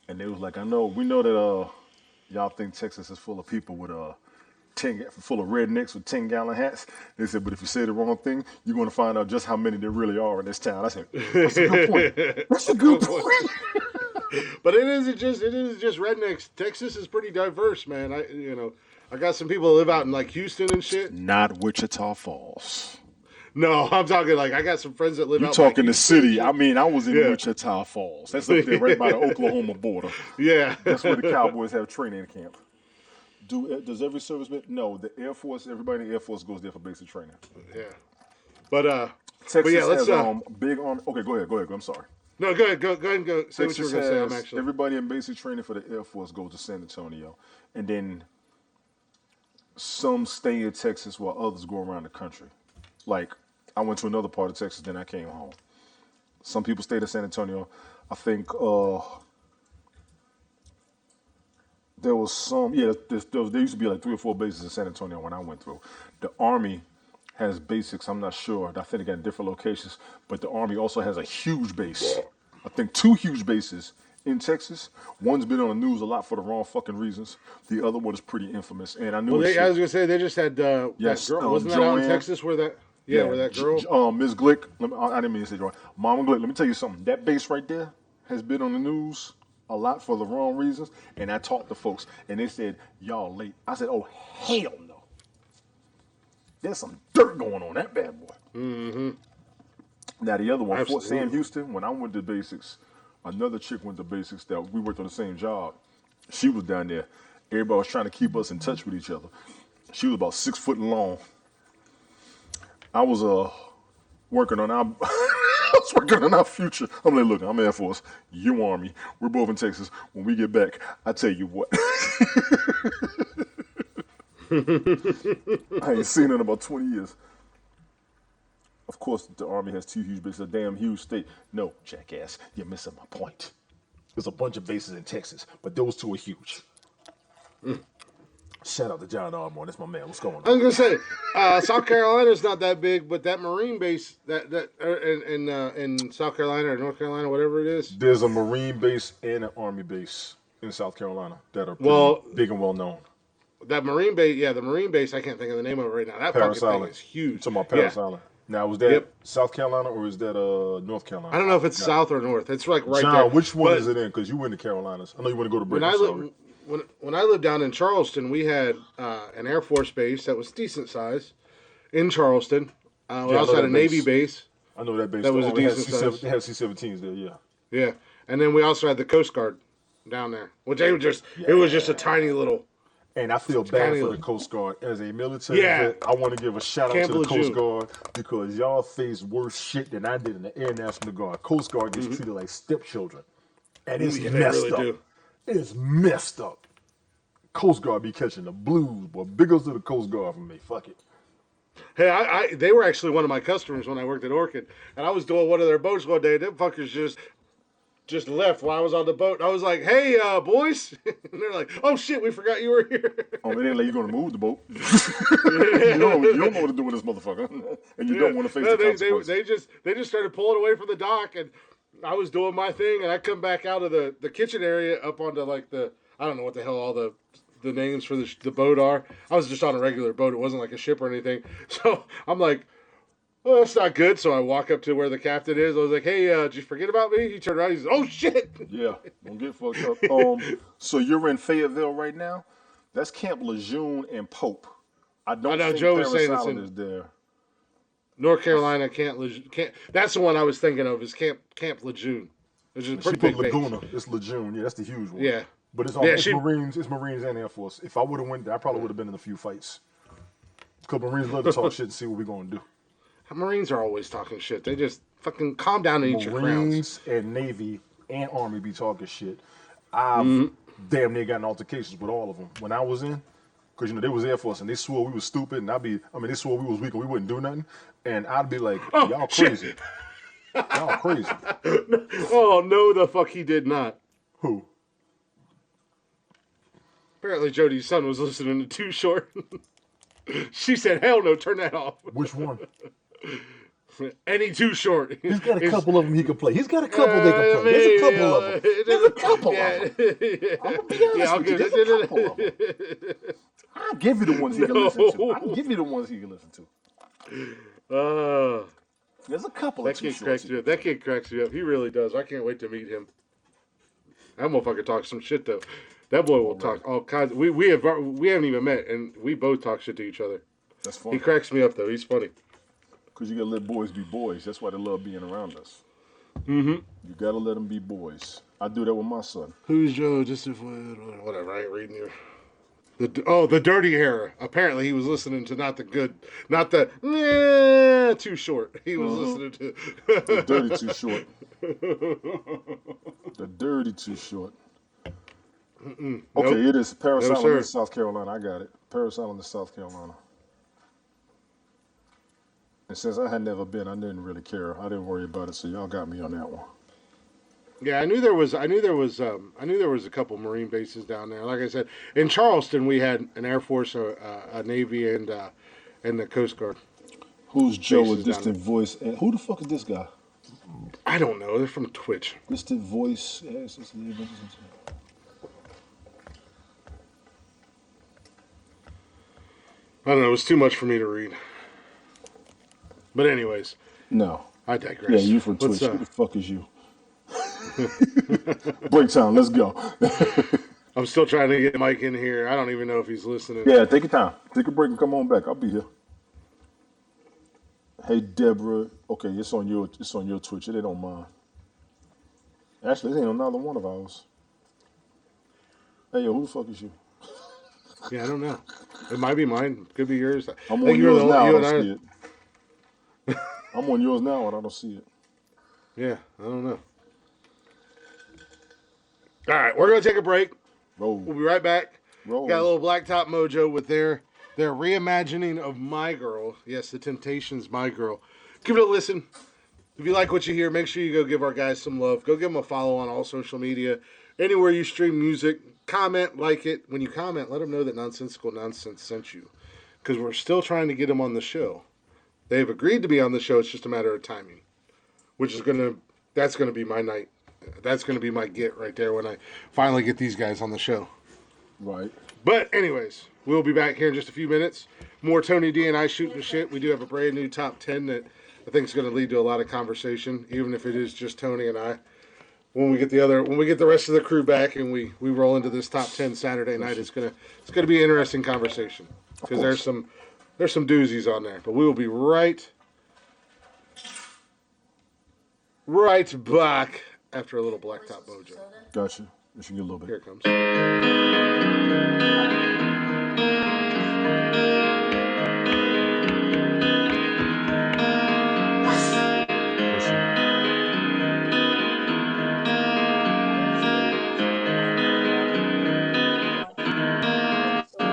and they was like, we know that y'all think Texas is full of people with full of rednecks with 10-gallon hats. They said, but if you say the wrong thing, you're going to find out just how many there really are in this town. I said, that's a good point. That's a good point. But it isn't just rednecks. Texas is pretty diverse, man. I got some people that live out in like Houston and shit. Not Wichita Falls. No, I'm talking like I got some friends that live You out. talking by the Houston and city? shit. I mean, I was in Yeah. Wichita Falls. That's up there, right by the Oklahoma border. Yeah, That's where the Cowboys have training camp. Does every serviceman? No, the Air Force. Everybody in the Air Force goes there for basic training. yeah. But Texas yeah, let's has big on. Okay, go ahead. I'm sorry. No, go ahead. Go ahead and go. Say what you were Texas going to say. I'm has actually. everybody in basic training for the Air Force goes to San Antonio, and then some stay in Texas while others go around the country. Like I went to another part of Texas, then I came home. Some people stayed in San Antonio. I think there was some. Yeah, there used to be like 3 or 4 bases in San Antonio when I went through. The Army has basics. I'm not sure. I think they got different locations, but the Army also has a huge base. I think 2 huge bases in Texas. One's been on the news a lot for the wrong fucking reasons. The other one is pretty infamous. And I knew Well, it. I was going to say they just had that Yes, girl. Wasn't that out in Joanne. Texas where that? Yeah, where that girl. Ms. Glick. I didn't mean to say Joanne. Mama Glick. Let me tell you something. That base right there has been on the news a lot for the wrong reasons. And I talked to folks, and they said, "Y'all late." I said, "Oh hell no." There's some dirt going on that bad boy. Mm-hmm. Now the other one, Fort Absolutely. Sam Houston. When I went to basics, another chick went to basics that we worked on the same job. She was down there. Everybody was trying to keep us in touch with each other. She was about 6 foot long. I was working on our I was working on our future. I'm like, look, I'm Air Force, you Army. We're both in Texas. When we get back, I tell you what. I ain't seen it in about 20 years. Of course, the Army has 2 huge bases, a damn huge state. No, jackass, you're missing my point. There's a bunch of bases in Texas, but those 2 are huge. Shout out to John Armour. That's my man. What's going on? I was going to say, South Carolina's not that big, but that Marine base in South Carolina or North Carolina, whatever it is. There's a Marine base and an Army base in South Carolina that are pretty big and well known. That Marine base, the Marine base, I can't think of the name of it right now. That Parris fucking Island. thing is huge. You're talking about Parris Island. Now, was that Yep. South Carolina or is that North Carolina? I don't know if it's south or north. It's like right John, there. which one But is it in? Because you went to Carolinas. I know you want to go to when Britain. when I lived down in Charleston, we had an Air Force base that was decent size in Charleston. We also had a Navy base. I know that base. That was a decent size. They had C-17s there, yeah. Yeah, and then we also had the Coast Guard down there, which it was just a tiny little. And I feel bad for the Coast Guard. As a military vet, I want to give a shout out to the Coast Guard because y'all face worse shit than I did in the Air National Guard. Coast Guard gets treated like stepchildren. And it's messed up. Do. It's messed up. Coast Guard be catching the blues, boy. Big ups to the Coast Guard for me. Fuck it. Hey, they were actually one of my customers when I worked at Orchid, and I was doing one of their boats one day, and them fuckers just left while I was on the boat. I was like, "Hey, boys," and they're like, "Oh shit, we forgot you were here." Oh, they ain't like you gonna move the boat. you don't know what to do with this motherfucker, and you don't want to face the consequences. They just started pulling away from the dock, and I was doing my thing, and I come back out of the kitchen area up onto like I don't know what the hell all the names for the boat are. I was just on a regular boat. It wasn't like a ship or anything. So I'm like, "Oh, that's not good." So I walk up to where the captain is. I was like, "Hey, did you forget about me?" He turned around. He says, "Oh shit!" Yeah, don't get fucked up. So you're in Fayetteville right now. That's Camp Lejeune and Pope. I know think Joe was Parris saying Island it's is there. North Carolina can't. That's the one I was thinking of. Is Camp Lejeune, which is a pretty big base. Laguna. It's Lejeune. Yeah, that's the huge one. Yeah. But it's all Marines. It's Marines and Air Force. If I would have went there, I probably would have been in a few fights. Because Marines love to talk shit and see what we're gonna do. Marines are always talking shit. They just fucking calm down and eat your crowns. Marines and Navy and Army be talking shit. I've damn near gotten altercations with all of them when I was in. Because, they was Air Force and they swore we was stupid and they swore we was weak and we wouldn't do nothing. And I'd be like, y'all crazy. Shit. Y'all crazy. Oh, no, the fuck he did not. Who? Apparently Jody's son was listening to Too Short. She said, "Hell no, turn that off." Which one? Any Too Short. He's got a couple of them he can play. He's got a couple they can play. There's a couple of them. There's a couple of them. I'm going to be honest with you. There's a couple of them. I'll give you the ones he can listen to. I'll give you the ones he can listen to. There's a couple of Too Shorts. That kid cracks me up. He really does. I can't wait to meet him. That motherfucker talks some shit, though. That boy will talk all kinds. We haven't even met, and we both talk shit to each other. That's funny. He cracks me up, though. He's funny. Because you got to let boys be boys. That's why they love being around us. Mm-hmm. You got to let them be boys. I do that with my son. Who's Joe? Just whatever. I ain't reading you. The Dirty Era. Apparently, he was listening to not the Too Short. He was listening to the Dirty Too Short. The dirty too short. Nope. Okay, it is Paris No, Island sir. in South Carolina. I got it. Paris Island in South Carolina. And since I had never been, I didn't really care. I didn't worry about it. So y'all got me on that one. Yeah, I knew there was. I knew there was. I knew there was a couple Marine bases down there. Like I said, in Charleston, we had an Air Force, a Navy, and the Coast Guard. Who's Joe, a Bases down distant voice? And who the fuck is this guy? I don't know. They're from Twitch. Distant voice. I don't know. It was too much for me to read. But anyways, No. I digress. Yeah, you from Twitch. Who the fuck is you? Break time. Let's go. I'm still trying to get Mike in here. I don't even know if he's listening. Yeah, take your time. Take a break and come on back. I'll be here. Hey Deborah. Okay, it's on your Twitch. It ain't on mine. Actually, it ain't on another one of ours. Hey yo, who the fuck is you? Yeah, I don't know. It might be mine. Could be yours. I'm I think on you were yours the now. I you don't and I. see it. I'm on yours now and I don't see it. Yeah, I don't know. All right, we're gonna take a break. Roll. We'll be right back. Roll. Got a little Blacktop Mojo with their reimagining of My Girl. Yes, The Temptations' My Girl. Give it a listen. If you like what you hear, make sure you go give our guys some love. Go give them a follow on all social media. Anywhere you stream music, comment, like it. When you comment, let them know that Nonsensical Nonsense sent you. Because we're still trying to get them on the show. They've agreed to be on the show. It's just a matter of timing. That's going to be my night. That's going to be my get right there when I finally get these guys on the show. Right. But anyways, we'll be back here in just a few minutes. More Tony D and I shooting the shit. We do have a brand new top 10 that I think is going to lead to a lot of conversation, even if it is just Tony and I. When we get the rest of the crew back and we roll into this top 10 Saturday night, it's gonna be an interesting conversation because there's some doozies on there. But we will be right back after a little Blacktop Mojo. Gotcha. You should get a little bit. Here it comes.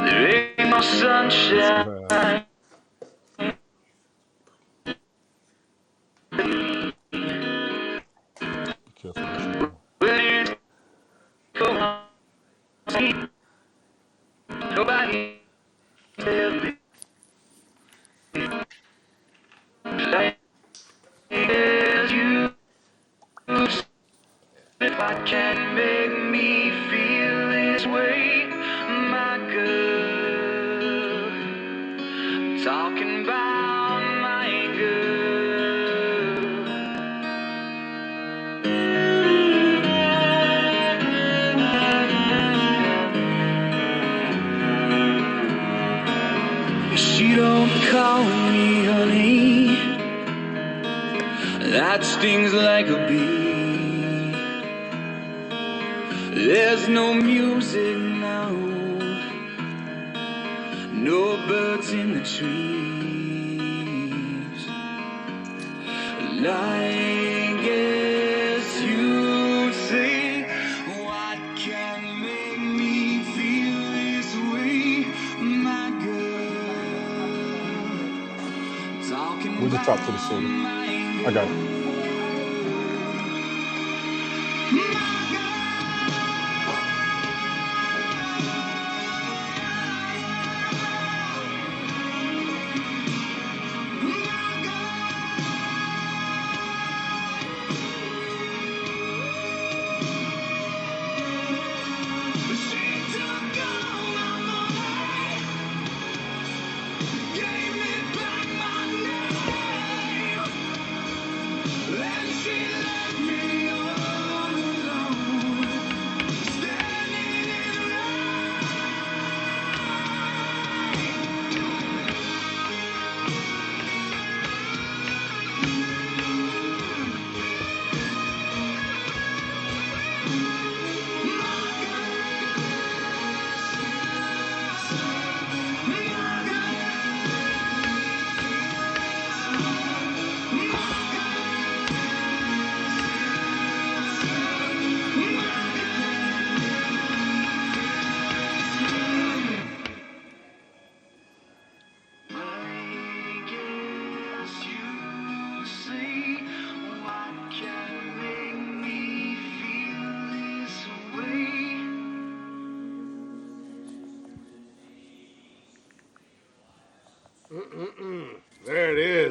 There ain't no sunshine. Be careful what you do. Nobody tell me like you. If I can make me feel this way, my girl. Talking about my girl. She don't call me honey. That stings like a bee. There's no music now. No birds in the trees. I guess you'd say, what can make me feel this way, my girl? Talking Where's the top to the soda? I got it.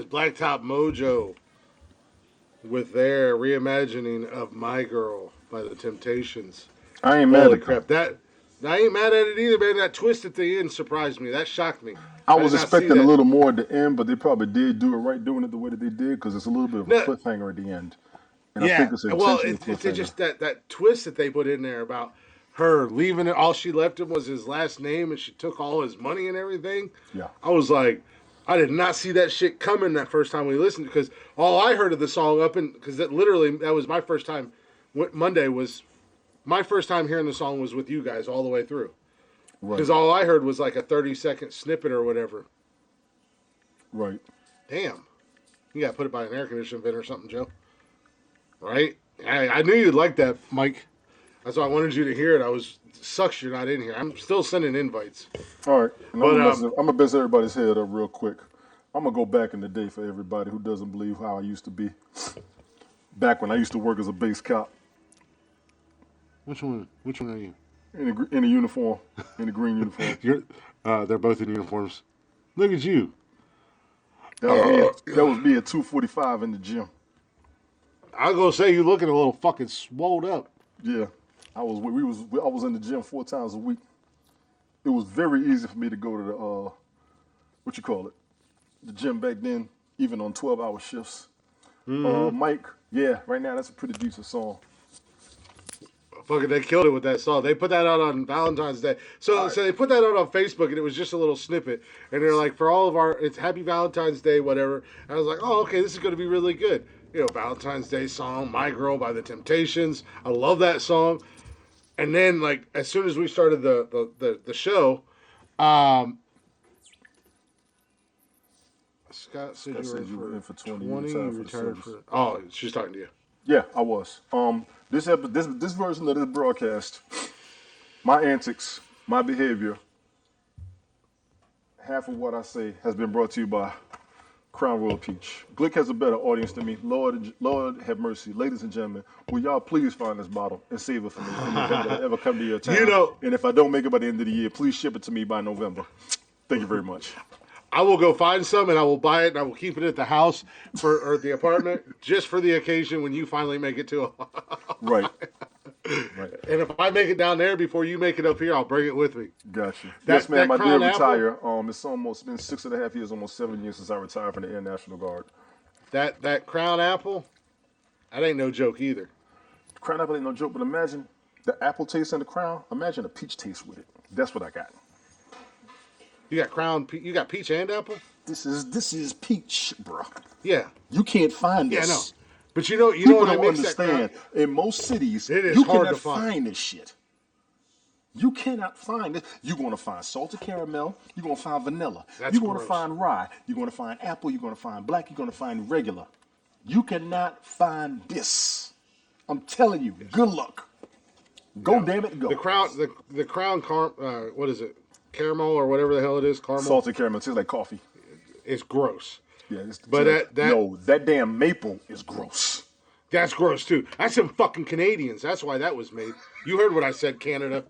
Blacktop Mojo with their reimagining of My Girl by the Temptations. I ain't mad Holy at crap. I ain't mad at it either, man. That twist at the end surprised me. That shocked me. I I did was not see expecting a that. little more at the end, but they probably did do it right doing it the way that they did because it's a little bit of a No, cliffhanger at the end. And I yeah. think it's an Well, intentional it's cliffhanger. just that twist that they put in there about her leaving it. All she left him was his last name, and she took all his money and everything. Yeah. I was like, I did not see that shit coming that first time we listened because all I heard of the song up and because that was my first time. Monday was my first time hearing the song was with you guys all the way through because Right. all I heard was like a 30-second snippet or whatever. Right. Damn, you got to put it by an air conditioning vent or something, Joe. Right? I knew you'd like that, Mike. That's why I wanted you to hear it. Sucks you're not in here. I'm still sending invites. All right. And But I'm gonna mess everybody's head up real quick. I'm gonna go back in the day for everybody who doesn't believe how I used to be. Back when I used to work as a base cop which one are you? in a uniform, in a green uniform. They're both in uniforms. Look at you. That was me at 2:45 in the gym. I was gonna say you looking a little fucking swolled up. Yeah, I was in the gym 4 times a week. It was very easy for me to go to the what you call it, the gym back then, even on 12-hour shifts. Mike, yeah, right now that's a pretty decent song. Fucking, they killed it with that song. They put that out on Valentine's Day. So they put that out on Facebook, and it was just a little snippet. And they're like, for all of it's Happy Valentine's Day, whatever. And I was like, oh, okay, this is going to be really good. You know, Valentine's Day song, My Girl by the Temptations. I love that song. And then, like, as soon as we started the show, Scott said you were in for 20. You retired for. Oh, she's talking to you. Yeah, I was. This version of this broadcast, my antics, my behavior, half of what I say has been brought to you by Crown Royal Peach. Glick has a better audience than me. Lord have mercy. Ladies and gentlemen, will y'all please find this bottle and save it for me in the event that I ever come to your town. You know, and if I don't make it by the end of the year, please ship it to me by November. Thank you very much. I will go find some and I will buy it and I will keep it at the house or the apartment just for the occasion when you finally make it to Right. Right. And if I make it down there before you make it up here, I'll bring it with me. Gotcha. That, yes, ma'am. I did Crown retire. It's almost been 6.5 years, almost 7 years since I retired from the Air National Guard. That Crown Apple, that ain't no joke either. Crown Apple ain't no joke, but imagine the apple taste in the Crown. Imagine a peach taste with it. That's what I got. You got you got peach and apple? This is peach, bro. Yeah. You can't find this. Yeah, I know. But you know People when I don't mix understand. that In most cities, it is you hard cannot to find this shit. You cannot find it. You're going to find salted caramel. You're going to find vanilla. That's you're going to gross. find rye. You're going to find apple. You're going to find black. You're going to find regular. You cannot find this. I'm telling you. Good luck. Go, damn it, go. The Crown what is it? Caramel or whatever the hell it is. Caramel. Salted caramel tastes like coffee. It's gross. Yeah, that damn maple is gross. That's gross too. That's some fucking Canadians. That's why that was made. You heard what I said, Canada.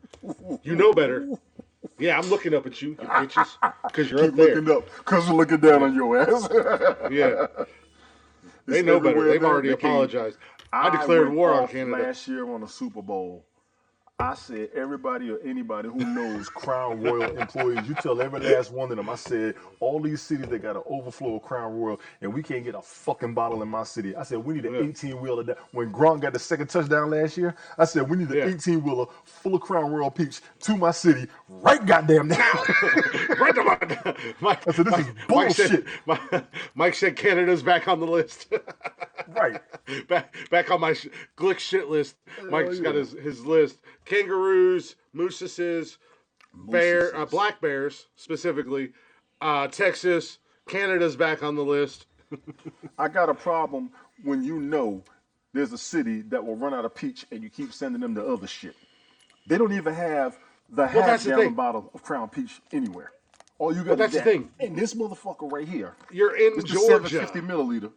You know better. Yeah, I'm looking up at you bitches, because you're Keep up there. looking up, because we're looking down on your ass. Yeah. They know better. They've already apologized. I declared war on Canada. Last year on the Super Bowl, I said everybody or anybody who knows Crown Royal employees, you tell every last one of them. I said all these cities that got an overflow of Crown Royal, and we can't get a fucking bottle in my city. I said we need an 18-wheeler. When Gronk got the second touchdown last year, I said we need an 18-wheeler full of Crown Royal Peach to my city right goddamn now. Right to Mike. I said this is bullshit. Mike said Canada's back on the list. Right. Back on my Glick shit list. Mike's got his list. Kangaroos, mooses, black bears specifically, Texas, Canada's back on the list. I got a problem when you know there's a city that will run out of peach and you keep sending them the other shit. They don't even have the half-gallon bottle of Crown Peach anywhere. All you got that's is the thing. And this motherfucker right here. You're in it's Georgia. The 750 milliliter.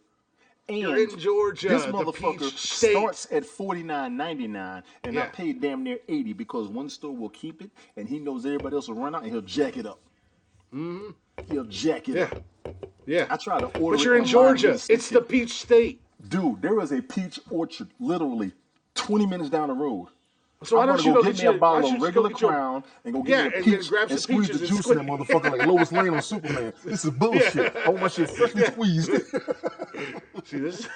And you're in Georgia. This motherfucker the peach state starts at $49.99, and I paid damn near $80 because one store will keep it, and he knows everybody else will run out, and he'll jack it up. Mm-hmm. He'll jack it up. Yeah. I tried to order But it you're in online, Georgia. didn't It's stick the peach state. it. Dude, there is a peach orchard literally 20 minutes down the road. So why I'm don't gonna you go go get get me a you? Why bottle don't you of just go regular get you? Crown and go get Yeah, me a and then peach grab and some squeeze the peaches and juice in that motherfucker like Lois Lane on Superman. This is bullshit. I want my shit freshly squeezed. See this?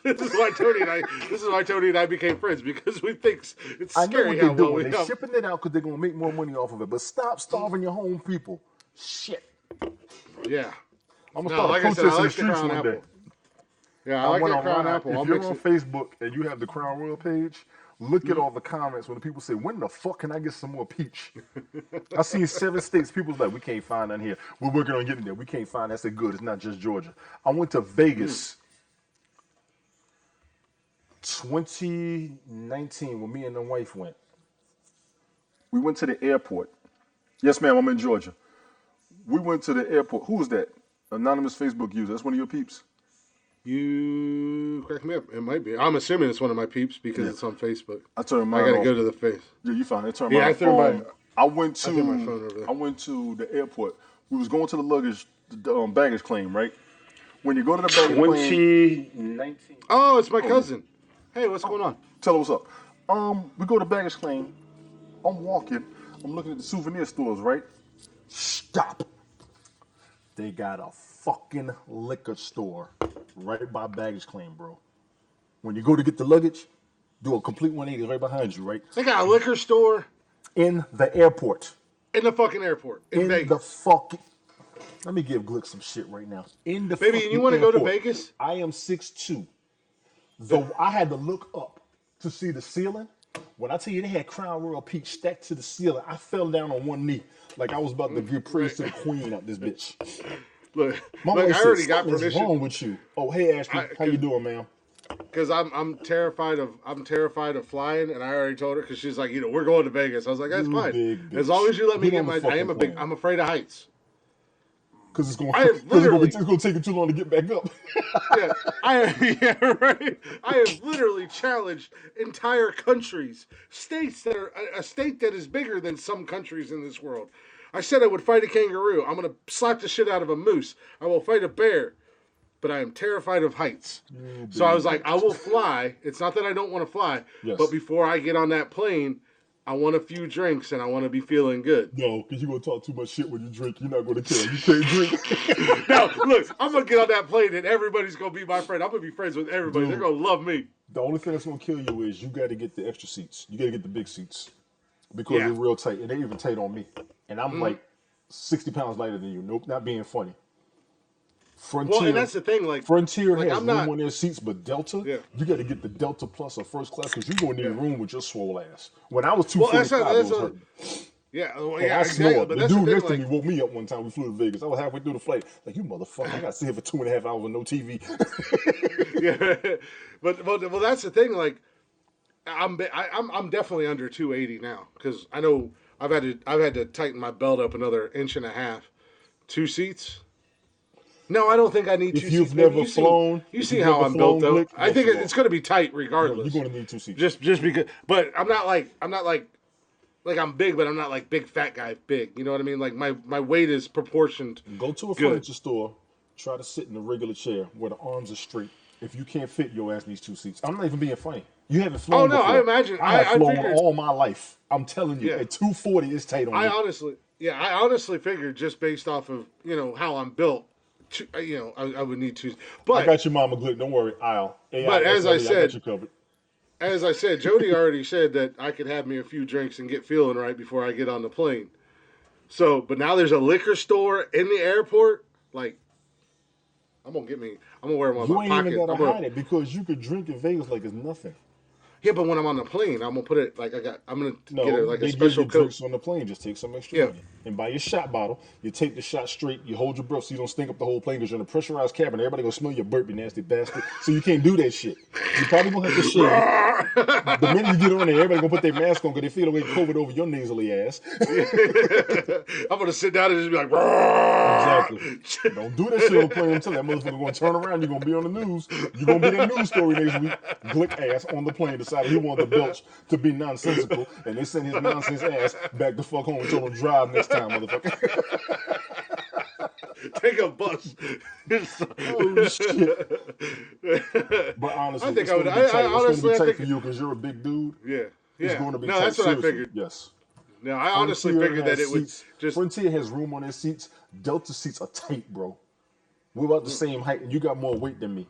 This is why Tony and I. This is why Tony and I became friends because we think it's I know scary what how they're well doing. we They're have. shipping it out because they're gonna make more money off of it. But stop starving your home people. Shit. Yeah. I'm gonna No, start like a I said, I protest in the like the streets Crown one Apple. day. Yeah, I I like went that Crown online. Apple. If I'll you're mix on it. Facebook and you have the Crown Royal page, look at all the comments when the people say, "When the fuck can I get some more peach?" I seen 7 states. People's like, "We can't find none here. We're working on getting there. We can't find." I said, "Good. It's not just Georgia." I went to Vegas, 2019, when me and the wife went. We went to the airport. Yes, ma'am. I'm in Georgia. We went to the airport. Who was that? Anonymous Facebook user. That's one of your peeps. You crack me up. It might be. I'm assuming it's one of my peeps because Yeah. it's on Facebook. I turned I mine got to off. go to the face. Yeah, you fine. I turned Yeah, mine I off. threw my. I went I threw my phone over to there. I went to the airport. We was going to the luggage, the baggage claim, right? When you go to the baggage claim, 2019. Oh, it's my cousin. Hey, what's going on? Tell her what's up. We go to baggage claim. I'm walking. I'm looking at the souvenir stores, right? Stop. They got a fucking liquor store right by baggage claim, bro. When you go to get the luggage, do a complete 180 right behind you, right? They got a liquor store In the airport. in the fucking airport in Vegas. The fucking. Let me give Glick some shit right now. In the Baby, fucking you want to go to airport. Vegas? I am 6'2". Though I had to look up to see the ceiling. When I tell you they had Crown Royal Peach stacked to the ceiling, I fell down on one knee like I was about to give praise to the queen out this bitch. Look, My look, wife I said, already got "Something's permission wrong with you." Oh, hey Ashley, how you doing, ma'am? because I'm terrified of flying, and I already told her because she's like, we're going to Vegas. I was like, that's You fine big bitch. as long as you let me Get get on the my. I fucking am a big. plane. I'm afraid of heights. Because it's I have literally- it's gonna take you too long to get back up. Yeah, right. I have literally challenged entire countries, states that are a state that is bigger than some countries in this world. I said I would fight a kangaroo. I'm gonna slap the shit out of a moose. I will fight a bear, but I am terrified of heights. So I was like, I will fly. It's not that I don't want to fly, Yes. but before I get on that plane, I want a few drinks and I want to be feeling good. No, because you're gonna talk too much shit when you drink. You're not gonna care. You can't drink. Now, look, I'm gonna get on that plane and everybody's gonna be my friend. I'm gonna be friends with everybody. Dude. They're gonna love me. The only thing that's gonna kill you is you got to get the extra seats. You got to get the big seats because Yeah. they're real tight, and they even tight on me. And I'm like 60 pounds lighter than you. Nope, not being funny. Frontier, Well, and that's the thing. Frontier has I'm room not. on their seats, but Delta, Yeah. you got to get the Delta Plus or first class because you're gonna need room with your swole ass. When I was Well, 245, it was that's hurting. Yeah, well, And yeah, I exactly. snored. But The that's dude the next thing. to me woke me up one time. We flew to Vegas. I was halfway through the flight. Like, you motherfucker, I got to sit here for 2.5 hours with no TV. Yeah, but well, that's the thing. Like, I'm definitely under 280 now because I know I've had to tighten my belt up another inch and a half. 2 seats. No, I don't think I need If 2 you've seats. never flown, you if see you've how never I'm built, flown, though. Glick, I think yes, you it's going to be tight regardless. You're going to need 2 seats. Just because, but I'm not like I'm big, but I'm not like big fat guy big. You know what I mean? Like my weight is proportioned. Go to a good. furniture store, try to sit in a regular chair where the arms are straight. If you can't fit, your ass needs 2 seats. I'm not even being funny. You haven't flown Oh no, before. I imagine. I have flown figured, all my life. I'm telling you, Yeah. at 240, it's tight on I me. honestly figured just based off of how I'm built, I would need to. But I got your mama, Glick. Don't worry. But as I said- got you covered. as I said, Jody already said that I could have me a few drinks and get feeling right before I get on the plane. So, but now there's a liquor store in the airport. Like, I'm gonna wear them on You my ain't pocket. even I'm gotta gonna- hide it because you could drink in Vegas like it's nothing. Yeah, but when I'm on the plane, I'm gonna put it like I'm gonna No, get it like they a give special you coat. drinks on the plane. Just take some extra Yeah. money and buy your shot bottle. You take the shot straight. You hold your breath so you don't stink up the whole plane because you're in a pressurized cabin. Everybody gonna smell your burp, you nasty bastard. So you can't do that shit. You probably gonna have to share. The minute you get on there, everybody gonna put their mask on because they feel the way COVID over your nasally ass. I'm gonna sit down and just be like, Exactly. Don't do that shit on the plane until that motherfucker gonna turn around. You're gonna be on the news. You're gonna be in the news story next week. Glick ass on the plane decided he wanted the belch to be nonsensical, and they sent his nonsense ass back the fuck home and told him drive next time, motherfucker. Take a bus. Oh shit! But honestly, I think it's I would. going to be tight. It's going to Honestly, be I tight think. for you because you're a big dude. Yeah. It's Yeah. going to be No, tight. that's what I Seriously. figured. Yes. No, I honestly Frontier figured has that it would seats. just. Frontier has room on their seats. Delta seats are tight, bro. We're about the same height, and you got more weight than me.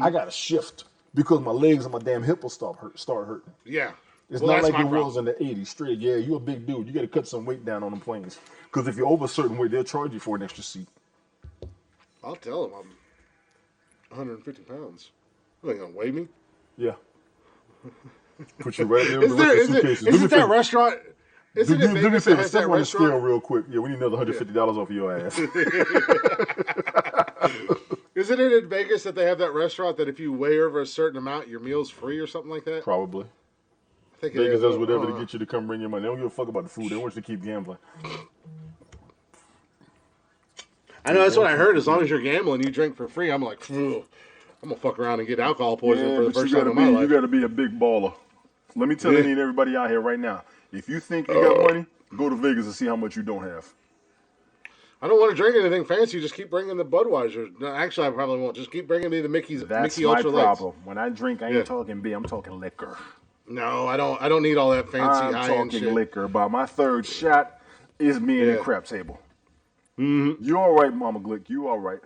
I got to shift because my legs and my damn hip will start hurting. Yeah. It's Well, not that's like my it was problem. in the 80s. Straight, yeah, you're a big dude. You got to cut some weight down on them planes. Because if you're over a certain weight, they'll charge you for an extra seat. I'll tell him I'm 150 pounds. Are they gonna weigh me? Yeah. Put you right there Is with there? the Is it? suitcases. Isn't that restaurant? Isn't it Do me a Vegas that favor. has Step that on the scale restaurant? real quick. Yeah, we need another $150 off of your ass. Isn't it in Vegas that they have that restaurant that if you weigh over a certain amount, your meal's free or something like that? Probably. I think Vegas it is. does whatever to get you to come bring your money. They don't give a fuck about the food. They want you to keep gambling. I know that's what I heard. As long as you're gambling, you drink for free. I'm like, phew, I'm gonna fuck around and get alcohol poisoning for the first time in my life. You got to be a big baller. Let me tell any and everybody out here right now. If you think you got money, go to Vegas and see how much you don't have. I don't want to drink anything fancy. Just keep bringing the Budweiser. No, actually, I probably won't. Just keep bringing me the Mickey That's Mickey my Ultra Lights. problem. When I drink, I ain't talking beer. I'm talking liquor. No, I don't. I don't need all that fancy I'm high-end talking shit. liquor. By my third shot is me and the crap table. Mm-hmm. You all right, Mama Glick? You all right?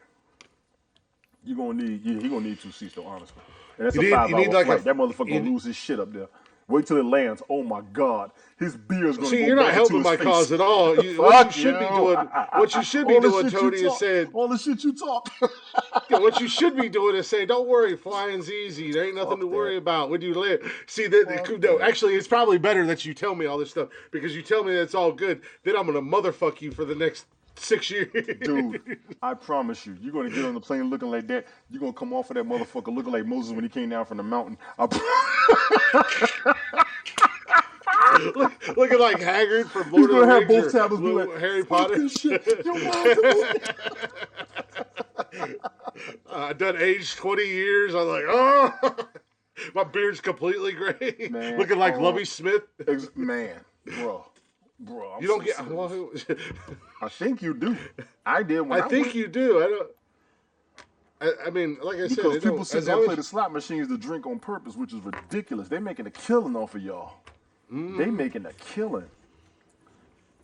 You gonna need? He gonna need 2 seats though, honestly. And that's a 5-hour flight. That motherfucker gonna lose his shit up there. Wait till it lands. Oh my God, his beer's gonna. See, go you're back not helping into my his cause face. at all. What you should be doing, Tony, is saying all the shit you talk. what you should be doing is saying, "Don't worry, flying's easy. There ain't nothing to worry about when you live." See, no, actually, it's probably better that you tell me all this stuff because you tell me that it's all good. Then I'm gonna motherfuck you for the next 6 years. Dude, I promise you, you're gonna get on the plane looking like that. You're gonna come off of that motherfucker looking like Moses when he came down from the mountain. Looking like Haggard from He's Lord of gonna the have Rings both tablets be like Harry Potter. This shit. Yo, why I done aged 20 years. I'm like, oh, my beard's completely gray. Man, looking like Lovey Smith. Man, bro. I'm you don't so get. I think you do. I did when I think you do. I don't. I mean, like I said, because people sit there and play as the slot machines to drink on purpose, which is ridiculous. They making a killing off of y'all. They making a killing.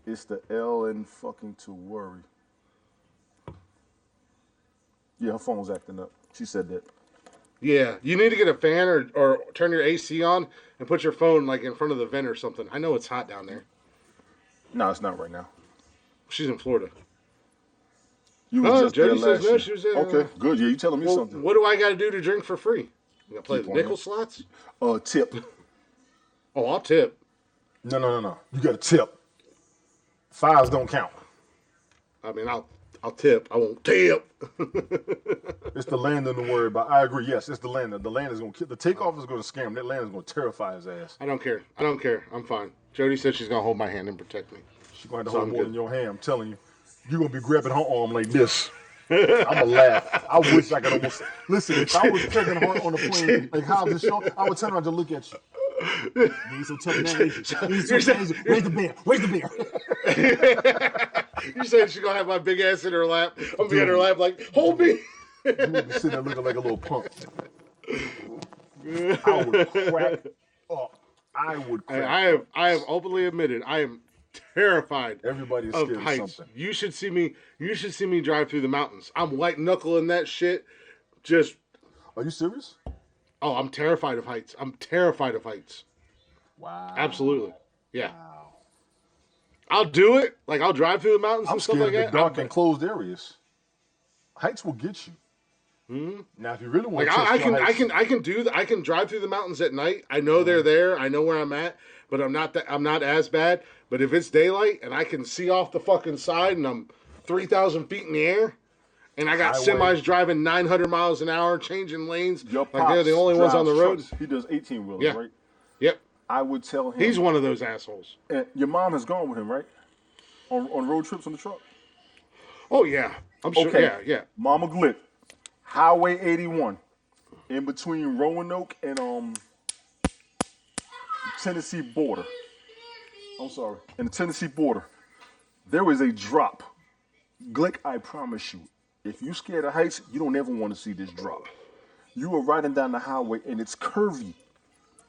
It's the L in fucking to worry. Yeah, her phone's acting up. She said that. Yeah, you need to get a fan or turn your AC on and put your phone like in front of the vent or something. I know it's hot down there. No, it's not right now. She's in Florida. You was just Jody there says last no. year. She was in. Okay, good. Yeah, you telling me something. What do I got to do to drink for free? You got to play Keep the on nickel it. slots? Tip. Oh, I'll tip. No. You got to tip. 5s don't count. I mean, I'll tip. I won't tip. It's the landing to worry about. I agree. Yes, it's the landing. The land is going to kill. The takeoff is going to scare him. That land is going to terrify his ass. I don't care. I'm fine. Jody said she's gonna hold my hand and protect me. She's going to hold more than your hand. I'm telling you. You're going to be grabbing her arm like this. I'm going to laugh. I wish I could almost. Listen, if I was taking her on the plane, like how this show, I would turn around to look at you. He's so tough now. Where's the beer? Where's the beer? You said she's gonna have my big ass in her lap. I'm gonna be in her lap like, hold me. You would be sitting there looking like a little punk. I would crack up. I have openly admitted I am terrified. Everybody's of scared heights. of something. You should see me drive through the mountains. I'm white knuckling that shit. Just. Are you serious? Oh, I'm terrified of heights. Wow. Absolutely. Yeah. Wow. I'll do it. Like I'll drive through the mountains I'm and stuff scared like of the that. dark and closed areas. Heights will get you. Now, if you really want Like to, I can drive through the mountains at night. I know they're there. I know where I'm at, but I'm not as bad. But if it's daylight and I can see off the fucking side and I'm 3,000 feet in the air, and I got semis driving 900 miles an hour, changing lanes, like they're the only ones on the road. He does 18-wheelers, Yeah. right? Yep. I would tell him. He's one of those assholes. And your mom has gone with him, right? On road trips on the truck? Oh, yeah. I'm sure. Okay. Yeah. Mama Glick, Highway 81, in between Roanoke and Tennessee border. I'm sorry. In the Tennessee border, there is a drop Glick, I promise you, if you scared of heights, you don't ever want to see this drop. You were riding down the highway and it's curvy.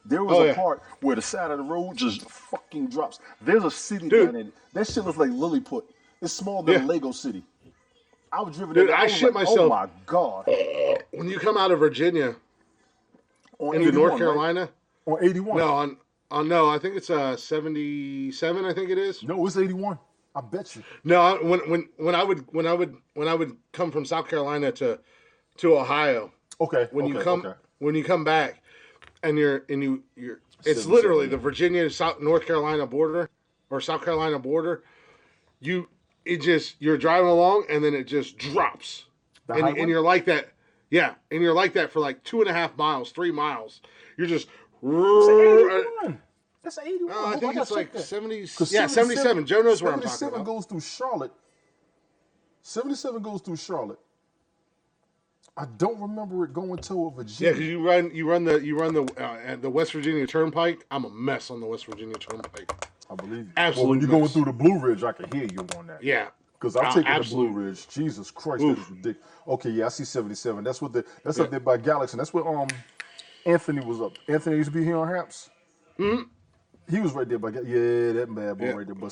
There was Oh a yeah, part where the side of the road just fucking drops. There's a city down dude, there. That shit looks like Lilliput. It's smaller than a yeah, Lego city. I was driven dude. there. I I was shit like, oh myself my god. when you come out of Virginia On into North 81, right? Carolina. On 81. No, on no, I think it's 77. I think it is. No, it's 81. I bet you. No, when I would come from South Carolina to Ohio, Okay, when you okay, come okay. when you come back and you're it's 77, literally yeah. the Virginia South North Carolina border or South Carolina border. You're driving along and then it just drops. The And highway? you're like that. Yeah, and you're like that for like 2.5 miles, 3 miles. You're just It's 81. That's 81. I think gotta it's like check that. 70. 'Cause Yeah, 77. Joe knows where I'm talking 77 about. goes through Charlotte. 77 goes through Charlotte. I don't remember it going to Yeah, Virginia. because you run the West Virginia Turnpike. I'm a mess on the West Virginia Turnpike. I believe you. Absolute Well, when you're going mess. through the Blue Ridge, I can hear you on that. Yeah, Because I've taken the absolute. Blue Ridge. Jesus Christ, Oof. that is ridiculous. Okay, yeah, I see 77. That's what that's Yeah. up there by Galaxy. That's where Anthony was up. Anthony used to be here on Haps. Mm-hmm. He was right there by yeah, that bad boy Yeah. right there. But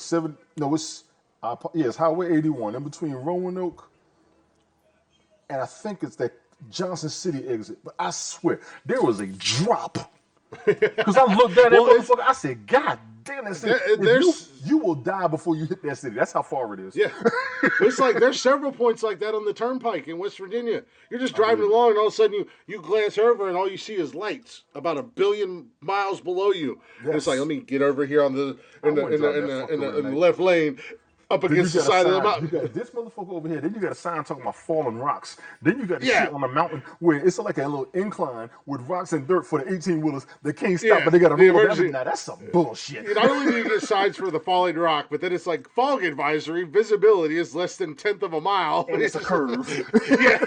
it's Highway 81 in between Roanoke and I think it's that Johnson City exit. But I swear there was a drop. Because I looked at that Well, it's- motherfucker. I said, God damn that city. There- If there's- you will die before you hit that city. That's how far it is. Yeah, it's like there's several points like that on the Turnpike in West Virginia. You're just driving along, and all of a sudden you glance over, and all you see is lights about 1 billion miles below you. And it's Yes. like, let me get over here on the in the, wouldn't in the, drive in that the, fucker in the, at in the night. left lane, up Then you against the got a side of the sign. mountain. You got this motherfucker over here. Then you got a sign talking about fallen rocks. Then you got the Yeah. shit on the mountain where it's like a little incline with rocks and dirt for the 18 wheelers. They can't stop, Yeah, but they got to the roll over. emergency- Now that's some bullshit. Not only do you get signs for the falling rock, but then it's like fog advisory. Visibility is less than 1/10 of a mile. And it's a curve. Yeah.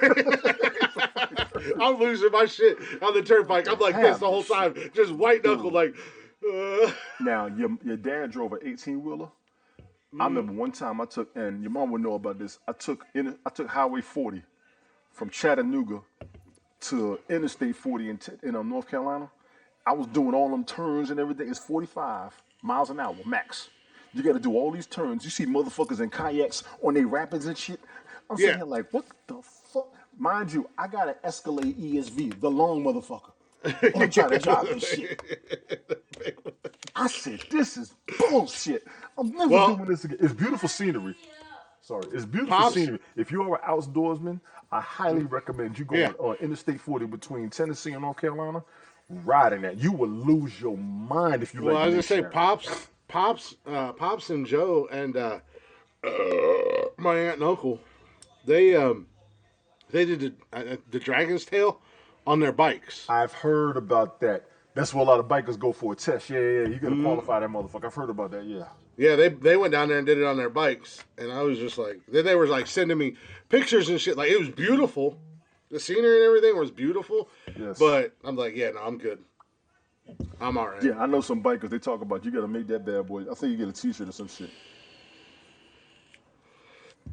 I'm losing my shit on the turnpike. I'm like this the whole time, just white knuckled, like. Now your dad drove an 18 wheeler. I remember one time I took, and your mom would know about this. I took Highway 40 from Chattanooga to Interstate 40 in North Carolina. I was doing all them turns and everything. It's 45 miles an hour max. You got to do all these turns. You see motherfuckers in kayaks on their rapids and shit. I'm sitting Yeah. here like, what the fuck? Mind you, I got an Escalade ESV, the long motherfucker. And I'm trying to drive this shit. I said, this is bullshit. I'm never doing this again. It's beautiful scenery. Sorry, it's beautiful Pops. scenery. If you are an outdoorsman, I highly recommend you go on Interstate 40 between Tennessee and North Carolina, riding that. You will lose your mind if you Well, like I was gonna that. say, Pops, and Joe, and my aunt and uncle, they did the Dragon's Tail on their bikes. I've heard about that. That's where a lot of bikers go for a test. Yeah. You gotta qualify that motherfucker. I've heard about that, yeah. Yeah, they went down there and did it on their bikes, and I was just like, then they were like sending me pictures and shit. Like it was beautiful, the scenery and everything was beautiful. Yes. But I'm like, yeah, no, I'm good. I'm all right. Yeah, I know some bikers, they talk about you gotta make that bad boy. I think you get a t-shirt or some shit.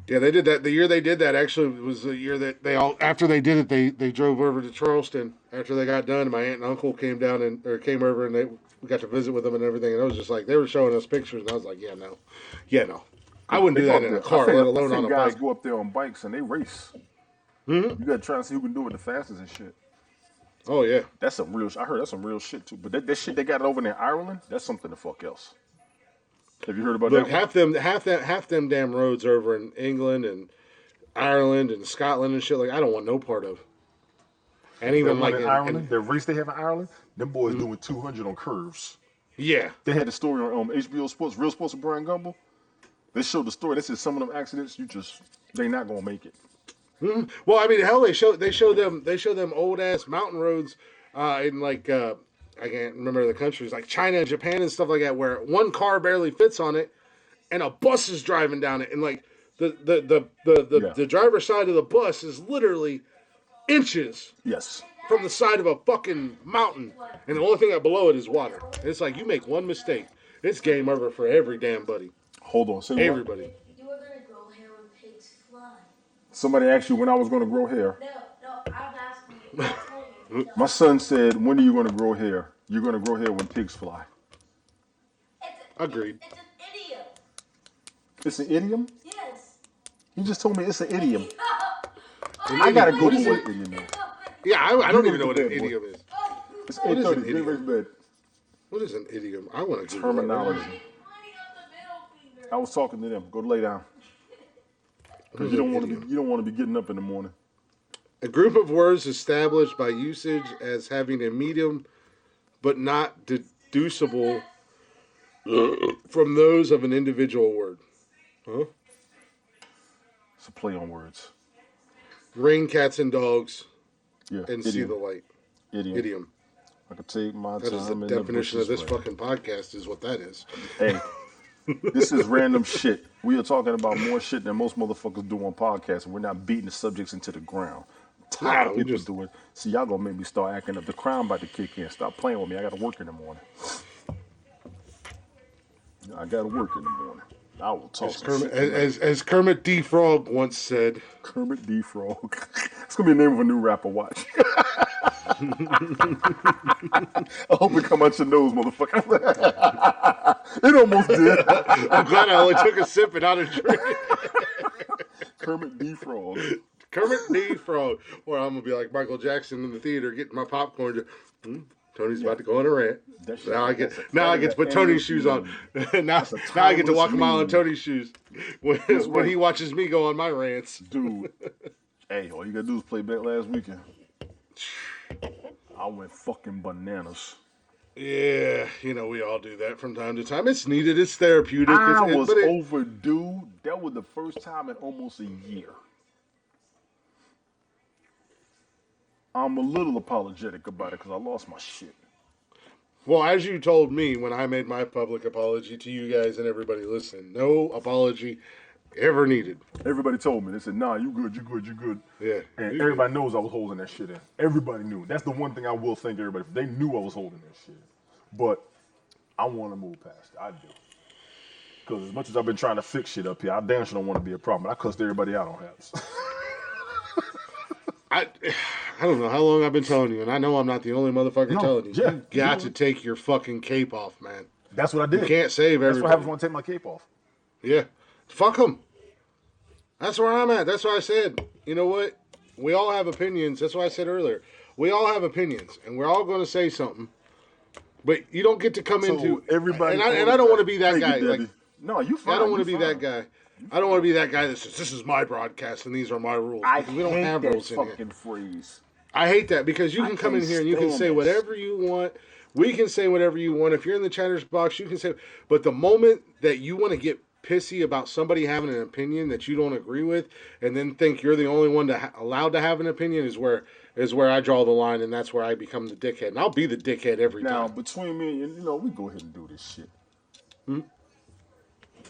Yeah, they did that. The year they did that actually was the year that they all after they did it, they drove over to Charleston after they got done. And my aunt and uncle came over and we got to visit with them and everything. And I was just like, they were showing us pictures, and I was like, yeah, no, I wouldn't do that in a car, let alone on a guys bike. go up there on bikes and they race. You gotta try and see who can do it the fastest and shit. Oh yeah, That's some real. I heard that's some real shit too. But that shit they got over there in Ireland, that's something the fuck else. Have you heard about look, that? half them damn roads over in England and Ireland and Scotland and shit. Like I don't want no part of. And even That like one in Ireland, the race they have in Ireland, them boys doing 200 on curves. yeah. They had the story on HBO Sports, Real Sports with Brian Gumble. They showed the story. They said some of them accidents, they not gonna make it. Well, I mean, hell, they show them old ass mountain roads in like I can't remember the countries like China and Japan and stuff like that, where one car barely fits on it, and a bus is driving down it, and like the driver's side of the bus is literally inches Yes. from the side of a fucking mountain, and the only thing that below it is water. And it's like you make one mistake, it's game over for every damn buddy, Hold on. Say what? everybody. You are gonna grow hair when pigs fly. Somebody asked you when I was going to grow hair. No, I'm asking you. I'll tell you. No. My son said, when are you going to grow hair? You're going to grow hair when pigs fly. Agreed. It's an idiom. It's an idiom? Yes. You just told me it's an idiom. An I got to idiom. Google what an idiom is. Yeah, I don't You even know go what to an bed, boy. idiom is. It's What is 8:30. an Get ready for idiom? bed. What is an idiom? I want to Terminology. I was talking to them. Go lay down. Because you don't want to be getting up in the morning. A group of words established by usage as having a medium but not deducible from those of an individual word. Huh? It's a play on words. Rain, cats, and dogs, Yeah. and see the light. Idiom. I could take my That time is the in definition the of this bushes, fucking podcast, is what that is. Hey, this is random shit. We are talking about more shit than most motherfuckers do on podcasts, and we're not beating the subjects into the ground. I'm tired Nah, of we people just- doing. See, y'all gonna make me start acting up. The crown about to kick in. Stop playing with me. I gotta work in the morning. I gotta work in the morning. I will talk some shit. As Kermit D. Frog once said, Kermit D. Frog. It's gonna be the name of a new rapper. Watch. I hope it come out your nose, motherfucker. It almost did. I'm glad I only took a sip and not a drink. Kermit D. Frog. Kermit D. Frog. Or I'm going to be like Michael Jackson in the theater getting my popcorn. Tony's about to go on a rant. Now I get to put Tony's shoes on. now I get to walk a mile in Tony's shoes when he watches me go on my rants. Dude. Hey, all you gotta do is play back last weekend. I went fucking bananas. Yeah, we all do that from time to time. It's needed. It's therapeutic. I was overdue. That was the first time in almost a year. I'm a little apologetic about it because I lost my shit. Well, as you told me when I made my public apology to you guys and everybody listening, no apology ever needed. Everybody told me. They said, nah, you good, you good, you good. Yeah. And everybody knows I was holding that shit in. Everybody knew. That's the one thing I will thank everybody for. They knew I was holding that shit in. But I want to move past it. I do. Because as much as I've been trying to fix shit up here, I damn sure don't want to be a problem. I cussed everybody out on Haps. I don't know how long I've been telling you, and I know I'm not the only motherfucker telling you. Yeah, you got to take your fucking cape off, man. That's what I did. You can't save everybody. That's what happens when I take my cape off. Yeah. Fuck them. That's where I'm at. That's why I said, you know what? We all have opinions. That's why I said earlier. We all have opinions, and we're all going to say something. But you don't get to come into everybody. And I don't want to be that guy. Like, no, you fine. I don't want to be that guy. I don't want to be that guy that says this is my broadcast and these are my rules. We don't have rules in here. Phrase. I hate that because you can come in here and you can say whatever you want. We can say whatever you want. If you're in the chatter's box, you can say. But the moment that you want to get pissy about somebody having an opinion that you don't agree with, and then think you're the only one allowed to have an opinion, is where I draw the line, and that's where I become the dickhead. And I'll be the dickhead every time. Now, between me and you, we go ahead and do this shit.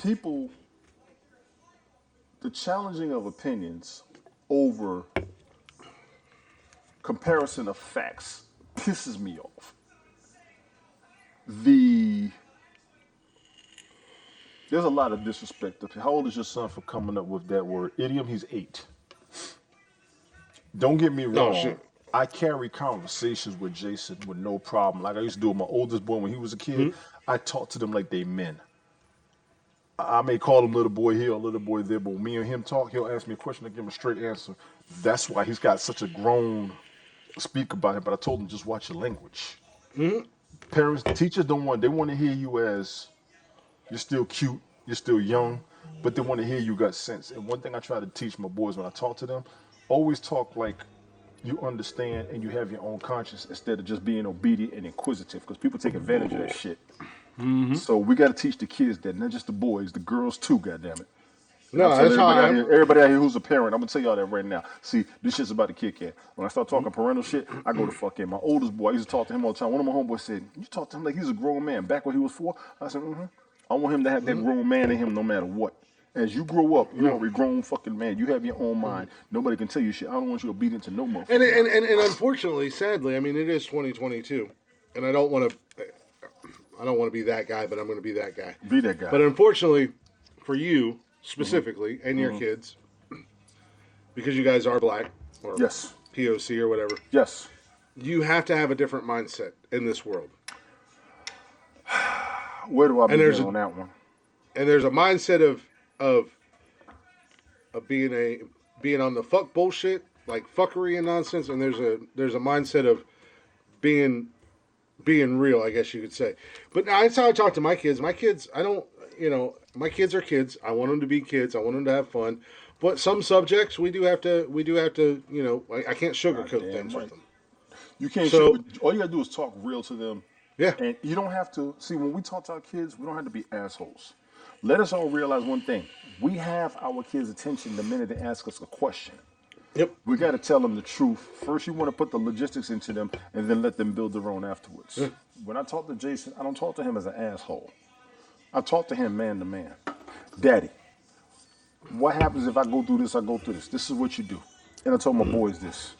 People, the challenging of opinions over comparison of facts pisses me off. There's a lot of disrespect. How old is your son for coming up with that word? Idiom, he's 8. Don't get me wrong. shit. I carry conversations with Jason with no problem. Like I used to do with my oldest boy when he was a kid. I talk to them like they men. I may call him little boy here or little boy there, but when me and him talk, he'll ask me a question, I give him a straight answer. That's why he's got such a grown speak about it. But I told him, just watch your language. Parents, teachers they want to hear you as you're still cute, you're still young, but they want to hear you got sense. And one thing I try to teach my boys when I talk to them, always talk like you understand and you have your own conscience instead of just being obedient and inquisitive, because people take advantage of that shit. So we got to teach the kids that, not just the boys, the girls too, goddammit. No, that's how everybody out here who's a parent, I'm going to tell y'all that right now. See, this shit's about to kick in. When I start talking parental shit, I go to fuck in. My oldest boy, I used to talk to him all the time. One of my homeboys said, you talk to him like he's a grown man. Back when he was 4, I said, I want him to have that grown man in him no matter what. As you grow up, you're a grown fucking man. You have your own mind. Nobody can tell you shit. I don't want you obedient to no motherfucker. And unfortunately, sadly, I mean, it is 2022, and I don't want to be that guy, but I'm going to be that guy. Be that guy. But unfortunately, for you specifically and your kids, because you guys are black or Yes. POC or whatever, Yes. you have to have a different mindset in this world. Where do I And there's begin a on that one? and there's a mindset of being on the fuck bullshit, like fuckery and nonsense, and there's a mindset of being real, I guess you could say. But that's how I talk to my kids. My kids, I don't, my kids are kids. I want them to be kids. I want them to have fun. But some subjects we do have to, I can't sugarcoat things with them. You can't. So- All you gotta do is talk real to them. Yeah. And you don't have to see when we talk to our kids. We don't have to be assholes. Let us all realize one thing: we have our kids' attention the minute they ask us a question. Yep. We got to tell them the truth. First, you want to put the logistics into them, and then let them build their own afterwards. Yeah. When I talk to Jason, I don't talk to him as an asshole. I talk to him man to man. Daddy, what happens if I go through this? I go through this. This is what you do. And I told my boys this.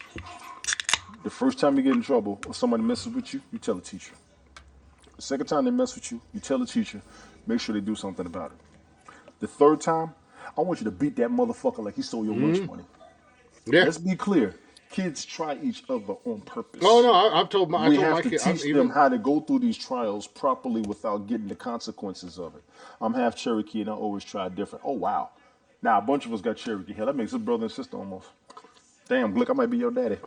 The first time you get in trouble or somebody messes with you, you tell the teacher. The second time they mess with you, you tell the teacher. Make sure they do something about it. The third time, I want you to beat that motherfucker like he stole your lunch money. Yeah. Let's be clear. Kids try each other on purpose. Oh no, I've told my We I told have my to kids teach them how to go through these trials properly without getting the consequences of it. I'm half Cherokee and I always try different. Oh wow. Now a bunch of us got Cherokee hair. That makes us brother and sister almost. Damn, Glick, I might be your daddy.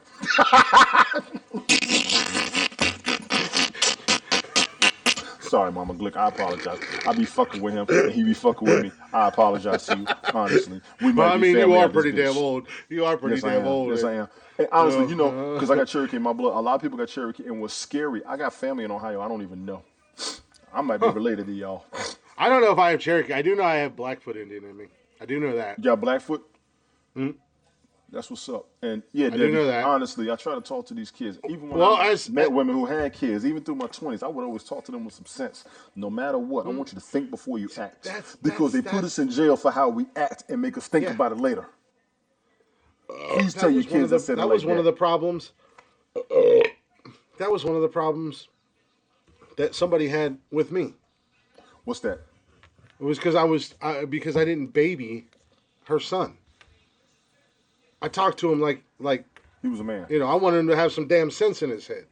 Sorry, Mama Glick, I apologize. I be fucking with him and he be fucking with me. I apologize to you, honestly. We might Well, I be mean, family you are out this pretty bitch. damn old. You are pretty Yes, I damn am. old. Yes, I am. And honestly, because I got Cherokee in my blood, a lot of people got Cherokee. And what's scary, I got family in Ohio. I don't even know. I might be related to y'all. I don't know if I have Cherokee. I do know I have Blackfoot Indian in me. I do know that. You got Blackfoot? Hmm? That's what's up. And yeah, do Debbie, know that. honestly, I try to talk to these kids. Even when Well, I met women who had kids, even through my 20s, I would always talk to them with some sense. No matter what, I want you to think before you act. Because they put us in jail for how we act and make us think about it later. Please tell your kids I said it that like was one of the problems. That was one of the problems that somebody had with me. What's that? It was because I didn't baby her son. I talked to him like He was a man. I wanted him to have some damn sense in his head.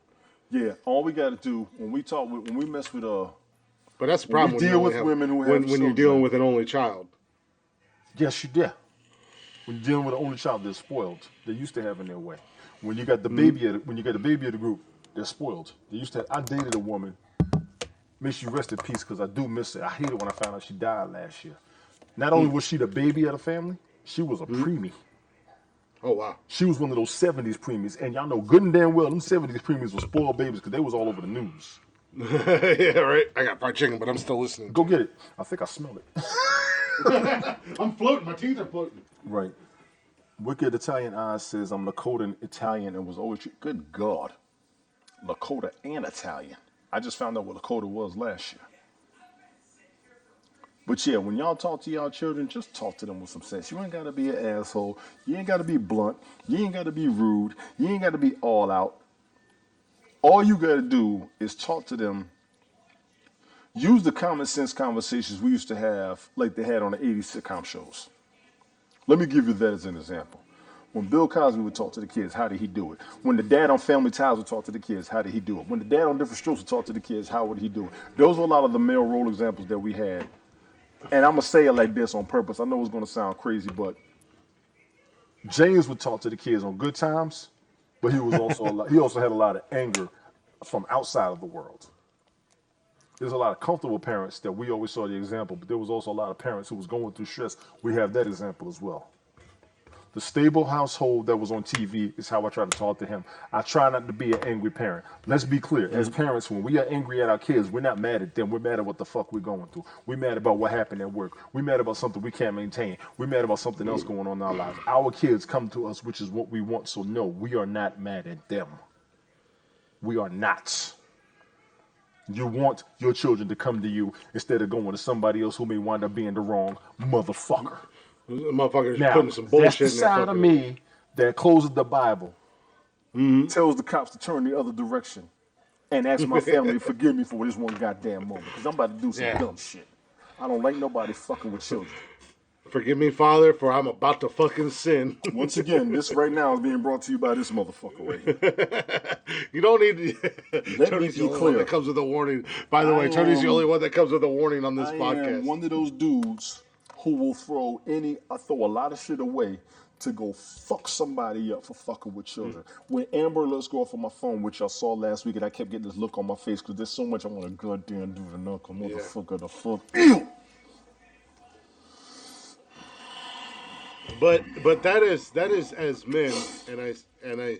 Yeah, all we got to do when we talk, when we mess with But that's the when problem we deal with women who have when you're children. dealing with an only child. Yes, you did. When you're dealing with an only child, they're spoiled. They used to have in their way. When you got the baby, when you got the baby of the group, they're spoiled. They used to. I dated a woman. May she rest in peace, because I do miss her. I hate it when I found out she died last year. Not only was she the baby of the family, she was a preemie. Oh wow. She was one of those 70s preemies, and y'all know good and damn well them 70s preemies were spoiled babies because they was all over the news. Yeah, right. I got fried chicken, but I'm still listening. Go get it. I think I smell it. I'm floating. My teeth are floating. Right. Wicked Italian Eyes says I'm Lakota Italian and was always good God. Lakota and Italian. I just found out what Lakota was last year. But yeah, when y'all talk to y'all children, just talk to them with some sense. You ain't gotta be an asshole. You ain't gotta be blunt. You ain't gotta be rude. You ain't gotta be all out. All you gotta do is talk to them. Use the common sense conversations we used to have, like they had on the 80s sitcom shows. Let me give you that as an example. When Bill Cosby would talk to the kids, how did he do it? When the dad on Family Ties would talk to the kids, how did he do it? When the dad on Different Strokes would talk to the kids, how would he do it? Those are a lot of the male role examples that we had. And I'm going to say it like this on purpose. I know it's going to sound crazy, but James would talk to the kids on good times, but he was also he also had a lot of anger from outside of the world. There's a lot of comfortable parents that we always saw the example, but there was also a lot of parents who was going through stress. We have that example as well. The stable household that was on TV is how I try to talk to him. I try not to be an angry parent. Let's be clear. As parents, when we are angry at our kids, we're not mad at them. We're mad at what the fuck we're going through. We're mad about what happened at work. We're mad about something we can't maintain. We're mad about something else going on in our lives. Our kids come to us, which is what we want. So no, we are not mad at them. We are not. You want your children to come to you instead of going to somebody else who may wind up being the wrong motherfucker. Motherfuckers Now, putting some bullshit that's the in side of me that closes the Bible, tells the cops to turn the other direction, and asks my family to forgive me for this one goddamn moment, because I'm about to do some dumb shit. I don't like nobody fucking with children. Forgive me, Father, for I'm about to fucking sin. Once again, this right now is being brought to you by this motherfucker right here. You don't need to. Let Tony's me the be only one clear. that comes with a warning. By the way, Tony's the only one that comes with a warning on this I podcast. am one of those dudes who will throw a lot of shit away to go fuck somebody up for fucking with children. When Amber Alerts go off on my phone, which y'all saw last week, and I kept getting this look on my face because there's so much I want to goddamn do to knuckle motherfucker the fuck. Ew! But that is as men, and I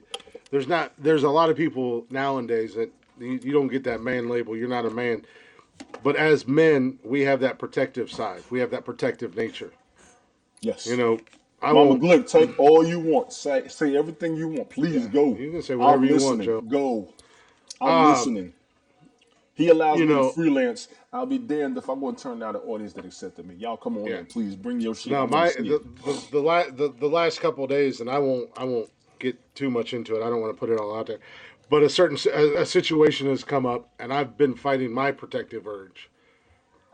there's a lot of people nowadays that you don't get that man label. You're not a man. But as men, we have that protective side. We have that protective nature. Yes. You know, Mama Glick, take all you want. Say everything you want. Please go. You can say whatever you want, Joe. Go. I'm listening. He allows me to freelance. I'll be damned if I'm going to turn down an audience that accepted me. Y'all come on in, please bring your shit. No, the last couple of days, and I won't get too much into it. I don't want to put it all out there, but a situation has come up, and I've been fighting my protective urge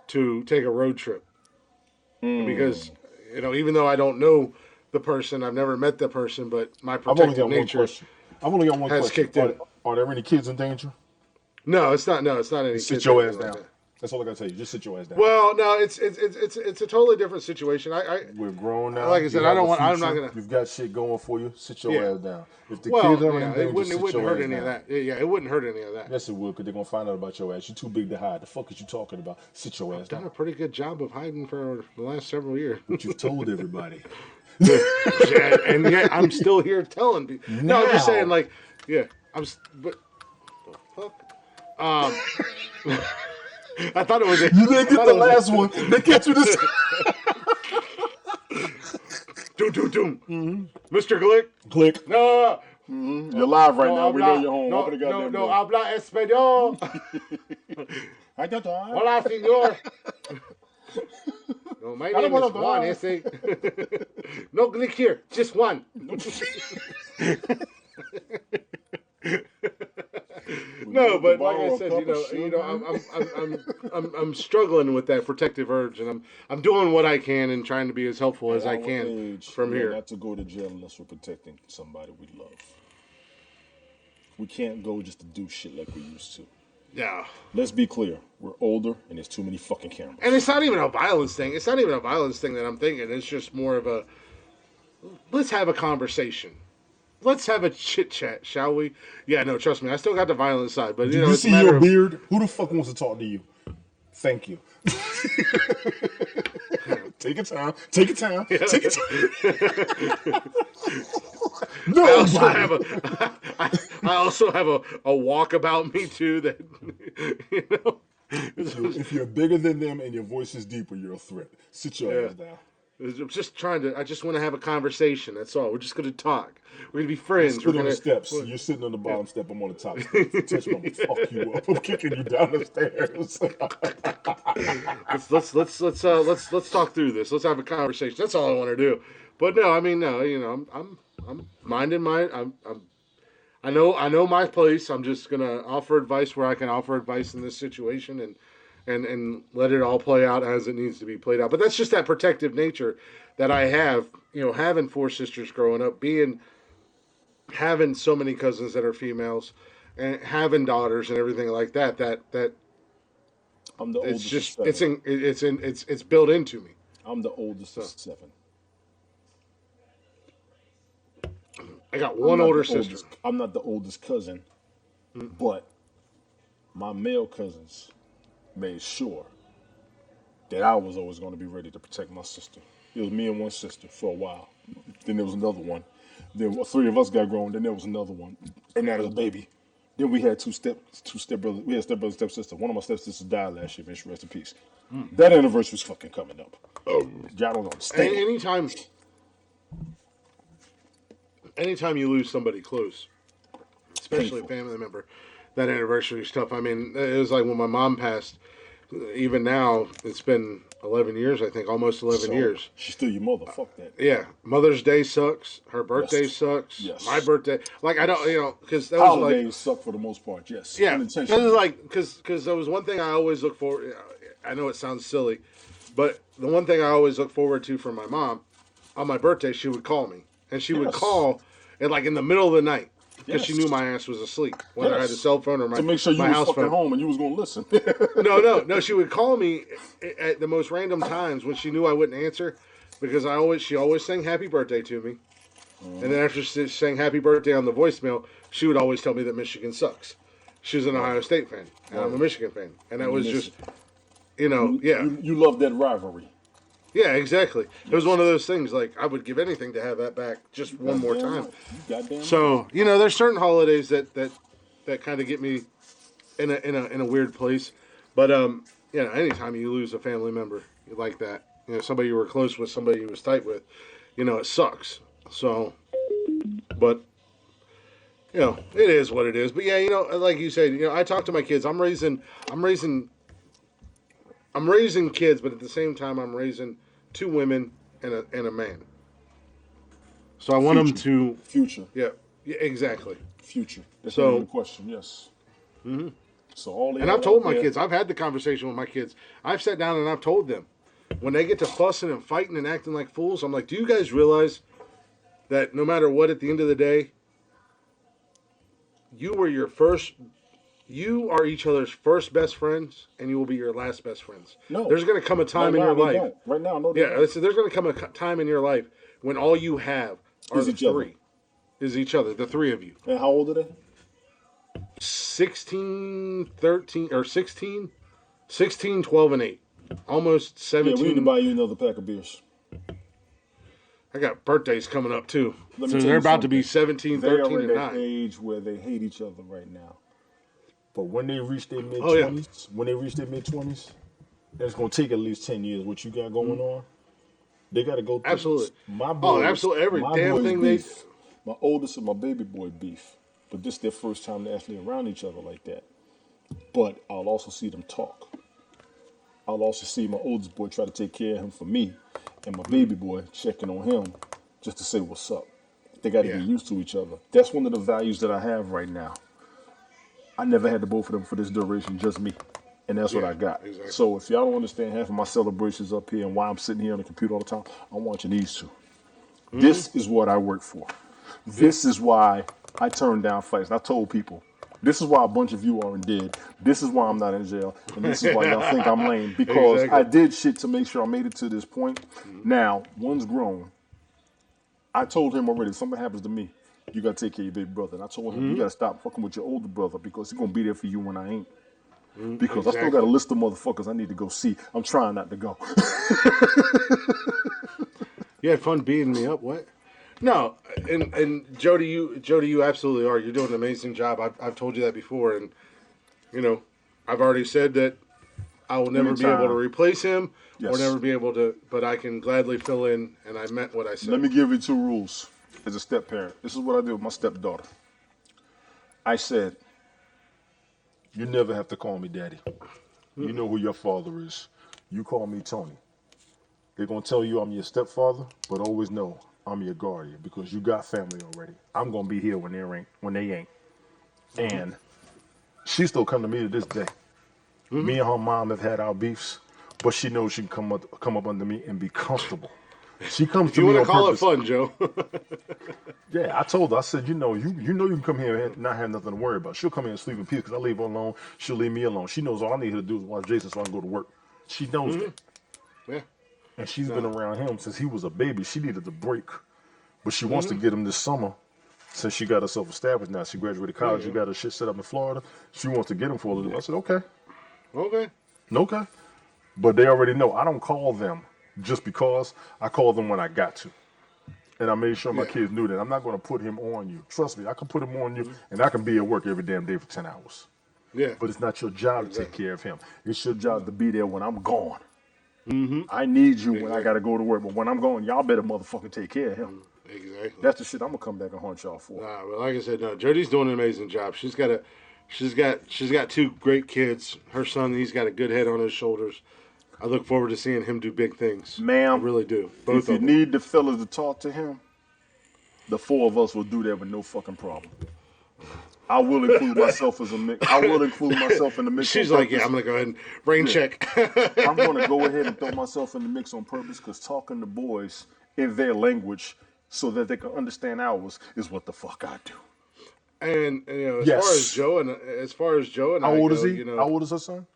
to take a road trip because even though I don't know the person, I've never met the person, but my protective nature. I've only got one has question. kicked in. Are there any kids in danger? No, it's not. No, it's not any. Sit your ass down. That's all I gotta tell you. Just sit your ass down. Well, no, it's a totally different situation. We're grown now. Like I said, I'm not gonna. You've got shit going for you. Sit your ass down. If the Well, kids are in yeah, danger, it wouldn't hurt any down. of that. Yeah, it wouldn't hurt any of that. Yes, it would, because they're gonna find out about your ass. You're too big to hide. The fuck is you talking about? Sit your ass I've done down. a pretty good job of hiding for the last several years. But you've told everybody. Yeah, and yet I'm still here telling people. No, I'm just saying, like, yeah, but the fuck. I thought it was. You didn't get the last one. They catch you this. Doom. Mr. Glick. Click. No. You're live right now. We know you're home. No, Open the goddamn door. habla español. Hola, señor. No, my name is Juan. Ese. No Glick here. Just one. No, but like I said, I'm struggling with that protective urge, and I'm doing what I can and trying to be as helpful as I can from here. Not to go to jail unless we're protecting somebody we love. We can't go just to do shit like we used to. Yeah. Let's be clear. We're older, and there's too many fucking cameras. And it's not even a violence thing. It's not even a violence thing that I'm thinking. It's just more of a, let's have a conversation. Let's have a chit chat, shall we? Yeah, no, trust me, I still got the violent side, but Do you see your beard? Who the fuck wants to talk to you? Thank you. Take your time. Take your time. Yeah. Take your time. No, I also have a walk about me too that If you're bigger than them and your voice is deeper, you're a threat. Sit your ass down. I'm just I just want to have a conversation. That's all. We're just going to talk. We're going to be friends. We're on the steps. You're sitting on the bottom step. I'm on the top step. If you touch me, I'm gonna fuck you up. I'm kicking you down the stairs. Let's talk through this. Let's have a conversation. That's all I want to do. But no, I mean no. I'm minding my. I know my place. I'm just gonna offer advice where I can offer advice in this situation and let it all play out as it needs to be played out. But that's just that protective nature that I have, having 4 sisters growing up, having so many cousins that are females, and having daughters and everything like that. That I'm the oldest. It's built into me. I'm the oldest of 7. I got one older sister. I'm not the oldest cousin, but my male cousins made sure that I was always going to be ready to protect my sister. It was me and one sister for a while. Then there was another one. Then 3 of us got grown. Then there was another one, and that was a baby. Then we had two stepbrothers. We had stepbrother, stepsister. One of my stepsisters died last year. May she rest in peace. That anniversary's fucking coming up. Y'all don't understand. Anytime you lose somebody close, especially a family member, that anniversary is tough. I mean, it was like when my mom passed. Even now, it's been 11 years, I think, almost 11 years. She's still your mother. Fuck that. Yeah. Mother's Day sucks. Her birthday sucks. Yes. My birthday. Like, I don't, because that holidays was suck for the most part, yes. Yeah. That is like, because there was one thing I always look for. I know it sounds silly, But the one thing I always look forward to from my mom, on my birthday, she would call me, and she would Yes. call at like in the middle of the night because she Yes. knew my ass was asleep, whether I had a Yes. cell phone or my To make sure you my was house fucking phone. home and you was gonna listen. No. She would call me at the most random times when she knew I wouldn't answer, because she always sang happy birthday to me, and then after she sang happy birthday on the voicemail, she would always tell me that Michigan sucks. She was an Ohio State fan, and I'm a Michigan fan, and that was just, You love that rivalry. yeah, exactly. It was one of those things, like, I would give anything to have that back just one more Goddamn time. right. You goddamn So, there's certain holidays that kind of get me in a weird place. But anytime you lose a family member like that, somebody you were close with, somebody you was tight with, it sucks. So, but it is what it is. But yeah, like you said, I talk to my kids. I'm raising kids, but at the same time, I'm raising 2 women and a man. So I want them to Future. yeah, exactly. Future. That's So- the question. Yes. Mm-hmm. So all the And I've told my kids, I've had the conversation with my kids. I've sat down and I've told them, when they get to fussing and fighting and acting like fools, I'm like, do you guys realize that no matter what, at the end of the day, you are each other's first best friends, and you will be your last best friends. No. There's going to come a time in Right your now, they life. don't. Right now, no, they Yeah, don't. there's going to come a time in your life when all you have are Is the each other. three. Is each other, the 3 of you. And how old are they? 16, 13, or 16, 16, 12, and 8. Almost Yeah, 17. we need to buy you another pack of beers. I got birthdays coming up too. Let me So tell they're you about to be something. 17, They 13, are and at that 9. age where they hate each other right now. But when they reach their mid-20s, Oh, yeah. it's going to take at least 10 years. What you got going on, they got to go through Absolutely. this. My Oh, boys, absolutely. Every my damn boys thing beef. My oldest and my baby boy beef. But this is their first time they're actually around each other like that. But I'll also see them talk. I'll also see my oldest boy try to take care of him for me, and my baby boy checking on him just to say what's up. They got to Yeah. get used to each other. That's one of the values that I have right now. I never had the both of them for this duration, just me. And that's what Yeah, I got. exactly. So if y'all don't understand half of my celebrations up here and why I'm sitting here on the computer all the time, I'm watching these 2. This is what I work for. This is why I turn down fights. And I told people, this is why a bunch of you aren't dead. This is why I'm not in jail. And this is why y'all think I'm lame. Because Exactly. I did shit to make sure I made it to this point. Now, one's grown. I told him already, if something happens to me, you got to take care of your big brother. And I told him, you got to stop fucking with your older brother because he's going to be there for you when I ain't. Because I still got a list of motherfuckers I need to go see. I'm trying not to go. You had fun beating me up. What? No, and Jody, you absolutely are. You're doing an amazing job. I've told you that before, and I've already said that I will never be able to Anytime. replace him, or Yes. never be able to. But I can gladly fill in, and I meant what I said. Let me give you 2 rules as a step parent. This is what I did with my stepdaughter. I said, you never have to call me daddy. You know who your father is. You call me Tony. They're going to tell you I'm your stepfather, but always know I'm your guardian because you got family already. I'm going to be here when they ain't. And she still come to me to this day. Me and her mom have had our beefs, but she knows she can come up under me and be comfortable. She comes If to you me want on to call purpose. it fun, Joe. Yeah, I told her, I said, you know you can come here and not have nothing to worry about. She'll come here and sleep in peace because I leave her alone. She'll leave me alone. She knows all I need her to do is watch Jason so I can go to work. She knows that. Yeah. And she's been around him since he was a baby. She needed a break. But she wants to get him this summer since she got herself established now. She graduated college. She got her shit set up in Florida. She wants to get him for a little bit. I said, okay. Okay. Okay. But they already know I don't call them just because. I call them when I got to. And I made sure my Yeah. kids knew that. I'm not going to put him on you. Trust me, I can put him on you, and I can be at work every damn day for 10 hours. Yeah. But it's not your job to take care of him. It's your job to be there when I'm gone. I need you when I got to go to work. But when I'm gone, y'all better motherfucking take care of him. Exactly. That's the shit I'm going to come back and haunt y'all for. Nah, but like I said, no, Jody's doing an amazing job. She's got 2 great kids. Her son, he's got a good head on his shoulders. I look forward to seeing him do big things. Ma'am, I really do. Both if you of them. need the fellas to talk to him, the 4 of us will do that with no fucking problem. I will include myself as a mix. I will include myself in the mix. She's on like, yeah, purpose. I'm gonna go ahead and brain check. I'm going to go ahead and throw myself in the mix on purpose because talking to boys in their language so that they can understand ours is what the fuck I do. And as Yes. far as Joe and How I old go, is he? How old is her son?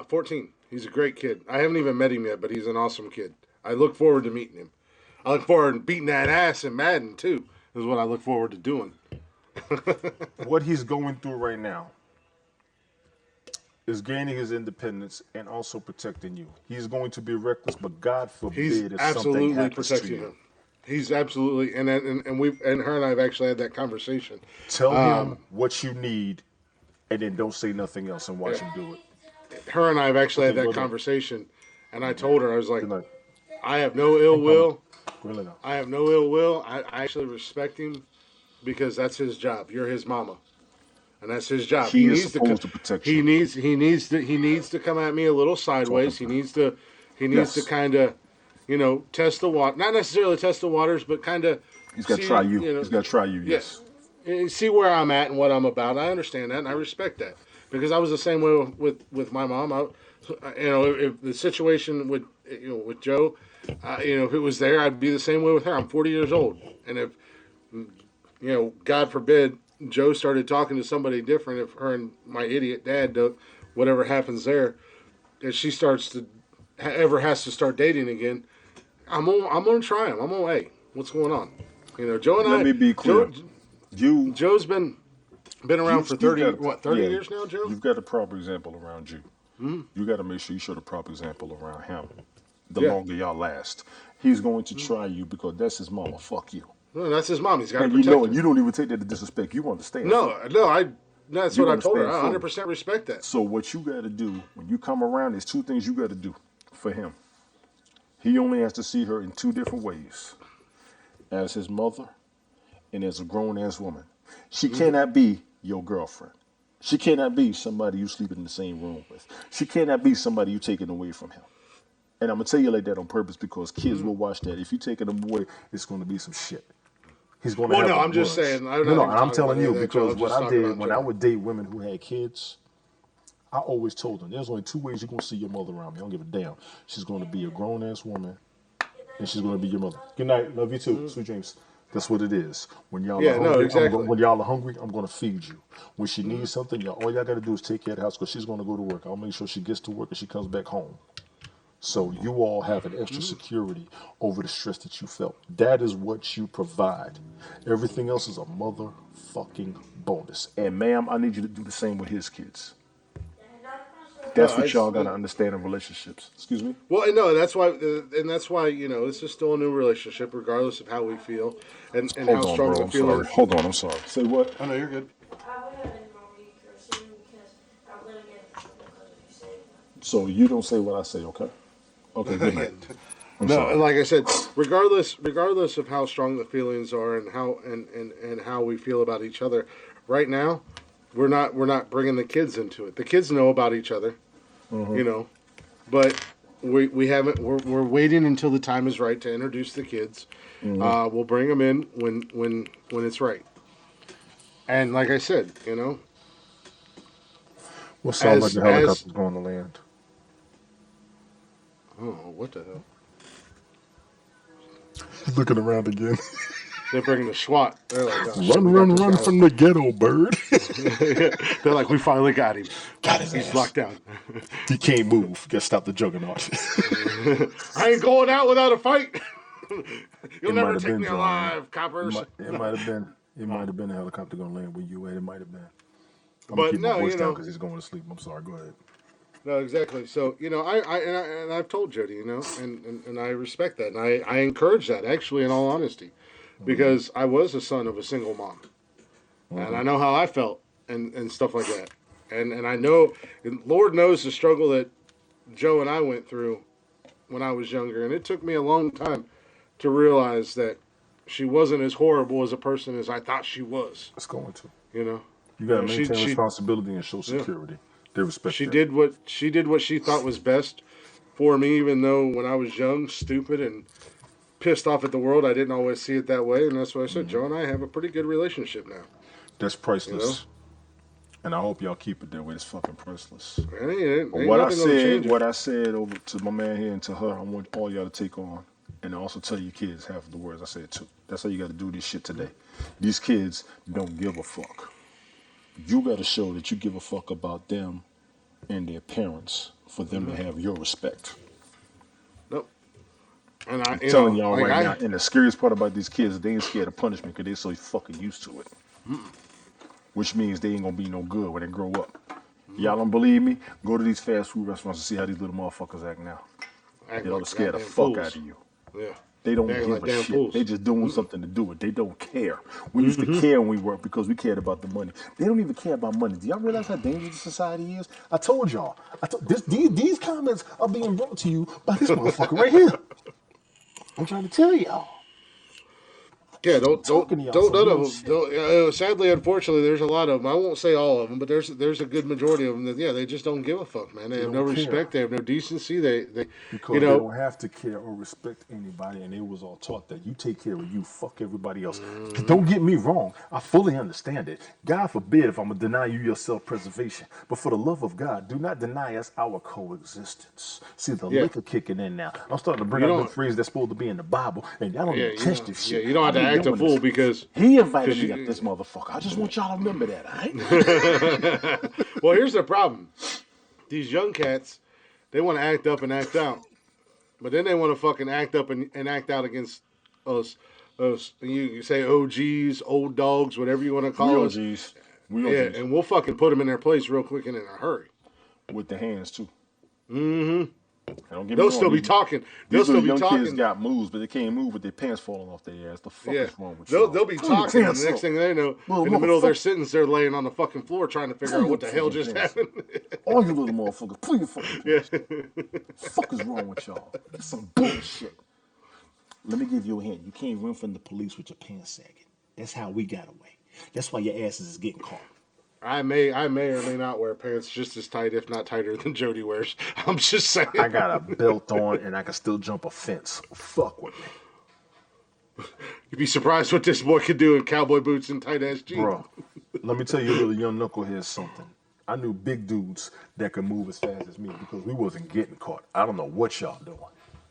14. He's a great kid. I haven't even met him yet, but he's an awesome kid. I look forward to meeting him. I look forward to beating that ass in Madden too. Is what I look forward to doing. What he's going through right now is gaining his independence and also protecting you. He's going to be reckless, but God He's forbid if something absolutely happens to protecting you. him. He's absolutely and her and I have actually had that conversation. Tell him what you need, and then don't say nothing else and watch him do it. Her and I have actually had Okay, that go ahead. conversation, and I told her I was like, Good night. I have no ill will. Really now. I have no ill will. I actually respect him because that's his job. You're his mama, and that's his job. He is supposed to protect you. He needs to come at me a little sideways. He needs to Yes. kind of, test the water. Not necessarily test the waters, but kind of. He's got to try you. He's got to try you. Yes. Yes. See where I'm at and what I'm about. I understand that, and I respect that because I was the same way with my mom. If the situation with Joe, if it was there, I'd be the same way with her. I'm 40 years old, and if God forbid, Joe started talking to somebody different, if her and my idiot dad do whatever happens there, if she starts to ever has to start dating again, I'm gonna try him. I'm gonna, hey, what's going on? Joe and Let I. me be clear. Joe's been around for 30 yeah, years now, Joe. You've got a proper example around you. You got to make sure you show the proper example around him. The Yeah. longer y'all last, he's going to try you because that's his mama. Fuck you. No, that's his mom. He's got to And protect you know, her. and you don't even take that to disrespect. You understand. That's You what I told her. I understand 100% respect that. So what you got to do when you come around, there's two things you got to do for him. He only has to see her in two different ways: as his mother and as a grown-ass woman. She cannot be your girlfriend. She cannot be somebody you sleep in the same room with. She cannot be somebody you taking away from him. And I'm gonna tell you like that on purpose because kids will watch that. If you taking them away, it's gonna be some shit. He's gonna Well, have no, a I'm just grudge. saying. I'm No, not and even I'm talking telling about you any of that, Joe. because I'm what just I talking did about when I Joe. would date women who had kids, I always told them there's only two ways you're gonna see your mother around me. I don't give a damn. She's gonna be a grown ass woman, and she's gonna be your mother. Good night, love you too, sweet dreams. That's what it is. When y'all Yeah, are no, hungry, exactly. when y'all are hungry, I'm gonna feed you. When she needs something, all y'all gotta do is take care of the house because she's gonna go to work. I'll make sure she gets to work and she comes back home. So you all have an extra security over the stress that you felt. That is what you provide. Everything else is a motherfucking bonus. And ma'am, I need you to do the same with his kids. No, That's what y'all gotta understand in relationships. Excuse me? well, no, that's why, this is still a new relationship, regardless of how we feel and how Hold on, strong bro. the I'm sorry. feelings. Hold on, I'm sorry. Say what? Oh no, you're good. I would have any more week or soon because I'm gonna get in trouble because if you say that. So you don't say what I say, okay? Okay, good Yeah. night. I'm No, sorry. like I said, regardless of how strong the feelings are and how we feel about each other, right now, we're not bringing the kids into it. The kids know about each other, but we haven't. We're waiting until the time is right to introduce the kids. We'll bring them in when it's right. And like I said, What sound like as the as helicopter's going to land? oh, what the hell? He's looking around again. They're bringing the SWAT. They're like, oh, shit, Run, we got run, this run guy. from the ghetto, bird. They're like, we finally got him. Got his He's ass. locked down. He can't move. Got to stop the juggernaut. I ain't going out without a fight. You'll It might never have take been me John. alive, coppers. It might have been. It might have been a helicopter going to land where you at. It might have been. I'm gonna But keep my no, voice down because he's going to sleep. I'm sorry. Go ahead. no, exactly. So and I've told Jody, and I respect that, and I encourage that actually, in all honesty, because I was a son of a single mom, and I know how I felt and stuff like that, and I know, and Lord knows the struggle that Joe and I went through when I was younger, and it took me a long time to realize that she wasn't as horrible as a person as I thought she was. It's going to. You know, You got to she maintain responsibility and show yeah. security. They respect She that. did what she thought was best for me, even though when I was young, stupid, and pissed off at the world, I didn't always see it that way, and that's why I said Joe and I have a pretty good relationship now. That's You know, priceless. And I hope y'all keep it that way. It's fucking priceless. ain't But nothing gonna change it. what I said over to my man here and to her, I want all y'all to take on. And also tell your kids half of the words I said too. That's how you got to do this shit today. These kids don't give a fuck. You got to show that you give a fuck about them and their parents for them to have your respect. Nope. And I'm telling y'all right now, and the scariest part about these kids, they ain't scared of punishment because they so fucking used to it. Which means they ain't gonna be no good when they grow up. Y'all don't believe me? Go to these fast food restaurants and see how these little motherfuckers act now. They'll like scare the goddamn fuck fools. out of you. Yeah. They don't They act give like a damn shit. fools. They just doing something to do it. They don't care. We used to care when we worked because we cared about the money. They don't even care about money. Do y'all realize how dangerous society is? I told y'all. These comments are being brought to you by this motherfucker right here. I'm trying to tell y'all. Yeah, I'm talking to y'all don't some none of real them. shit. Don't, sadly, unfortunately, there's a lot of them. I won't say all of them, but there's a good majority of them that they just don't give a fuck, man. They They have no don't care. respect. They have no decency. They you Because they know. don't have to care or respect anybody, and they was all taught that you take care of you, fuck everybody else. Don't get me wrong, I fully understand it. God forbid if I'm gonna deny you your self-preservation, but for the love of God, do not deny us our coexistence. See the Yeah, liquor kicking in now. I'm starting to bring you out them don't. phrases that's supposed to be in the Bible, and y'all don't Yeah, even catch this yeah, shit. you don't have I've to been act a doing fool this. because He invited me up, you. this motherfucker. I just want y'all to remember that, all right? Well, here's the problem. These young cats, they want to act up and act out, but then they want to fucking act up and act out against us. Us, you say OGs, old dogs, whatever you want to We call us. OGs. We Yeah, OGs. and we'll fucking put them in their place real quick and in a hurry. With the hands, too. Mm-hmm. And don't get me They'll wrong, still be talking. They'll these little still be young kids talking. got moves, but they can't move with their pants falling off their ass. The fuck Yeah, is wrong with they'll y'all? they'll be Pull your talking, and pants the next up, thing they know, little in the middle of their motherfucker. sentence, they're laying on the fucking floor trying to figure Pull out your what the hell fucking just pants up. happened. All you little motherfuckers, pull your fucking Yeah. pants up. Fuck is wrong with y'all? That's some bullshit. Let me give you a hint. You can't run from the police with your pants sagging. That's how we got away. That's why your asses is getting caught. I may or may not wear pants just as tight, if not tighter, than Jody wears. I'm just I saying. got a belt on and I can still jump a fence. Fuck with me. You'd be surprised what this boy could do in cowboy boots and tight ass jeans. Bro, let me tell you little young knucklehead something. I knew big dudes that could move as fast as me because we wasn't getting caught. I don't know what y'all doing.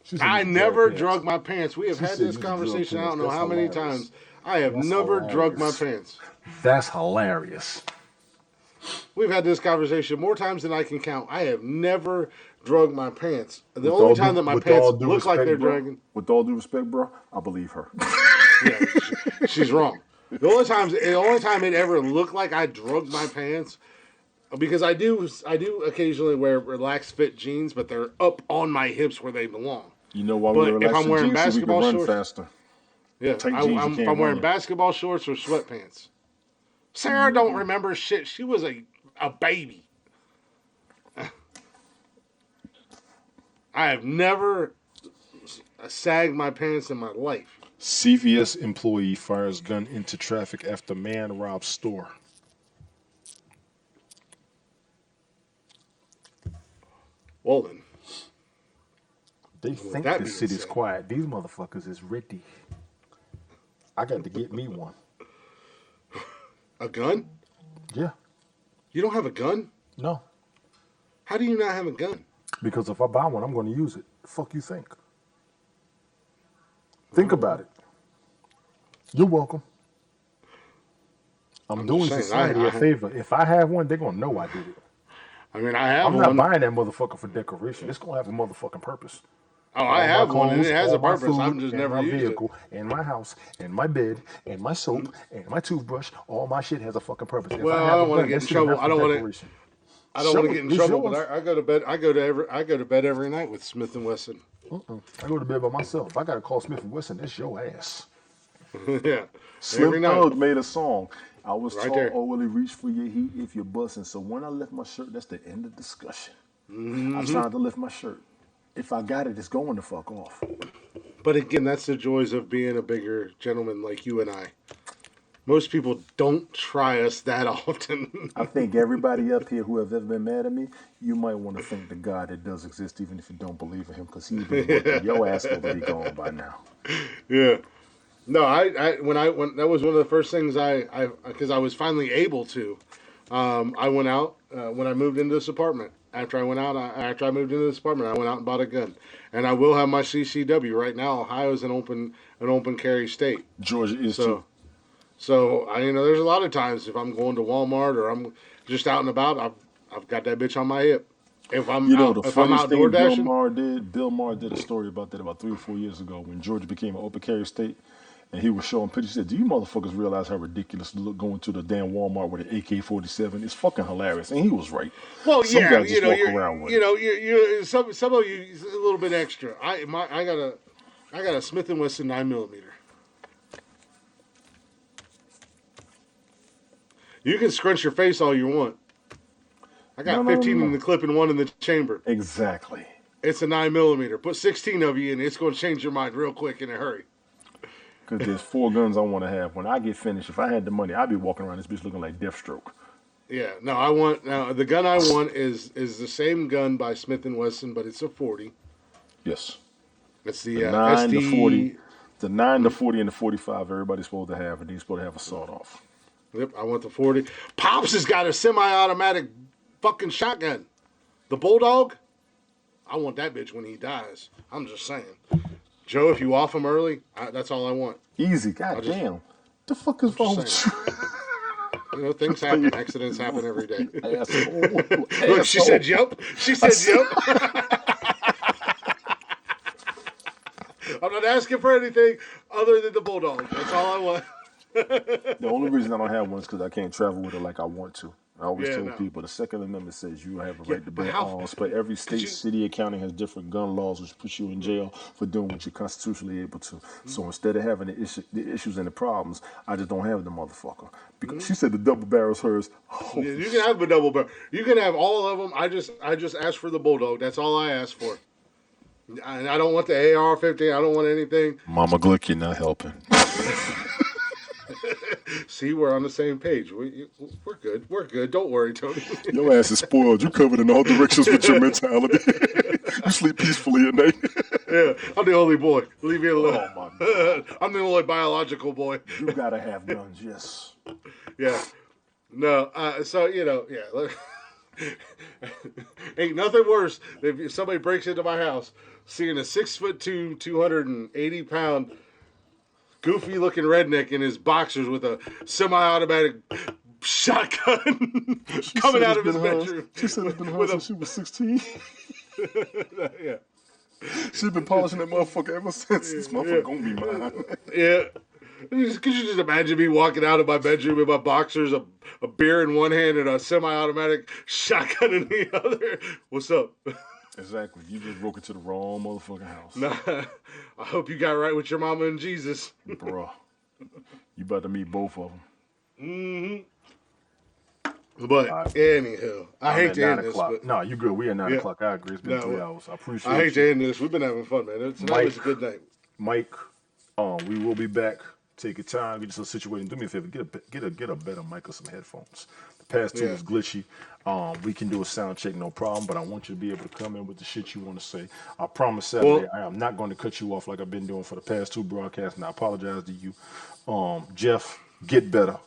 She said you I used to drag never pants. drug my pants. We have She had said this you used to drug conversation. I pants. don't know That's how many hilarious. times. I have That's never drugged my hilarious. pants. That's hilarious. We've had this conversation more times than I can count. I have never drugged my pants. The With only all time due, that my with pants all due look like they're respect, bro. dragging, With all due respect, bro, I believe her. yeah, she's wrong. The only time it ever looked like I drugged my pants, because I do occasionally wear relaxed fit jeans, but they're up on my hips where they belong. You know why we But if relax I'm the wearing jeans so we can basketball run shorts, faster. yeah, Tight jeans, you if can't I'm wearing run. basketball shorts or sweatpants. Sarah don't remember shit. She was a baby. I have never sagged my pants in my life. CVS employee fires gun into traffic after man robs store. Well then, They with think that the being city's said, quiet. These motherfuckers is ready. I got to get me one. a gun? Yeah. You don't have a gun? No. How do you not have a gun? Because if I buy one, I'm going to use it. The fuck you think? Think about it. You're welcome. I'm just doing saying. society a favor. If I have one, they're going to know I did it. I mean, I have I'm not one. buying that motherfucker for decoration. It's going to have a motherfucking purpose. Oh, I All my have one, and clothes, it has all a my purpose. I've food, just and never my used it. vehicle, and my house, and my bed, and my soap, and my toothbrush, all my shit has a fucking purpose. If Well, I I have a don't want to gun, get that in shit is trouble. not for decoration. I don't want to Sure, get in it's trouble. yours. But I go to bed. I go to bed every night with Smith and Wesson. I go to bed by myself. If I got to call Smith & Wesson, it's your ass. Yeah, every Slim night. Thug made a song. I was Right taught there. only reach for your heat if you're busting. So when I lift my shirt, that's the end of discussion. Mm-hmm. I tried to lift my shirt. If I got it, it's going the fuck off. But again, that's the joys of being a bigger gentleman like you and I. Most people don't try us that often. I think everybody up here who have ever been mad at me, you might want to thank the God that does exist, even if you don't believe in him, because he's been working. Your ass supposed to be gone by now. Yeah. No, when that was one of the first things I because I was finally able to. I went out when I moved into this apartment. After I moved into this apartment, I went out and bought a gun, and I will have my CCW. Right now, Ohio is an open carry state. Georgia is too. So I there's a lot of times if I'm going to Walmart or I'm just out and about, I've got that bitch on my hip. The If I'm funniest outdoor thing dashing, Bill Maher did a story about that about 3 or 4 years ago when Georgia became an open carry state. And he was showing pictures. He said, "Do you motherfuckers realize how ridiculous it look going to the damn Walmart with an AK-47? It's fucking hilarious." And he was right. well, Some yeah, guys just walk around with it. you some of you a little bit extra. I got a Smith and Wesson 9mm. You can scrunch your face all you want. I got 15 in the clip and one in the chamber. Exactly. It's a 9mm. Put 16 of you in, it's going to change your mind real quick in a hurry. Because there's 4 guns I want to have. When I get finished, if I had the money, I'd be walking around this bitch looking like Deathstroke. Yeah, the gun I want is the same gun by Smith and Wesson, but it's a 40. Yes. It's the, The 9 to SD. 40. The 9 to 40 and the 45 everybody's supposed to have, and he's supposed to have a sawed off. Yep, I want the 40. Pops has got a semi-automatic fucking shotgun. The Bulldog, I want that bitch when he dies. I'm just saying. Joe, if you off him early, that's all I want. Easy. Goddamn. The fuck is wrong with you? Things happen. Accidents happen every day. Asshole. Look, she said, "Yep." She said, "Yep." I'm not asking for anything other than the Bulldog. That's all I want. The only reason I don't have one is because I can't travel with it like I want to. I always tell people the Second Amendment says you have a right to bear arms, but every state, city, and county has different gun laws, which puts you in jail for doing what you're constitutionally able to. So instead of having the issues and the problems, I just don't have the motherfucker. Because she said the double barrel's hers. Yeah, you can have a double barrel. You can have all of them. I just asked for the Bulldog. That's all I asked for. And I don't want the AR-15. I don't want anything. Mama Glick, you're not helping. See, we're on the same page. We're good. We're good. Don't worry, Tony. Your ass is spoiled. You're covered in all directions with your mentality. You sleep peacefully at night. Yeah, I'm the only boy. Leave me alone. Oh, my God. I'm the only biological boy. You gotta have guns, yes. Yeah. No, yeah. Ain't nothing worse than if somebody breaks into my house, seeing a 6'2", 280-pound, goofy-looking redneck in his boxers with a semi-automatic shotgun coming out of his bedroom. She said it's been hers since she was 16. Yeah. She's been polishing that motherfucker ever since. This motherfucker gonna be mine. Yeah. Could you just imagine me walking out of my bedroom in my boxers, a beer in one hand and a semi-automatic shotgun in the other? What's up? Exactly. You just broke into the wrong motherfucking house. Nah, I hope you got right with your mama and Jesus. Bruh. You about to meet both of them. Mm-hmm. But anyhow, I hate to end this. But no, you good. We at 9 o'clock. I agree. It's been 3 hours. I appreciate it. I hate to end this. We've been having fun, man. Tonight was a good night. Mike, we will be back. Take your time. Get yourself situated. Do me a favor. Get a better mic or some headphones. The past two was glitchy. We can do a sound check, no problem. But I want you to be able to come in with the shit you want to say. I promise Saturday, I am not going to cut you off like I've been doing for the past 2 broadcasts. And I apologize to you, Jeff. Get better.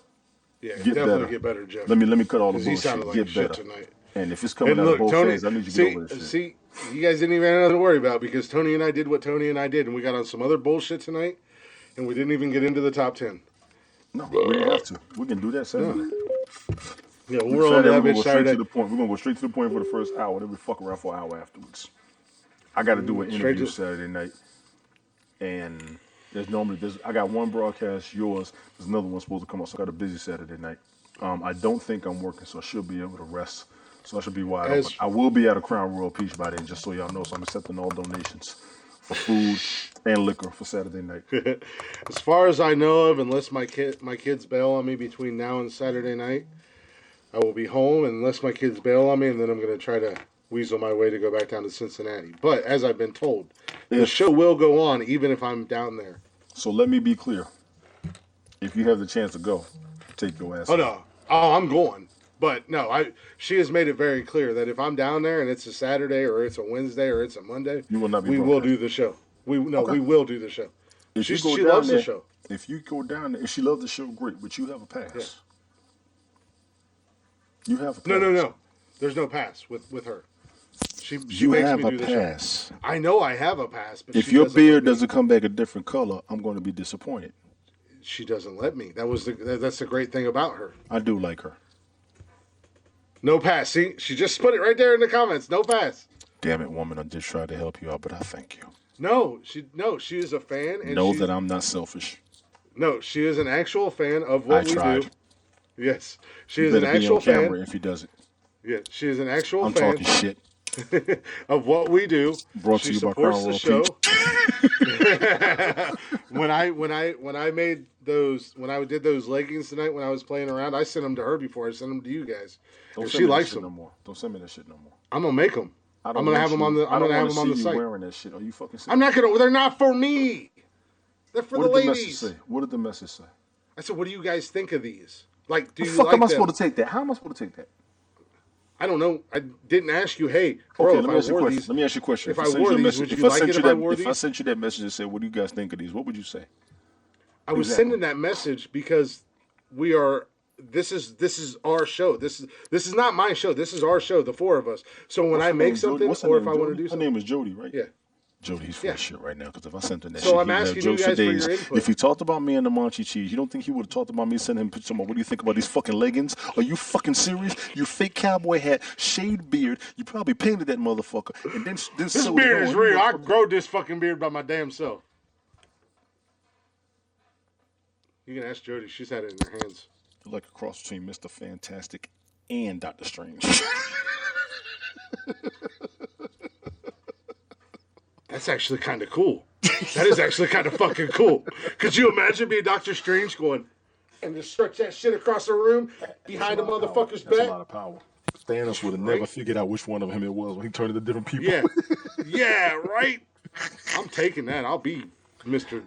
Yeah, definitely get better, Jeff. Let me cut all the bullshit. Sounded like get shit better tonight. And if it's coming out of both Tony, sides, I need you to get over this shit. See, you guys didn't even have nothing to worry about because Tony and I did what Tony and I did, and we got on some other bullshit tonight, and we didn't even get into the top 10. No, we didn't have to. We can do that Saturday. Yeah, we're on that bitch Saturday. To the point. We're gonna go straight to the point for the first hour, then we fuck around for an hour afterwards. I got to do an interview Saturday night, and I got one broadcast, yours. There's another one supposed to come up, so I got a busy Saturday night. I don't think I'm working, so I should be able to rest. So I should be wide open. I will be at a Crown Royal Peach by then, just so y'all know. So I'm accepting all donations for food and liquor for Saturday night. As far as I know of, unless my kids bail on me between now and Saturday night, I will be home unless my kids bail on me, and then I'm going to try to weasel my way to go back down to Cincinnati. But as I've been told, the show will go on even if I'm down there. So let me be clear. If you have the chance to go, take your ass. No. Oh, I'm going. But no, she has made it very clear that if I'm down there and it's a Saturday or it's a Wednesday or it's a Monday, you will not be we will do the show. We will do the show. She loves the show. If you go down there, if she loves the show, great, but you have a pass. Yeah. You have a pass. No. There's no pass with her. She You makes have me a do the pass. show. I know I have a pass, but If she your doesn't let beard me. doesn't come back a different color, I'm going to be disappointed. She doesn't let me. That's the great thing about her. I do like her. No pass. See, she just put it right there in the comments. No pass. Damn it, woman! I just tried to help you out, but I thank you. No, she is a fan. And Know that I'm not selfish. No, she is an actual fan of what we tried. do. Yes, she You is an better be actual on camera fan. if he does it. Yeah, she is an actual I'm fan talking shit. of what we do. Brought She to you by supports Carl the show. when I did those leggings tonight when I was playing around, I sent them to her before I sent them to you guys. Don't She likes them. no more. Don't send me that shit no more. I'm gonna make them. I'm gonna have them on the. I'm gonna have them on the site. Wearing that shit. Are you fucking serious? I'm not gonna. They're not for me. They're for the ladies. What did the message say? I said, "What do you guys think of these? Like, do The you fuck like am I them?" supposed to take that? How am I supposed to take that? I don't know. I didn't ask you. Hey, bro, Okay, if let I me ask you a wore question. these, Let me ask you a question. if I wore these, would you like it if I wore these? If I sent you that message and said, "What do you guys think of these?" What would you say? I was sending that message because we are. This is our show. This is not my show. This is our show, the four of us. So when I make something, or if I want to do something, her name is Jody, right? Yeah. Jody, he's full of shit right now because if I sent him that So shit, I'm he'd have asking you jokes guys for for days. your input. If he talked about me and the Monchi cheese, you don't think he would have talked about me sending him pictures of what do you think about these fucking leggings? Are you fucking serious? You fake cowboy hat, shaved beard. You probably painted that motherfucker. And then this beard is real. I can grow this fucking beard by my damn self. You can ask Jody. She's had it in her hands. You're like a cross between Mr. Fantastic and Doctor Strange. That's actually kind of cool. That is actually kind of fucking cool. Could you imagine being Doctor Strange going and just stretch that shit across the room behind a motherfucker's That's a back? lot of power. Thanos would have never figured out which one of him it was when he turned into different people. Yeah. Yeah, right? I'm taking that. I'll be Mr.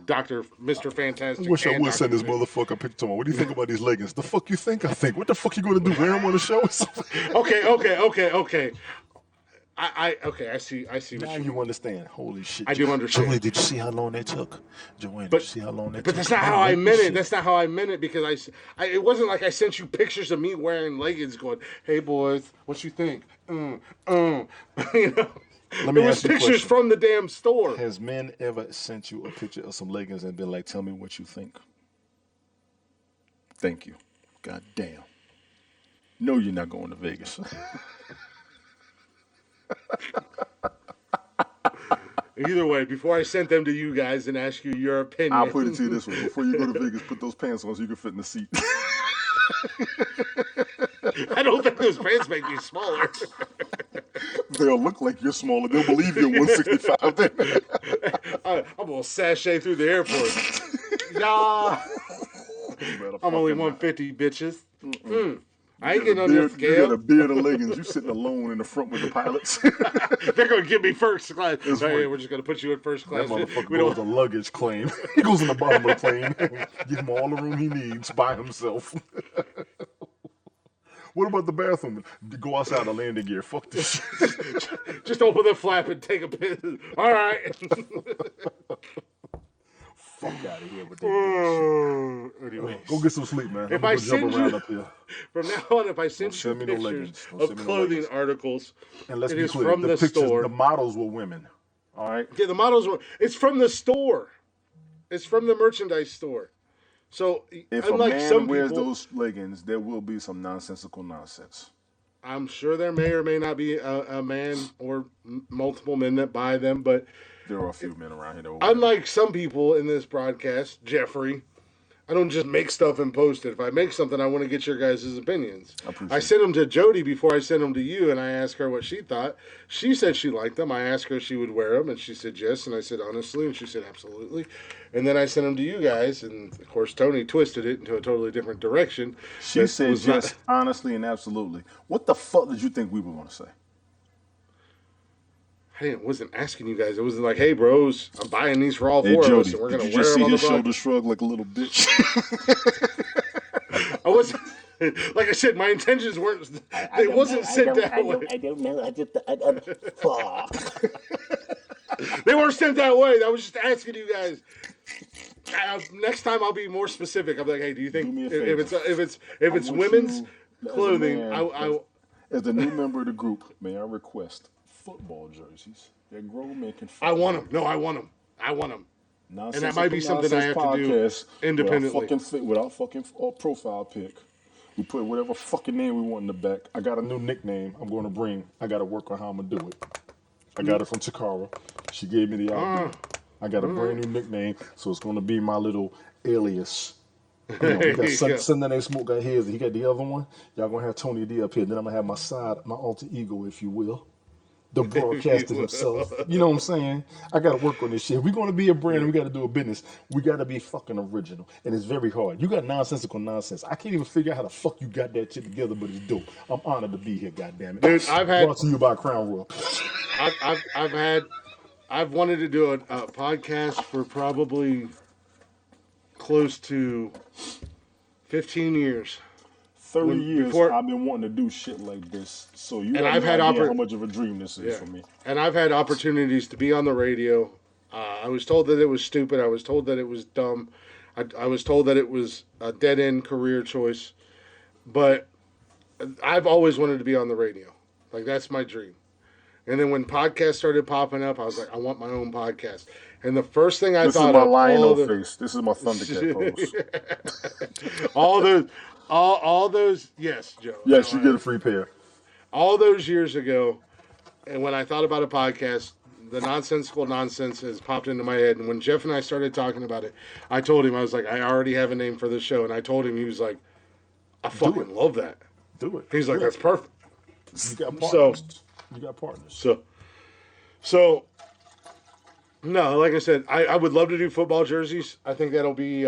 Fantastic. I wish I and would send this Dr. motherfucker a picture to him. What do you think about these leggings? The fuck you think I think? What the fuck you gonna do? Wear them on the show or something? Okay. I see what Now you understand. Holy shit. I do understand. Joanne, did you see how long that took? Joanne, did you see how long that took? But that's not how I meant it. That's not how I meant it because it wasn't like I sent you pictures of me wearing leggings going, "Hey boys, what you think?" You know. Let me it was ask you a pictures question. from the damn store. Has men ever sent you a picture of some leggings and been like, "Tell me what you think"? Thank you. God damn. No, you're not going to Vegas. Either way, before I sent them to you guys and ask you your opinion, I'll put it to you this way: before you go to Vegas, put those pants on so you can fit in the seat. I don't think those pants make me smaller. They'll look like you're smaller. They'll believe you're 165. Then. I'm gonna sashay through the airport. Nah, I'm only 150, bitches. I ain't getting on your scale. You got a beard and leggings. You sitting alone in the front with the pilots. They're gonna give me first class. That's Hey, right. we're just gonna put you in first class. That motherfucker We goes don't. a luggage claim. He goes in the bottom of the plane. Give him all the room he needs by himself. What about the bathroom? Go outside the landing gear. Fuck this shit. Just open the flap and take a piss. All right. Fuck out of here with that shit. Anyways, Go get some sleep, man. If I'm I gonna jump send around you up here. from now on, if I send you send me no pictures leggings. Don't of send me no clothing leggings. articles, And let's it be is clear, from the the pictures, store. the models were women. All right. Yeah, the models were. It's from the store. It's from the merchandise store. So If a unlike man some wears people, those leggings, there will be some nonsensical nonsense. I'm sure there may or may not be a man or multiple men that buy them, but There are a few men around here that will. unlike some people in this broadcast, Jeffrey, I don't just make stuff and post it. If I make something, I want to get your guys' opinions. appreciate I sent them to Jody before I sent them to you, and I asked her what she thought. She said she liked them. I asked her if she would wear them, and she said yes. And I said honestly, and she said absolutely. And then I sent them to you guys, and of course Tony twisted it into a totally different direction. She That said was not- yes, honestly and absolutely. What the fuck did you think we were going to say? Hey, I wasn't asking you guys. It wasn't like, hey, bros, I'm buying these for all Hey, four of us, Jody, and we're did going you to wear just them see on the his shoulder broadcast. shrug like a little bitch? I wasn't. Like I said, my intentions weren't. It wasn't sent that way. I don't know. Fuck. They weren't sent that way. I was just asking you guys. Next time I'll be more specific. I'm like, hey, do you think me a if favor. it's I want women's you, as a clothing, man, as the new member of the group, may I request football jerseys that grown men can I fucking want wear. them. No, I want them. I want them. And that might Nonsensical be something I Nonsense have to do podcast independently. without fucking profile pic. We put whatever fucking name we want in the back. I got a new nickname I'm going to bring. I got to work on how I'm going to do it. I got it from Takara. She gave me the idea. I got a brand new nickname, so it's going to be my little alias. You know, we got Sunday Smoke got his. He got the other one. Y'all going to have Tony D up here. Then I'm going to have my side, my alter ego, if you will. The broadcaster himself. You know what I'm saying? I got to work on this shit. If we're going to be a brand and we got to do a business, we got to be fucking original. And it's very hard. You got nonsensical nonsense. I can't even figure out how the fuck you got that shit together, but it's dope. I'm honored to be here, goddammit. Dude, Brought to you by Crown Royal. I've wanted to do a podcast for probably close to 15 years. 30 years I've been wanting to do shit like this. So you have no idea how much of a dream this is for me. And I've had opportunities to be on the radio. I was told that it was stupid. I was told that it was dumb. I was told that it was a dead-end career choice. But I've always wanted to be on the radio. Like, that's my dream. And then when podcasts started popping up, I was like, I want my own podcast. And the first thing I thought of... This is my Thundercat pose. all those... Yes, Joe. Yes, you get a free pair. All those years ago, and when I thought about a podcast, the Nonsensical Nonsense has popped into my head. And when Jeff and I started talking about it, I told him, I was like, I already have a name for the show. And I told him, he was like, I fucking love that. Do it. He's like, that's perfect. You got partners. So, no, like I said, I would love to do football jerseys. I think that'll be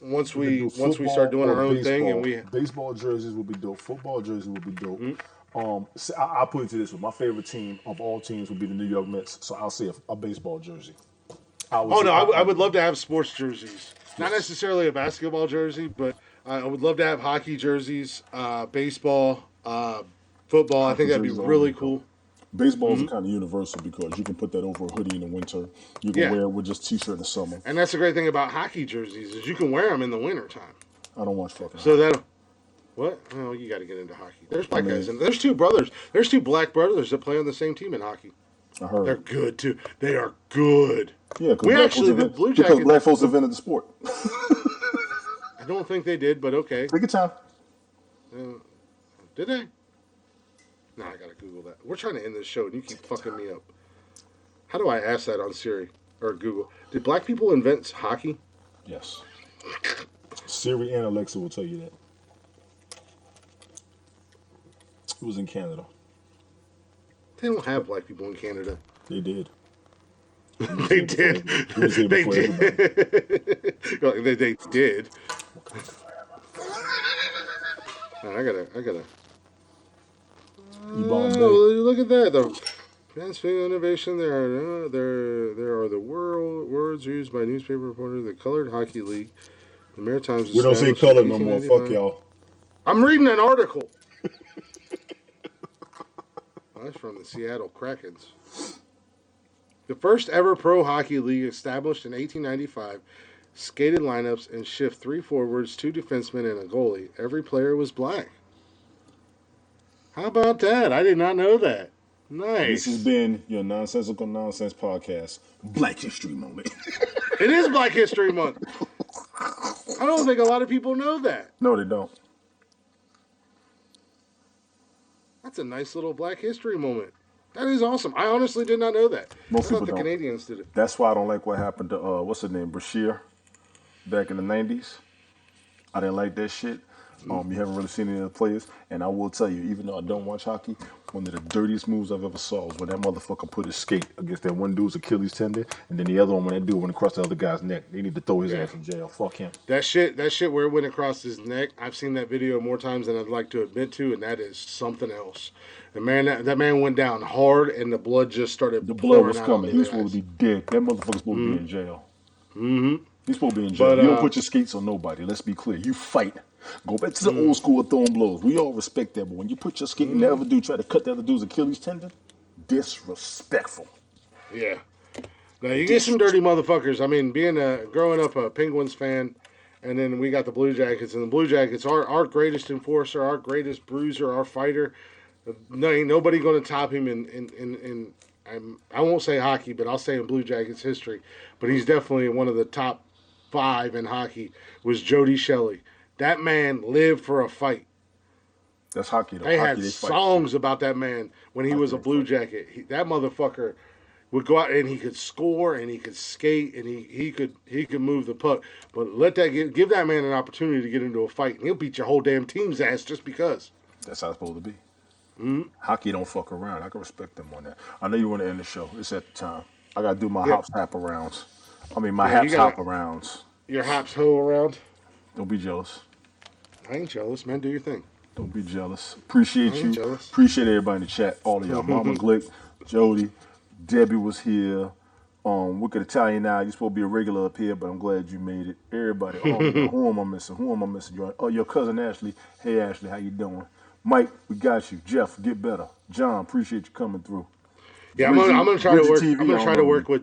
once we start doing our own thing, and baseball jerseys will be dope. Football jerseys will be dope. Mm-hmm. I'll put it to this way: my favorite team of all teams would be the New York Mets. So I'll say a baseball jersey. I would love to have sports jerseys. Not necessarily a basketball jersey, but I would love to have hockey jerseys, baseball, football. I think that'd be really cool. Baseball is kind of universal because you can put that over a hoodie in the winter. You can wear it with just t-shirt in the summer. And that's the great thing about hockey jerseys is you can wear them in the wintertime. I don't watch fucking hockey. That, what? Oh, you got to get into hockey. There's black guys and there's two brothers. There's two black brothers that play on the same team in hockey. I heard. They're good too. They are good. Yeah, the Blue Jackets. Because black folks invented the sport. I don't think they did, but okay. Take your time. Did they? No, I gotta Google that. We're trying to end this show, and you keep fucking me up. How do I ask that on Siri or Google? Did black people invent hockey? Yes. Siri and Alexa will tell you that. It was in Canada. They don't have black people in Canada. They did. They did. They did. They did. Man, I gotta. Look at that. The transfer innovation. There are the words used by newspaper reporter. The Colored Hockey League. The Maritimes. We don't say color no more. Fuck y'all. I'm reading an article. That's from the Seattle Krakens. The first ever pro hockey league established in 1895. Skated lineups and shift 3 forwards, 2 defensemen, and a goalie. Every player was black. How about that? I did not know that. Nice. This has been your Nonsensical Nonsense podcast. Black History Moment. It is Black History Month. I don't think a lot of people know that. No, they don't. That's a nice little Black History Moment. That is awesome. I honestly did not know that. Most people the don't. Canadians did it. That's why I don't like what happened to what's his name, Brashear, back in the 90s. I didn't like that shit. You haven't really seen any of the players, and I will tell you, even though I don't watch hockey, one of the dirtiest moves I've ever saw was when that motherfucker put his skate against that one dude's Achilles tendon, and then the other one when that dude went across the other guy's neck. They need to throw his ass in jail. Fuck him. That shit where it went across his neck. I've seen that video more times than I'd like to admit to, and that is something else. That man went down hard, and the blood just started. The blood was coming. He was supposed to be dead. That motherfucker's supposed to be in jail. Mm-hmm. He's supposed to be in jail. You don't put your skates on nobody. Let's be clear. You fight. Go back to the old school of throwing blows. We all respect that, but when you put your skate in the other dude, try to cut the other dude's Achilles tendon, disrespectful. Yeah. Now you get some dirty motherfuckers. I mean, growing up a Penguins fan, and then we got the Blue Jackets, and the Blue Jackets are our greatest enforcer, our greatest bruiser, our fighter. No, ain't nobody going to top him in I won't say hockey, but I'll say in Blue Jackets history. But he's definitely one of the top 5 in hockey. Was Jody Shelley. That man lived for a fight. That's hockey, though. They hockey, had songs about that man when he was a Blue Jacket. That motherfucker would go out and he could score and he could skate and he could move the puck. But give that man an opportunity to get into a fight and he'll beat your whole damn team's ass just because. That's how it's supposed to be. Mm-hmm. Hockey don't fuck around. I can respect them on that. I know you want to end the show. It's at the time. I got to do my hop arounds. I mean, my hop arounds. Your hops hoe around? Don't be jealous. I ain't jealous, man. Do your thing. Don't be jealous. Appreciate you. Jealous. Appreciate everybody in the chat. All of y'all. Mama Glick, Jody, Debbie was here. Wicked Italian now. You're supposed to be a regular up here, but I'm glad you made it. Everybody. Who am I missing? Your cousin Ashley. Hey Ashley, how you doing? Mike, we got you. Jeff, get better. John, appreciate you coming through. Yeah, I'm gonna try to work. I'm gonna try to work with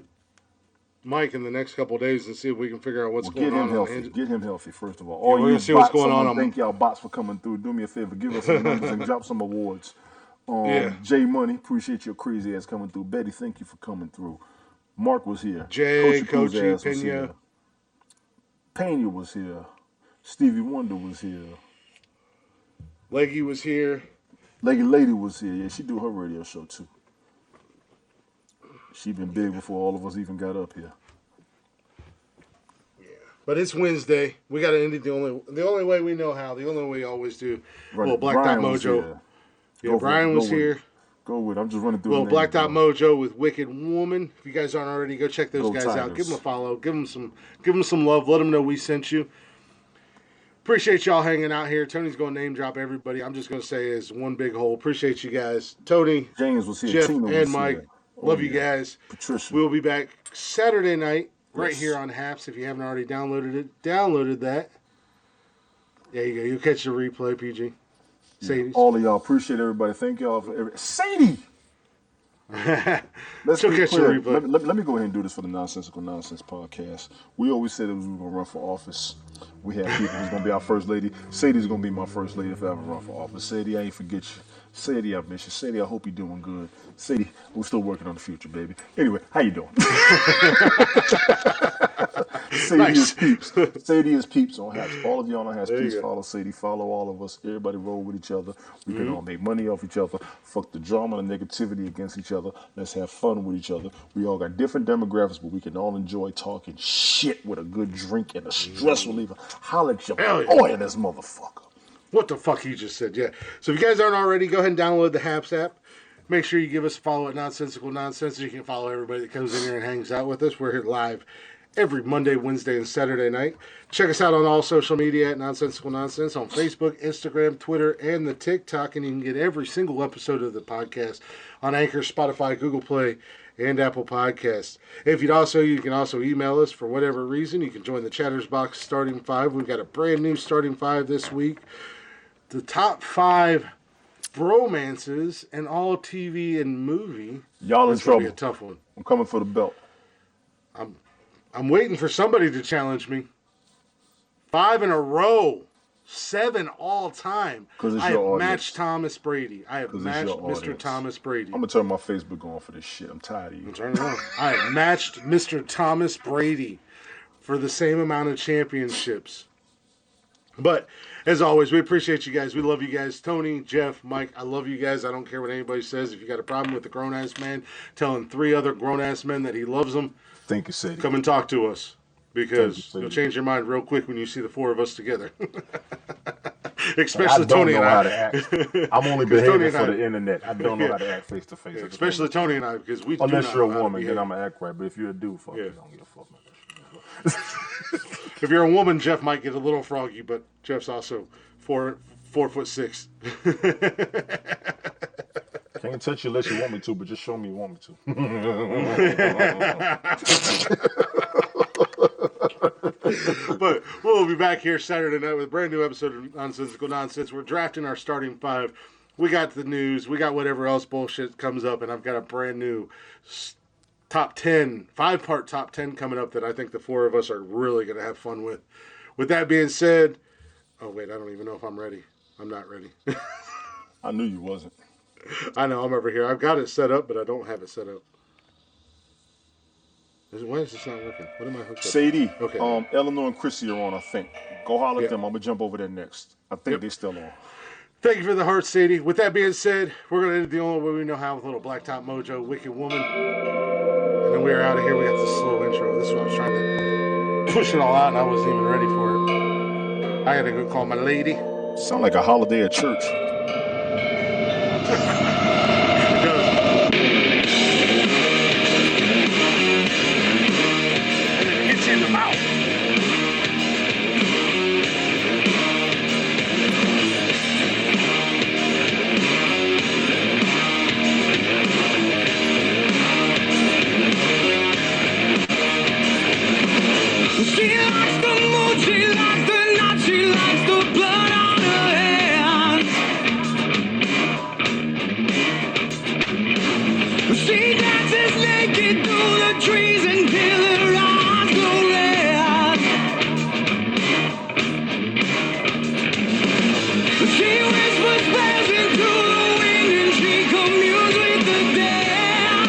Mike in the next couple of days and see if we can figure out what's going on. Get him healthy, first of all. All you see what's going on. Thank y'all bots for coming through. Do me a favor, give us some numbers and drop some awards. Jay Money, appreciate your crazy ass coming through. Betty, thank you for coming through. Mark was here. Jay, Coachy, Pena. Pena was here. Stevie Wonder was here. Leggy was here. Leggy Lady was here. Yeah, she do her radio show too. She been big before all of us even got up here. Yeah, but it's Wednesday. We got to end it the only way we know how. The only way we always do. Well, Black Dot Mojo. Yeah, Brian was here. Go with it. I'm just running through. Well, Black Dot Mojo with Wicked Woman. If you guys aren't already, go check those guys out. Give them a follow. Give them some love. Let them know we sent you. Appreciate y'all hanging out here. Tony's going to name drop everybody. I'm just going to say it's one big hole. Appreciate you guys. Tony, James was here. Jeff, Tina was and Mike. Here. Love you guys. Patricia. We'll be back Saturday night right here on Haps. If you haven't already downloaded that. There you go. You'll catch the replay, PG. Yeah, all of y'all. Appreciate everybody. Thank y'all for Sadie. Let's be clear. Let me go ahead and do this for the Nonsensical Nonsense podcast. We always said that we were going to run for office. We have people who's going to be our first lady. Sadie's going to be my first lady if I ever run for office. Sadie, I ain't forget you. Sadie, I miss you. Sadie, I hope you're doing good. Sadie, we're still working on the future, baby. Anyway, how you doing? Sadie is peeps. Sadie is peeps on Hats. All of y'all on Hats, please follow Sadie. Follow all of us. Everybody roll with each other. We can all make money off each other. Fuck the drama and the negativity against each other. Let's have fun with each other. We all got different demographics, but we can all enjoy talking shit with a good drink and a stress reliever. Holla at your boy in this motherfucker. What the fuck he just said, yeah. So if you guys aren't already, go ahead and download the Haps app. Make sure you give us a follow at Nonsensical Nonsense. You can follow everybody that comes in here and hangs out with us. We're here live every Monday, Wednesday, and Saturday night. Check us out on all social media at Nonsensical Nonsense on Facebook, Instagram, Twitter, and the TikTok. And you can get every single episode of the podcast on Anchor, Spotify, Google Play, and Apple Podcasts. You can also email us for whatever reason. You can join the Chatters Box Starting 5. We've got a brand new Starting 5 this week. The top 5 bromances in all TV and movie. Y'all in trouble. Be a tough one. I'm coming for the belt. I'm waiting for somebody to challenge me. 5 in a row. 7 all time. I have matched Thomas Brady. I have matched Mr. Thomas Brady. I'm going to turn my Facebook on for this shit. I'm tired of you. Turn it on. I have matched Mr. Thomas Brady for the same amount of championships. But, as always, we appreciate you guys. We love you guys. Tony, Jeff, Mike, I love you guys. I don't care what anybody says. If you got a problem with a grown-ass man telling 3 other grown-ass men that he loves them, thank you, Sadie. Come and talk to us. Because you'll change your mind real quick when you see the 4 of us together. Especially Tony and I. I'm only behaving for the internet. I don't know how to act face to face. Especially Tony and I, because we. Unless you're a woman, then I'm gonna act right. But if you're a dude, fuck, you don't give a fuck. If you're a woman, Jeff might get a little froggy, but Jeff's also 4'6". Can't touch you unless you want me to, but just show me you want me to. But we'll be back here Saturday night with a brand new episode of Nonsensical Nonsense. We're drafting our starting 5. We got the news. We got whatever else bullshit comes up, and I've got a brand new top 10, 5-part top 10 coming up that I think the four of us are really going to have fun with. With that being said, oh, wait, I don't even know if I'm ready. I'm not ready. I knew you wasn't. I know, I'm over here. I've got it set up, but I don't have it set up. Why is this not working? What am I hooked up to? Sadie, Okay. Eleanor and Chrissy are on, I think. Go holler Yep. at them. I'm going to jump over there next. I think Yep. they're still on. Thank you for the heart, Sadie. With that being said, we're going to end the only way we know how with a little Blacktop Mojo, Wicked Woman. And then we are out of here. We got the slow intro. This is what I was trying to push it all out, and I wasn't even ready for it. I got to go call my lady. Sound like a holiday at church. It does. It's in the mouth. She likes the mood, she likes the knot, she likes the blood on her hands. She dances naked through the trees until her eyes go red. She whispers prayers into the wind and she communes with the dead.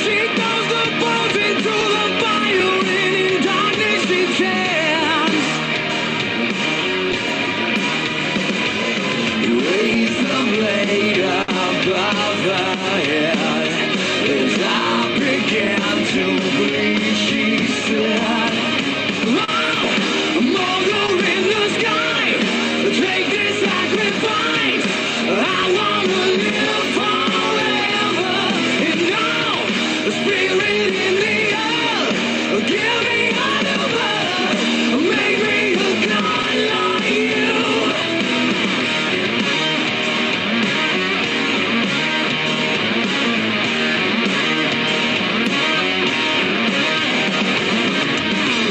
She throws the bones into the fire and in darkness she chants. Raise the blade above her head. As I began to breathe, she said, "Oh, mother in the sky, take this sacrifice. I wanna live forever and now the spirit in the air. Give me a new birth, make me a god like you."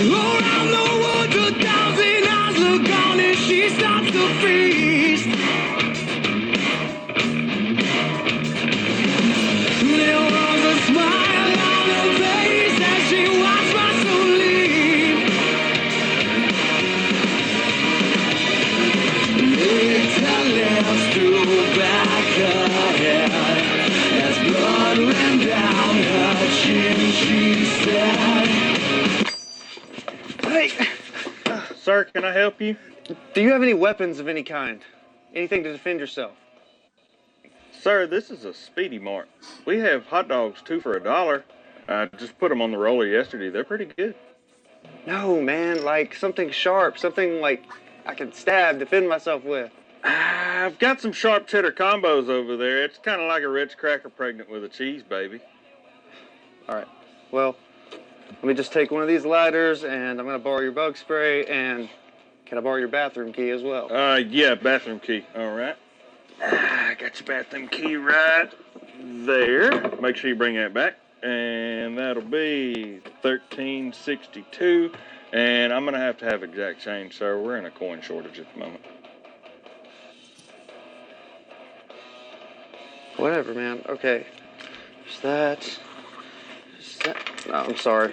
Around the woods, 1,000 eyes look on as she stops the feast. There was a smile on her face as she watched my soul leave. Licked her lips, threw back her head. As blood ran down her chin, she said, Hey, sir, can I help you? Do you have any weapons of any kind? Anything to defend yourself? Sir, this is a Speedy Mart. We have hot dogs 2 for $1. I just put them on the roller yesterday. They're pretty good. No, man, like something sharp, something like I can stab, defend myself with. I've got some sharp cheddar combos over there. It's kind of like a Ritz cracker pregnant with a cheese baby. All right, well, let me just take one of these lighters, and I'm going to borrow your bug spray, and can I borrow your bathroom key as well? Yeah, bathroom key. All right. I got your bathroom key right there. Make sure you bring that back. And that'll be $13.62. And I'm going to have exact change, sir. We're in a coin shortage at the moment. Whatever, man. Okay. There's that. There's that. No, I'm sorry.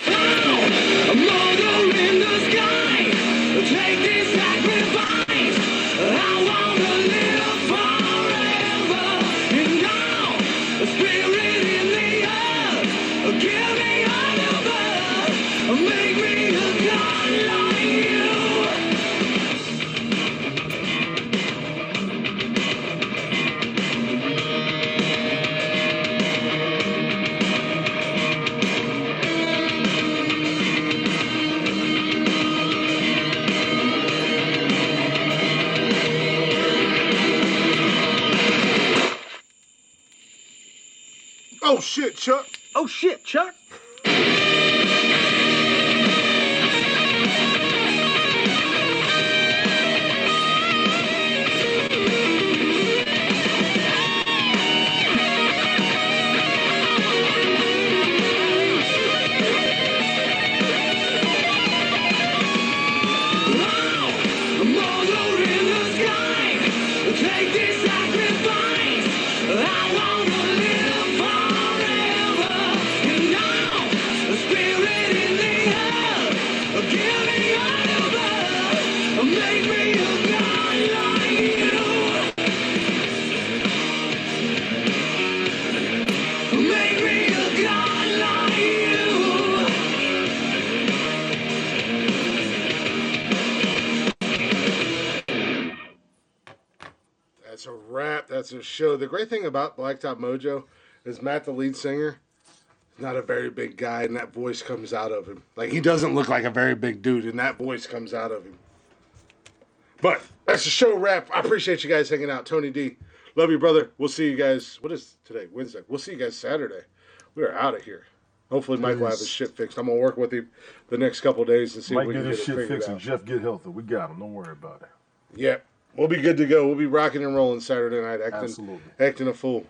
A mother in the sky, take this sacrifice. I wanna live forever. And now, the spirit in the earth, give me a new birth, make me a god like you. Oh, shit, Chuck. Oh shit, Chuck. wrap. That's a show. The great thing about Blacktop Mojo is Matt, the lead singer, is not a very big guy, and that voice comes out of him. Like, he doesn't look like a very big dude, and that voice comes out of him. But that's the show wrap. I appreciate you guys hanging out. Tony D, love you, brother. We'll see you guys. What is today? Wednesday. We'll see you guys Saturday. We're out of here. Hopefully Mike will have his shit fixed. I'm going to work with him the next couple of days and see if we can get his shit fixed and Jeff get healthy. We got him. Don't worry about it. Yeah. We'll be good to go. We'll be rocking and rolling Saturday night, acting a fool.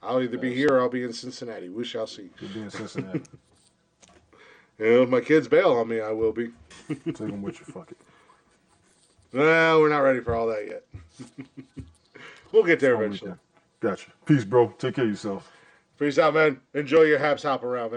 I'll either be here or I'll be in Cincinnati. We shall see. You'll be in Cincinnati. If my kids bail on me, I will be. Take them with you. Fuck it. Well, we're not ready for all that yet. We'll get there eventually. Gotcha. Peace, bro. Take care of yourself. Peace out, man. Enjoy your haps hop around, man.